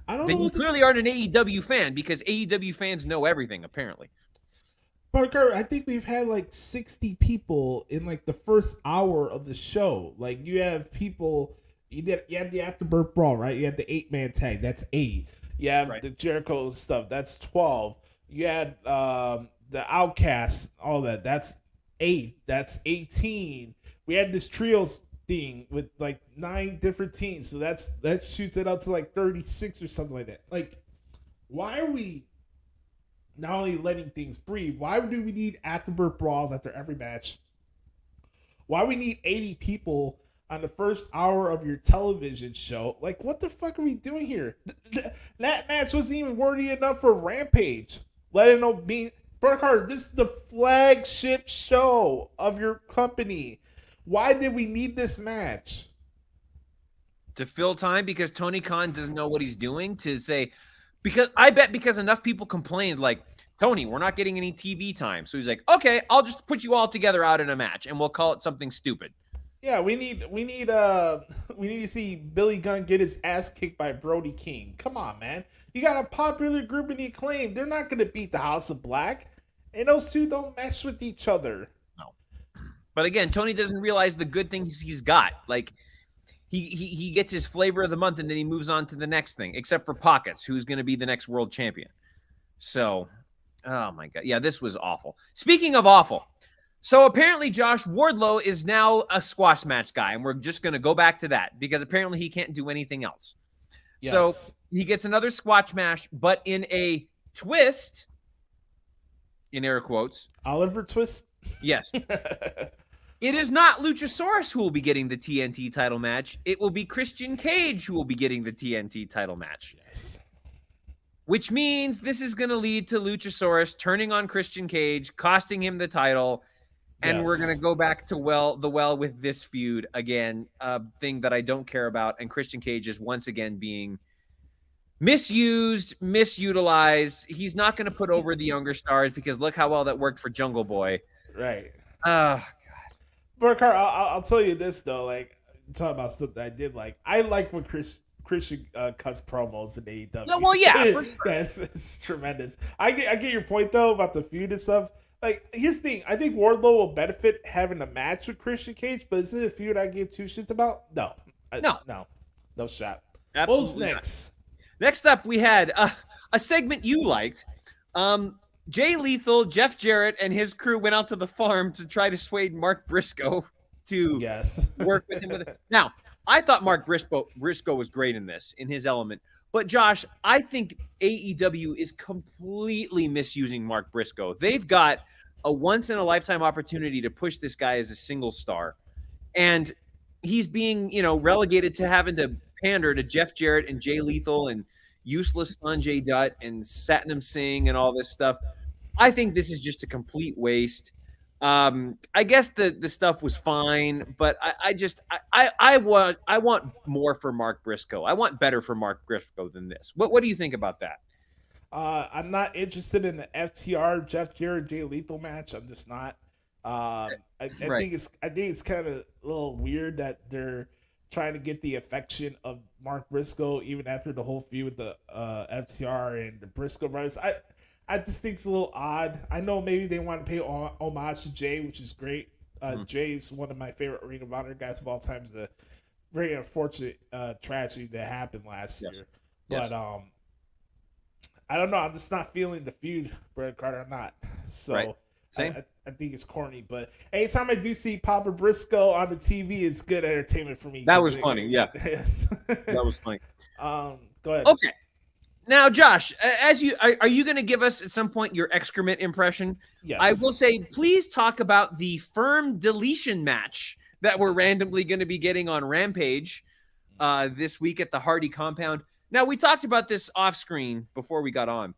you clearly aren't an AEW fan, because AEW fans know everything, apparently. Parker, I think we've had like 60 people in like the first hour of the show. Like, you have people. You have the Afterbirth Brawl, right? You have the 8-man tag. That's 8. You have the Jericho stuff. That's 12. You had the Outcasts, all that. That's 8. That's 18. We had this trios thing with like 9 different teams. So that shoots it up to like 36 or something like that. Like, why are we not only letting things breathe? Why do we need Afterbirth Brawls after every match? Why we need 80 people on the first hour of your television show? Like, what the fuck are we doing here? That match wasn't even worthy enough for Rampage. Let it know being Burkhardt, this is the flagship show of your company. Why did we need this match? To fill time, because Tony Khan doesn't know what he's doing. To say, because enough people complained, like, Tony, we're not getting any TV time. So he's like, okay, I'll just put you all together out in a match and we'll call it something stupid. Yeah, we need to see Billy Gunn get his ass kicked by Brody King. Come on, man. You got a popular group in the Acclaim. They're not gonna beat the House of Black. And those two don't mess with each other. No. But again, Tony doesn't realize the good things he's got. Like, he gets his flavor of the month and then he moves on to the next thing, except for Pockets, who's gonna be the next world champion. So, oh my God. Yeah, this was awful. Speaking of awful. So apparently Josh Wardlow is now a squash match guy, and we're just going to go back to that because apparently he can't do anything else. Yes. So he gets another squash match, but in a twist, in air quotes. Oliver twist? Yes. It is not Luchasaurus who will be getting the TNT title match. It will be Christian Cage who will be getting the TNT title match. Yes. Which means this is going to lead to Luchasaurus turning on Christian Cage, costing him the title. And we're going to go back to the well with this feud again, a thing that I don't care about. And Christian Cage is once again being misused, misutilized. He's not going to put over the younger stars because look how well that worked for Jungle Boy. Right. Oh, God. Burkhardt, I'll tell you this, though. Like, talking about stuff that I did like. I like when Christian cuts promos in AEW. No, well, yeah. For sure. It's tremendous. I get your point, though, about the feud and stuff. Like, here's the thing. I think Wardlow will benefit having a match with Christian Cage, but is it a feud I give 2 shits about? No. No shot. Absolutely what was next? Not. Next up, we had a segment you liked. Jay Lethal, Jeff Jarrett, and his crew went out to the farm to try to sway Mark Briscoe to work with him. Now, I thought Mark Briscoe was great in this, in his element. But, Josh, I think AEW is completely misusing Mark Briscoe. They've got a once-in-a-lifetime opportunity to push this guy as a single star. And he's being, relegated to having to pander to Jeff Jarrett and Jay Lethal and useless Sanjay Dutt and Satnam Singh and all this stuff. I think this is just a complete waste. I guess the stuff was fine, but I want more for Mark Briscoe. I want better for Mark Briscoe than this. What do you think about that? I'm not interested in the FTR Jeff Jarrett Jay Lethal match. I'm just not. I think it's kind of a little weird that they're trying to get the affection of Mark Briscoe even after the whole feud with the FTR and the Briscoe brothers. I just think it's a little odd. I know maybe they want to pay homage to Jay, which is great. Jay's one of my favorite Ring of Honor guys of all time. It's a very unfortunate tragedy that happened last year. Yes. But I don't know. I'm just not feeling the feud, Brett Carter. I'm not. So Right. Same. I think it's corny. But anytime I do see Papa Briscoe on the TV, it's good entertainment for me. That was funny. Yeah. Yes. That was funny. Go ahead. Okay. Now, Josh, are you going to give us at some point your excrement impression? Yes. I will say, please talk about the firm deletion match that we're randomly going to be getting on Rampage this week at the Hardy compound. Now, we talked about this off screen before we got on.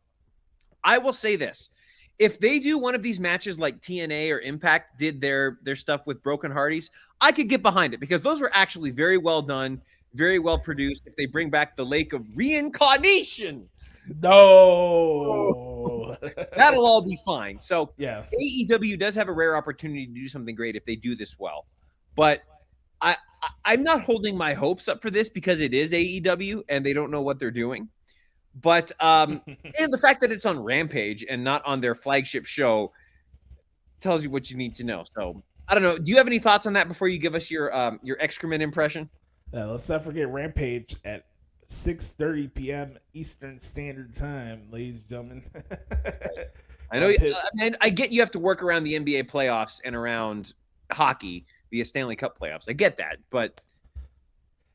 I will say this. If they do one of these matches like TNA or Impact did their stuff with Broken Hardys, I could get behind it because those were actually very well done, very well produced. If they bring back the Lake of Reincarnation, no, that'll all be fine. So yeah, AEW does have a rare opportunity to do something great if they do this well. But I'm not holding my hopes up for this because it is AEW and they don't know what they're doing. But and the fact that it's on Rampage and not on their flagship show tells you what you need to know. So I don't know. Do you have any thoughts on that before you give us your excrement impression? Let's not forget Rampage at 6:30 p.m. Eastern Standard Time, ladies and gentlemen. I know. I get you have to work around the NBA playoffs and around hockey via Stanley Cup playoffs. I get that, but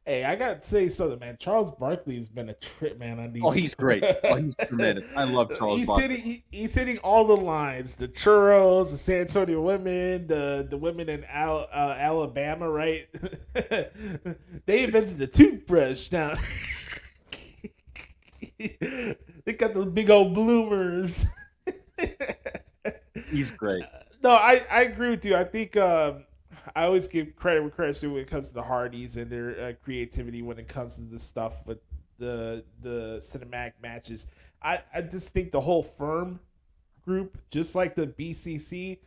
hey, I gotta say something, man. Charles Barkley has been a trip, man. On these. Oh, he's great. Oh, he's tremendous. I love Charles Barkley. He's hitting all the lines: the churros, the San Antonio women, the women in Alabama, right? They invented the toothbrush now. They got the big old bloomers. He's great. No, I agree with you. I think I always give credit where credit's due when it comes to the Hardys and their creativity when it comes to the stuff with the cinematic matches. I just think the whole Firm group, just like the BCC,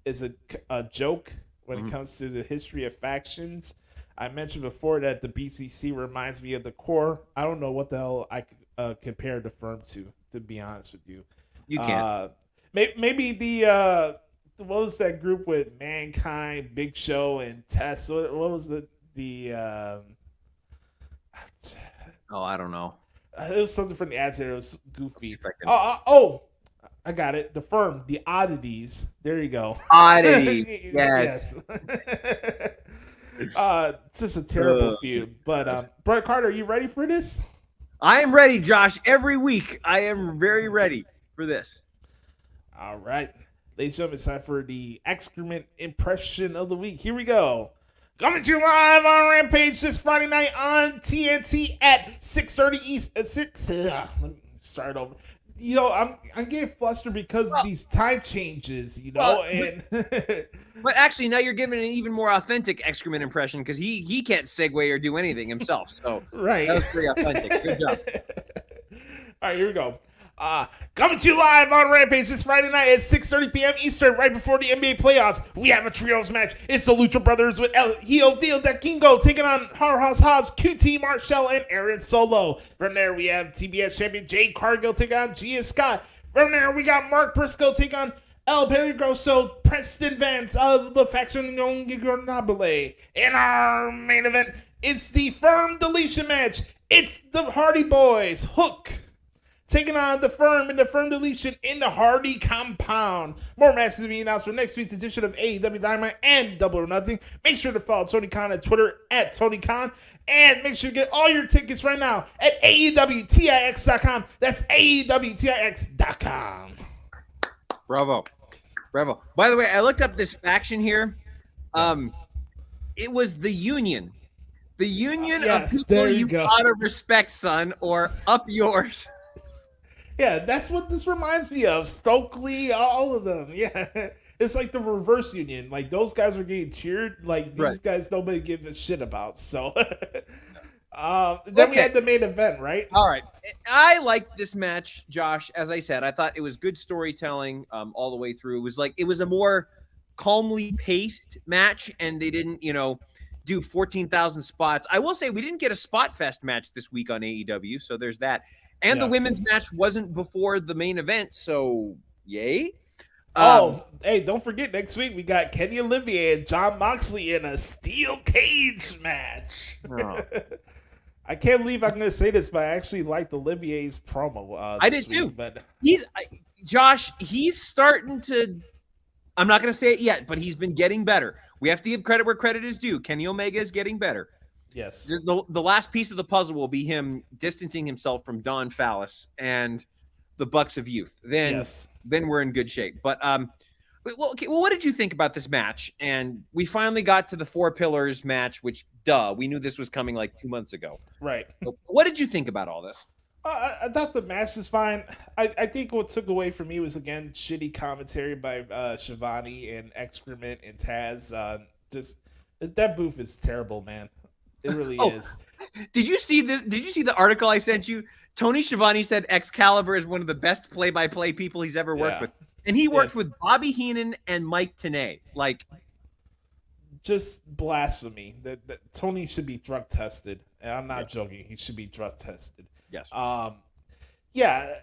is a joke when it comes to the history of factions. I mentioned before that the BCC reminds me of the Core. I don't know what the hell I could compare the Firm to be honest with you. You can't. Maybe the what was that group with Mankind, Big Show, and Test? What was the Oh, I don't know. it was something from the ads there. It was goofy. I got it. The Firm, the Oddities. There you go. Oddity. Yes. It's just a terrible feud. But Brett Carter, are you ready for this? I am ready, Josh. Every week, I am very ready for this. All right. Ladies and gentlemen, it's time for the excrement impression of the week. Here we go. Coming to you live on Rampage this Friday night on TNT at 6:30 East. At 6. Let me start over. You know, I'm getting flustered because of these time changes. You know, But actually, now you're giving an even more authentic excrement impression because he can't segue or do anything himself. So right, that was pretty authentic. Good job. All right, here we go. Coming to you live on Rampage this Friday night at 6:30 p.m. Eastern, right before the NBA playoffs. We have a trios match. It's the Lucha Brothers with El Hijo del Kingo taking on Powerhouse Hobbs, QT Marshall, and Aaron Solo. From there, we have TBS champion Jade Cargill taking on Gia Scott. From there, we got Mark Briscoe taking on El Peligroso, Preston Vance of the faction Nobile. In our main event, it's the Firm deletion match. It's the Hardy Boys, Hook, taking on the Firm and the Firm deletion in the Hardy compound. More matches to be announced for next week's edition of AEW Dynamite and Double or Nothing. Make sure to follow Tony Khan on Twitter at Tony Khan. And make sure to get all your tickets right now at AEWTIX.com. That's AEWTIX.com. Bravo. By the way, I looked up this faction here. It was the Union. The Union of people you gotta respect, son, or up yours. Yeah, that's what this reminds me of. Stokely, all of them. Yeah, it's like the reverse Union. Like, those guys were getting cheered. Like, these guys nobody gives a shit about. So then we had the main event, right? All right. I liked this match, Josh. As I said, I thought it was good storytelling all the way through. It was a more calmly paced match, and they didn't, do 14,000 spots. I will say we didn't get a Spot Fest match this week on AEW, so there's that. And the women's match wasn't before the main event, so yay. Hey, don't forget, next week we got Kenny Olivier and Jon Moxley in a steel cage match. Oh. I can't believe I'm going to say this, but I actually liked Olivier's promo. I did too. But Josh, he's starting to. I'm not going to say it yet, but he's been getting better. We have to give credit where credit is due. Kenny Omega is getting better. Yes. The last piece of the puzzle will be him distancing himself from Don Fallis and the Bucks of Youth. Then we're in good shape. But well, what did you think about this match? And we finally got to the Four Pillars match, which we knew this was coming like 2 months ago. Right. So what did you think about all this? I thought the match was fine. I think what took away from me was, again, shitty commentary by Shivani and Excrement and Taz. Just that booth is terrible, man. It really is. Did you see this? Did you see the article I sent you? Tony Schiavone said Excalibur is one of the best play-by-play people he's ever worked with. And he worked with Bobby Heenan and Mike Tenay. Like, just blasphemy. That Tony should be drug tested. And I'm not joking. He should be drug tested. Yes. Yeah,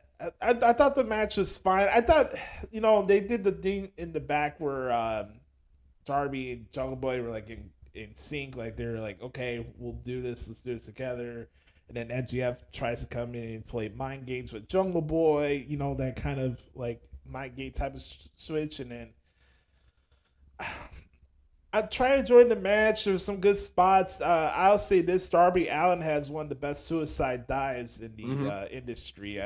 I thought the match was fine. I thought, they did the thing in the back where Darby and Jungle Boy were like in sync. Like, they were like, okay, we'll do this. Let's do this together. And then MJF tries to come in and play mind games with Jungle Boy. That kind of like mind game type of switch. And then I try to enjoy the match. There's some good spots. I'll say this: Darby Allin has one of the best suicide dives in the industry.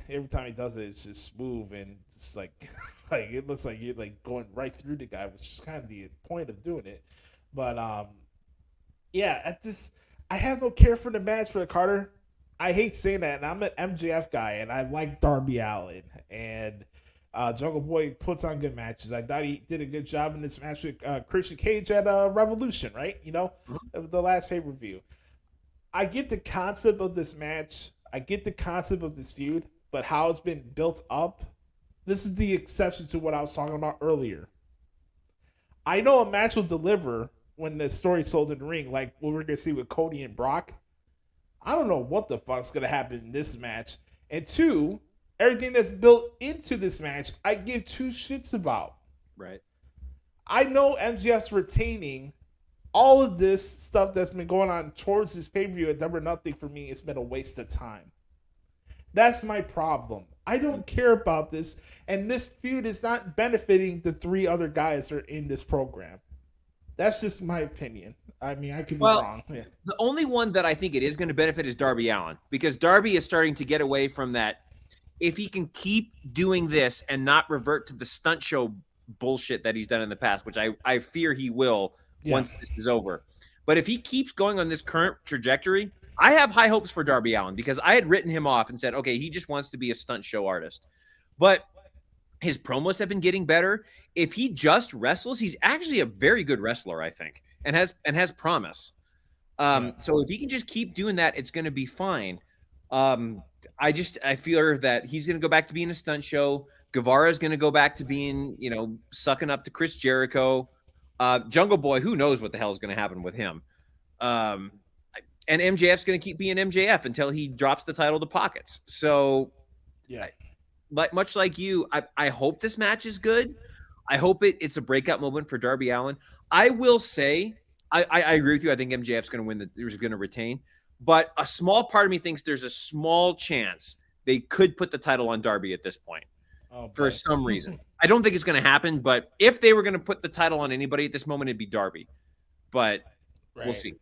Every time he does it, it's just smooth and just like it looks like you're like going right through the guy, which is kind of the point of doing it. But I have no care for the match for Carter. I hate saying that, and I'm an MJF guy, and I like Darby Allin, and Jungle Boy puts on good matches. I thought he did a good job in this match with Christian Cage at Revolution, right? The last pay-per-view. I get the concept of this match. I get the concept of this feud, but how it's been built up, this is the exception to what I was talking about earlier. I know a match will deliver when the story's sold in the ring, like what we're going to see with Cody and Brock. I don't know what the fuck's going to happen in this match. And two, everything that's built into this match, I give two shits about. Right. I know MJF's retaining all of this stuff that's been going on towards this pay-per-view at Double or Nothing. For me, it's been a waste of time. That's my problem. I don't care about this, and this feud is not benefiting the three other guys that are in this program. That's just my opinion. I mean, I could be wrong. Yeah. The only one that I think it is going to benefit is Darby Allin, because Darby is starting to get away from that. If he can keep doing this and not revert to the stunt show bullshit that he's done in the past, which I fear he will once this is over. But if he keeps going on this current trajectory, I have high hopes for Darby Allin, because I had written him off and said, okay, he just wants to be a stunt show artist. But his promos have been getting better. If he just wrestles, he's actually a very good wrestler, I think, and has promise. So if he can just keep doing that, it's going to be fine. I feel that he's going to go back to being a stunt show. Guevara is going to go back to being, sucking up to Chris Jericho. Jungle Boy, who knows what the hell is going to happen with him. And MJF's going to keep being MJF until he drops the title to Pockets. So, but much like you, I hope this match is good. I hope it's a breakout moment for Darby Allin. I will say, I agree with you. I think MJF's going to win. He's going to retain. But a small part of me thinks there's a small chance they could put the title on Darby at this point for some reason. I don't think it's going to happen, but if they were going to put the title on anybody at this moment, it'd be Darby. But we'll see.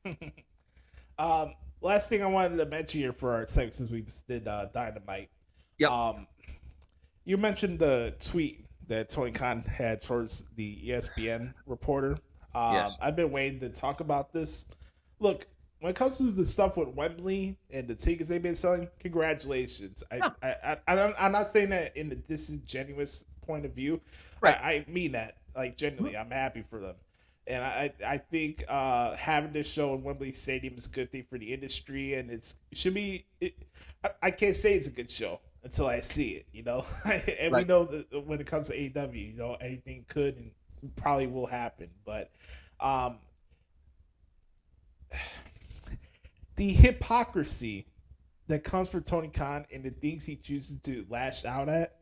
Last thing I wanted to mention here for our segment, since we just did Dynamite. Yep. You mentioned the tweet that Tony Khan had towards the ESPN reporter. Yes. I've been waiting to talk about this. Look, when it comes to the stuff with Wembley and the tickets they've been selling, congratulations. I'm not saying that in a disingenuous point of view. Right. I mean that. Like, genuinely, I'm happy for them. And I think having this show in Wembley Stadium is a good thing for the industry, and it should be. I can't say it's a good show until I see it, And we know that when it comes to AEW, anything could and probably will happen. But the hypocrisy that comes from Tony Khan and the things he chooses to lash out at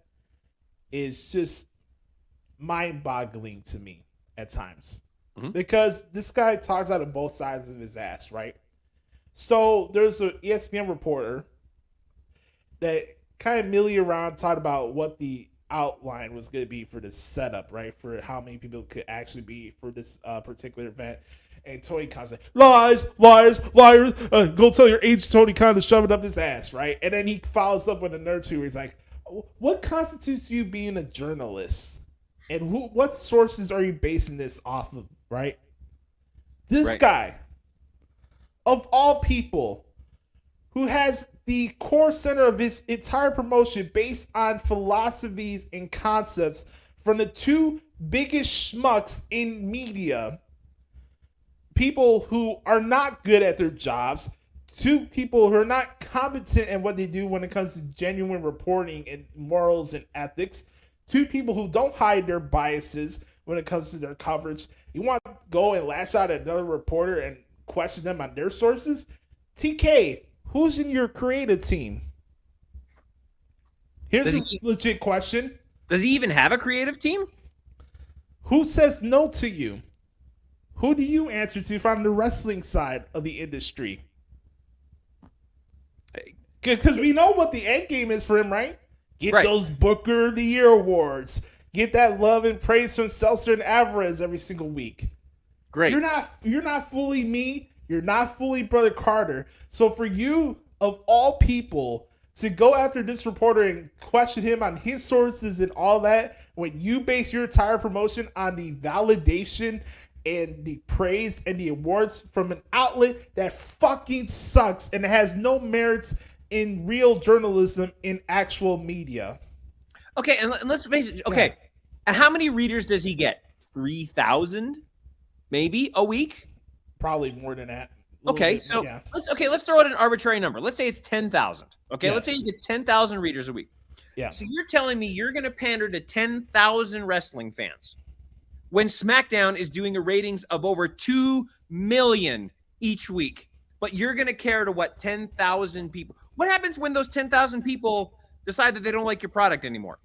is just mind-boggling to me at times. Mm-hmm. Because this guy talks out of both sides of his ass, right? So there's an ESPN reporter that kind of milling around talked about what the outline was going to be for this setup, right? For how many people could actually be for this particular event. And Tony Khan's like, lies, go tell your agent Tony Khan to shove it up his ass, right? And then he follows up with another two where he's like, what constitutes you being a journalist? And what sources are you basing this off of, right? This guy, of all people, who has the core center of his entire promotion based on philosophies and concepts from the two biggest schmucks in media, people who are not good at their jobs, two people who are not competent in what they do when it comes to genuine reporting and morals and ethics, two people who don't hide their biases when it comes to their coverage. You want to go and lash out at another reporter and question them on their sources? TK, who's in your creative team? Here's a legit question. Does he even have a creative team? Who says no to you? Who do you answer to from the wrestling side of the industry? Because we know what the end game is for him, right? Get those Booker of the Year awards. Get that love and praise from Seltzer and Alvarez every single week. Great. You're not fooling me. You're not fooling Brother Carter. So for you, of all people, to go after this reporter and question him on his sources and all that, when you base your entire promotion on the validation and the praise and the awards from an outlet that fucking sucks and has no merits in real journalism in actual media. Okay, and let's face it. Okay, and how many readers does he get? 3,000, maybe a week. Probably more than that. Okay, so let's throw out an arbitrary number. Let's say it's 10,000. Okay, let's say you get 10,000 readers a week. Yeah. So you're telling me you're going to pander to 10,000 wrestling fans when SmackDown is doing a ratings of over 2 million each week, but you're going to care to what 10,000 people? What happens when those 10,000 people decide that they don't like your product anymore?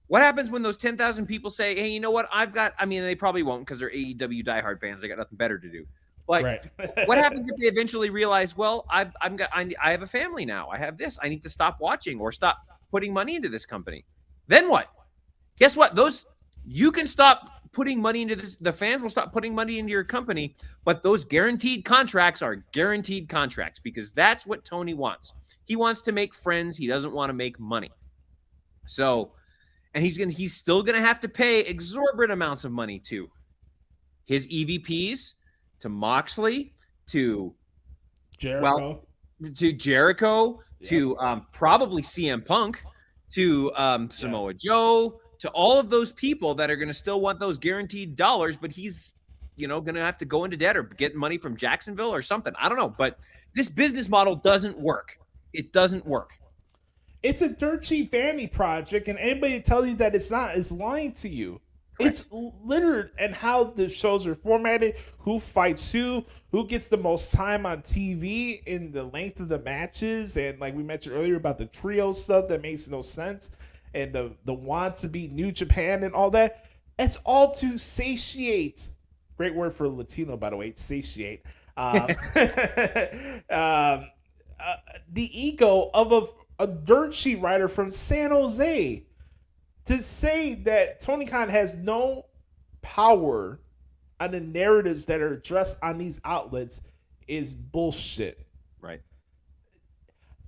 What happens when those 10,000 people say, hey, you know what? They probably won't because they're AEW diehard fans. They got nothing better to do. But what happens if they eventually realize, well, I have a family now. I have this. I need to stop watching or stop putting money into this company. Then what? Guess what? You can stop putting money into this. The fans will stop putting money into your company, but those guaranteed contracts are guaranteed contracts because that's what Tony wants. He wants to make friends. He doesn't want to make money. So, and he's still going to have to pay exorbitant amounts of money to his EVPs, to Moxley, to Jericho, to probably CM Punk, to Samoa Joe, to all of those people that are going to still want those guaranteed dollars, but he's, going to have to go into debt or get money from Jacksonville or something. I don't know, but this business model doesn't work. It doesn't work. It's a dirt cheap vanity project, and anybody that tells you that it's not is lying to you. Correct. It's littered and how the shows are formatted, who fights who gets the most time on TV in the length of the matches, and like we mentioned earlier about the trio stuff that makes no sense, and the want to be New Japan and all that. It's all to satiate. Great word for Latino, by the way, satiate. The ego of a dirt sheet writer from San Jose. To say that Tony Khan has no power on the narratives that are addressed on these outlets is bullshit. Right.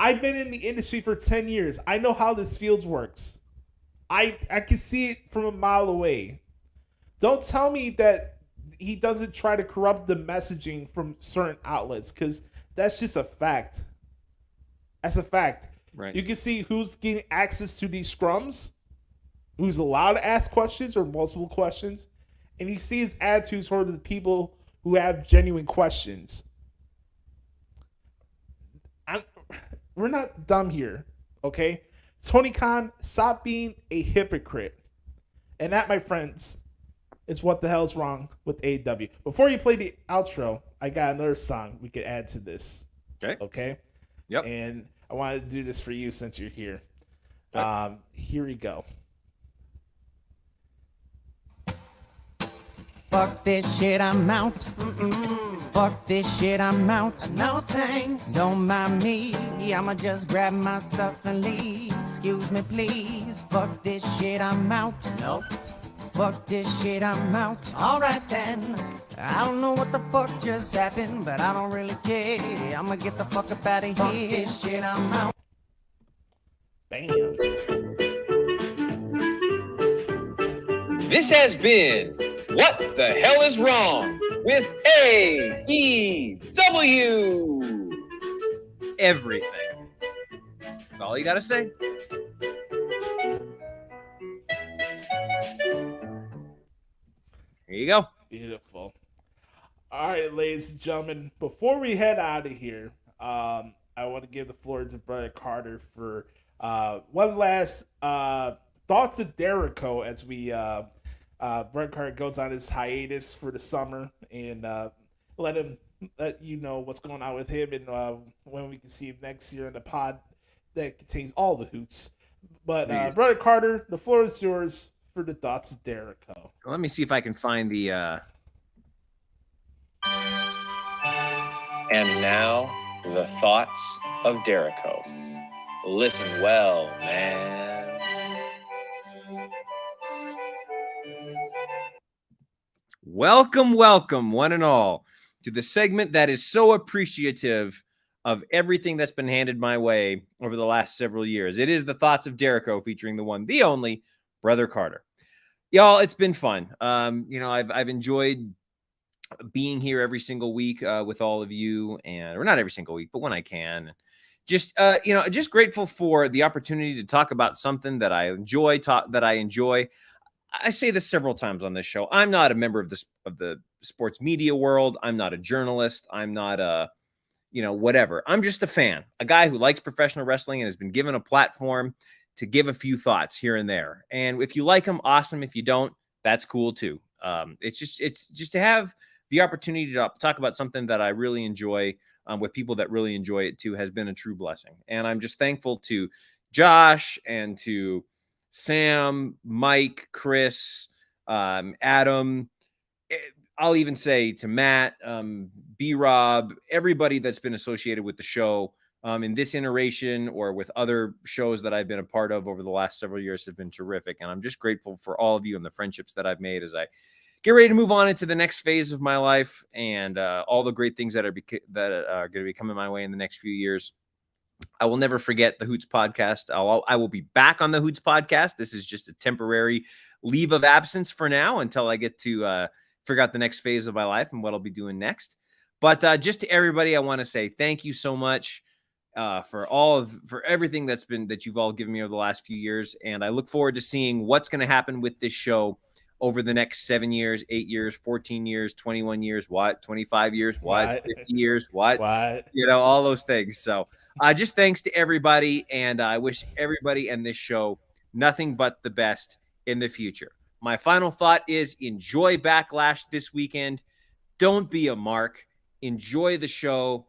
I've been in the industry for 10 years. I know how this field works. I can see it from a mile away. Don't tell me that he doesn't try to corrupt the messaging from certain outlets, because that's just a fact. That's a fact. Right. You can see who's getting access to these scrums, who's allowed to ask questions or multiple questions, and you see his attitudes toward the people who have genuine questions. We're not dumb here, okay? Tony Khan, stop being a hypocrite. And that, my friends, is What the Hell's Wrong with AEW. Before you play the outro, I got another song we could add to this. Okay? Yep. And I wanted to do this for you since you're here. Okay. Here we go. Fuck this shit, I'm out. Fuck this shit, I'm out. No thanks. Don't mind me. I'ma just grab my stuff and leave. Excuse me, please. Fuck this shit, I'm out. Nope. Fuck this shit, I'm out. Alright then. I don't know what the fuck just happened, but I don't really care. I'ma get the fuck up out of here. Fuck this shit, I'm out. Bam. This has been What the Hell is Wrong with AEW. Everything. That's all you got to say. Here you go. Beautiful. All right, ladies and gentlemen, before we head out of here, I want to give the floor to Brother Carter for one last Thoughts of Dericho as we Brett Carter goes on his hiatus for the summer, and let you know what's going on with him and when we can see him next year in the pod that contains all the hoots. But Brother Carter, the floor is yours for the Thoughts of Dericho. Let me see if I can find the. And now, the Thoughts of Dericho. Listen well, man. Welcome, one and all, to the segment that is so appreciative of everything that's been handed my way over the last several years. It is the Thoughts of Dericho, featuring the one, the only, Brother Carter. Y'all, it's been fun. I've enjoyed being here every single week with all of you, or not every single week, but when I can. Just grateful for the opportunity to talk about something that I enjoy. I say this several times on this show. I'm not a member of the sports media world. I'm not a journalist. I'm not a, whatever. I'm just a fan, a guy who likes professional wrestling and has been given a platform to give a few thoughts here and there. And if you like them, awesome. If you don't, that's cool too. It's just to have the opportunity to talk about something that I really enjoy with people that really enjoy it too has been a true blessing. And I'm just thankful to Josh and to Sam, Mike, Chris, Adam. I'll even say to Matt, B-Rob, everybody that's been associated with the show in this iteration or with other shows that I've been a part of over the last several years have been terrific. And I'm just grateful for all of you and the friendships that I've made as I get ready to move on into the next phase of my life and all the great things that are going to be coming my way in the next few years. I will never forget the Hoots Podcast. I will be back on the Hoots Podcast. This is just a temporary leave of absence for now until I get to figure out the next phase of my life and what I'll be doing next. But just to everybody, I want to say thank you so much for everything that you've all given me over the last few years. And I look forward to seeing what's going to happen with this show over the next 7 years, 8 years, 14 years, 21 years, 25 years, 50 years, all those things. So just thanks to everybody. And I wish everybody and this show nothing but the best in the future. My final thought is enjoy Backlash this weekend. Don't be a mark. Enjoy the show.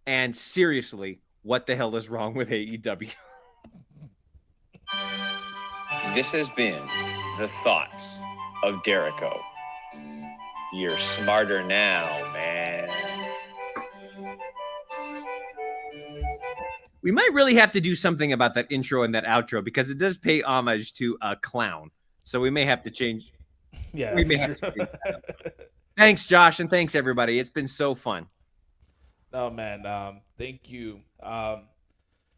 And seriously, what the hell is wrong with AEW? This has been the Thoughts of Dericho. You're smarter now, man. We might really have to do something about that intro and that outro because it does pay homage to a clown. So we may have to change. Yeah. We may have to change that. Thanks, Josh, and thanks everybody. It's been so fun. Oh man, thank you.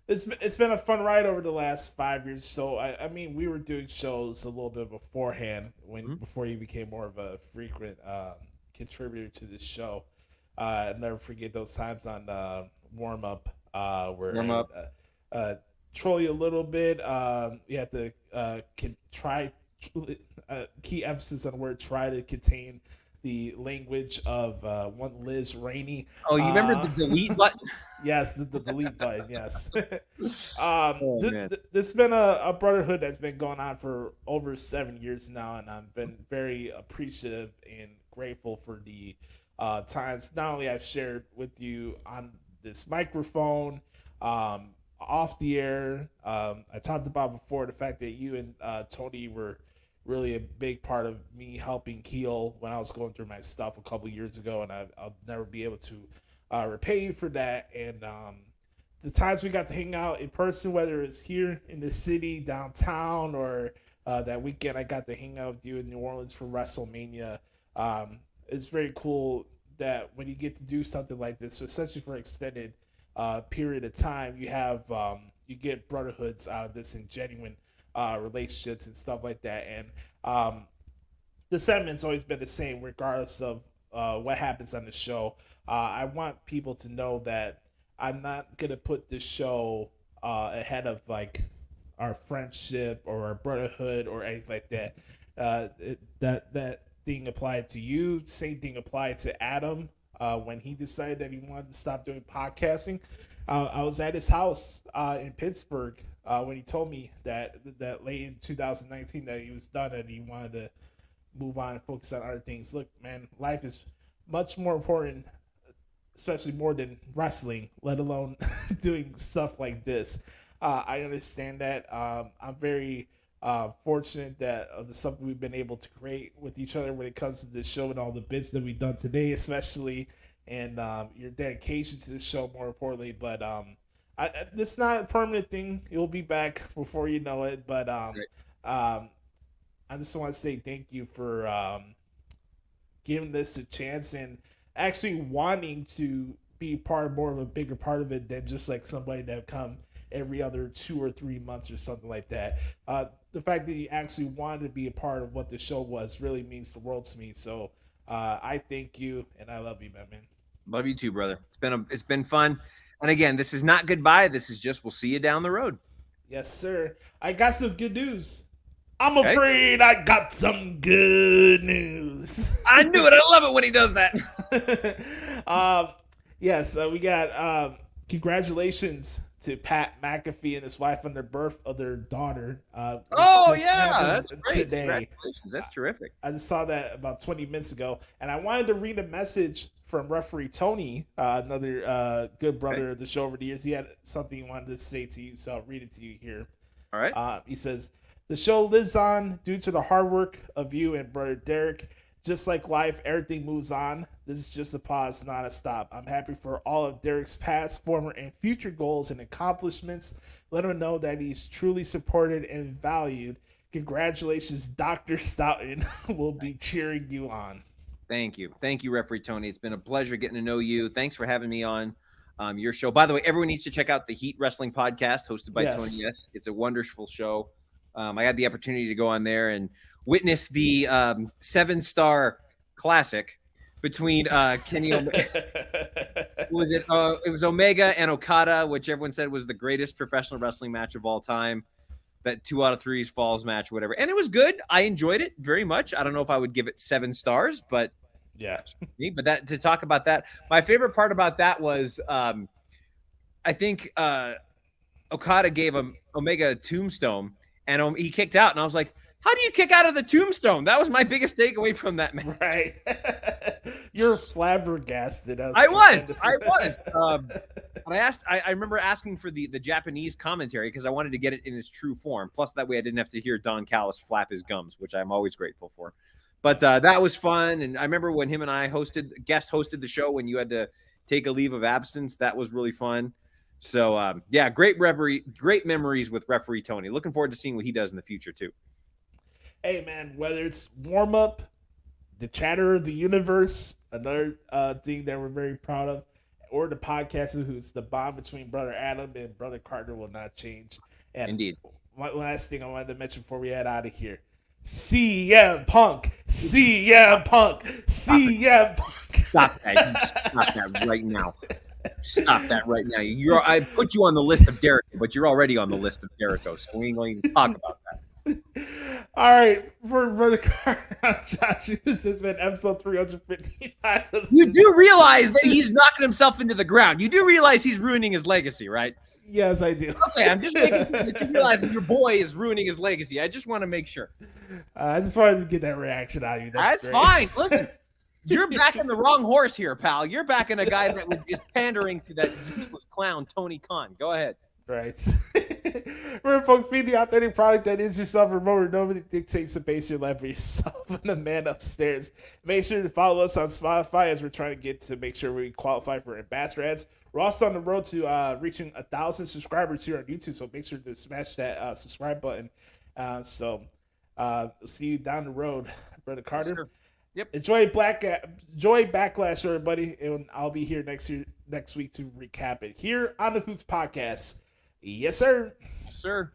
It's been a fun ride over the last 5 years. So I mean, we were doing shows a little bit beforehand before you became more of a frequent contributor to this show. I'll never forget those times on warm up where troll you a little bit. You have to try key emphasis on the word try to contain the language of one Liz Rainey. Oh, you remember the delete button? Yes, the delete button. Yes. Man. This has been a brotherhood that's been going on for over 7 years now, and I've been very appreciative and grateful for the times not only I've shared with you on this microphone, off the air. I talked about before the fact that you and Tony were really a big part of me helping heal when I was going through my stuff a couple years ago, and I'll never be able to repay you for that. And the times we got to hang out in person, whether it's here in the city, downtown, or that weekend I got to hang out with you in New Orleans for WrestleMania, it's very cool that when you get to do something like this, especially for extended period of time, you have you get brotherhoods out of this and genuine relationships and stuff like that. And the sentiment's always been the same regardless of what happens on the show. I want people to know that I'm not gonna put this show ahead of like our friendship or our brotherhood or anything like that. That thing applied to you. Same thing applied to Adam when he decided that he wanted to stop doing podcasting. I was at his house in Pittsburgh when he told me that late in 2019 that he was done and he wanted to move on and focus on other things. Look, man, life is much more important, especially more than wrestling, let alone doing stuff like this. I understand that. I'm very fortunate that of the stuff we've been able to create with each other when it comes to this show and all the bits that we've done today, especially, and your dedication to this show, more importantly. But it's not a permanent thing. It'll be back before you know it. But I just want to say thank you for giving this a chance and actually wanting to be more of a bigger part of it than just like somebody that come every other 2 or 3 months or something like that. The fact that you actually wanted to be a part of what the show was really means the world to me. So I thank you and I love you, man. Love you too, brother. It's been fun. And again, this is not goodbye. This is just we'll see you down the road. Yes, sir. I got some good news. I'm afraid I got some good news. I knew it. I love it when he does that. Yes, we got congratulations to Pat McAfee and his wife on the birth of their daughter. That's great. Today. Congratulations. That's terrific. I just saw that about 20 minutes ago, and I wanted to read a message from referee Tony, another good brother of the show over the years. He had something he wanted to say to you, so I'll read it to you here. All right. He says, "The show lives on due to the hard work of you and brother Derek. Just like life, everything moves on. This is just a pause, not a stop. I'm happy for all of Derek's past, former, and future goals and accomplishments. Let him know that he's truly supported and valued. Congratulations, Dr. Stoughton. We'll be cheering you on." Thank you. Thank you, Referee Tony. It's been a pleasure getting to know you. Thanks for having me on your show. By the way, everyone needs to check out the Heat Wrestling Podcast hosted by Tony. Yes. It's a wonderful show. I had the opportunity to go on there and witness the 7-star classic between Kenny Omega. It was Omega and Okada, which everyone said was the greatest professional wrestling match of all time. That 2 out of 3 falls match, whatever. And it was good. I enjoyed it very much. I don't know if I would give it 7 stars, but yeah. But that to talk about that, my favorite part about that was I think Okada gave Omega a tombstone and he kicked out. And I was like, how do you kick out of the tombstone? That was my biggest takeaway from that match. Right. You're flabbergasted. I was. And I remember asking for the Japanese commentary because I wanted to get it in its true form. Plus, that way I didn't have to hear Don Callis flap his gums, which I'm always grateful for. But that was fun. And I remember when him and I guest hosted the show when you had to take a leave of absence. That was really fun. So, great memories with Referee Tony. Looking forward to seeing what he does in the future, too. Hey, man, whether it's warm-up, the chatter of the universe, another thing that we're very proud of, or the podcast of Hoots, the bond between Brother Adam and Brother Carter will not change. And indeed. One last thing I wanted to mention before we head out of here. CM Punk. CM Punk. CM Punk. Stop that. Stop that right now. Stop that right now. I put you on the list of Jericho, but you're already on the list of Jericho, so we ain't going to talk about that. All right, for Brother Carter, Josh, this has been episode 359. You do realize that he's knocking himself into the ground. You do realize he's ruining his legacy, right? Yes, I do. Okay, I'm just making sure that you realize that your boy is ruining his legacy. I just want to make sure. I just wanted to get that reaction out of you. That's great. fine. Listen, you're backing the wrong horse here, pal. You're backing a guy that was just pandering to that useless clown, Tony Khan. Go ahead. Right. Remember, folks, be the authentic product that is yourself. Remember, nobody dictates the base of your life for yourself and the man upstairs. Make sure to follow us on Spotify as we're trying to get to make sure we qualify for ambassador ads. We're also on the road to reaching 1,000 subscribers here on YouTube, so make sure to smash that subscribe button. See you down the road, Brother Carter. Sure. Yep. Enjoy Backlash, everybody, and I'll be here next week to recap it here on the Hoots Podcast. Yes, sir. Yes, sir.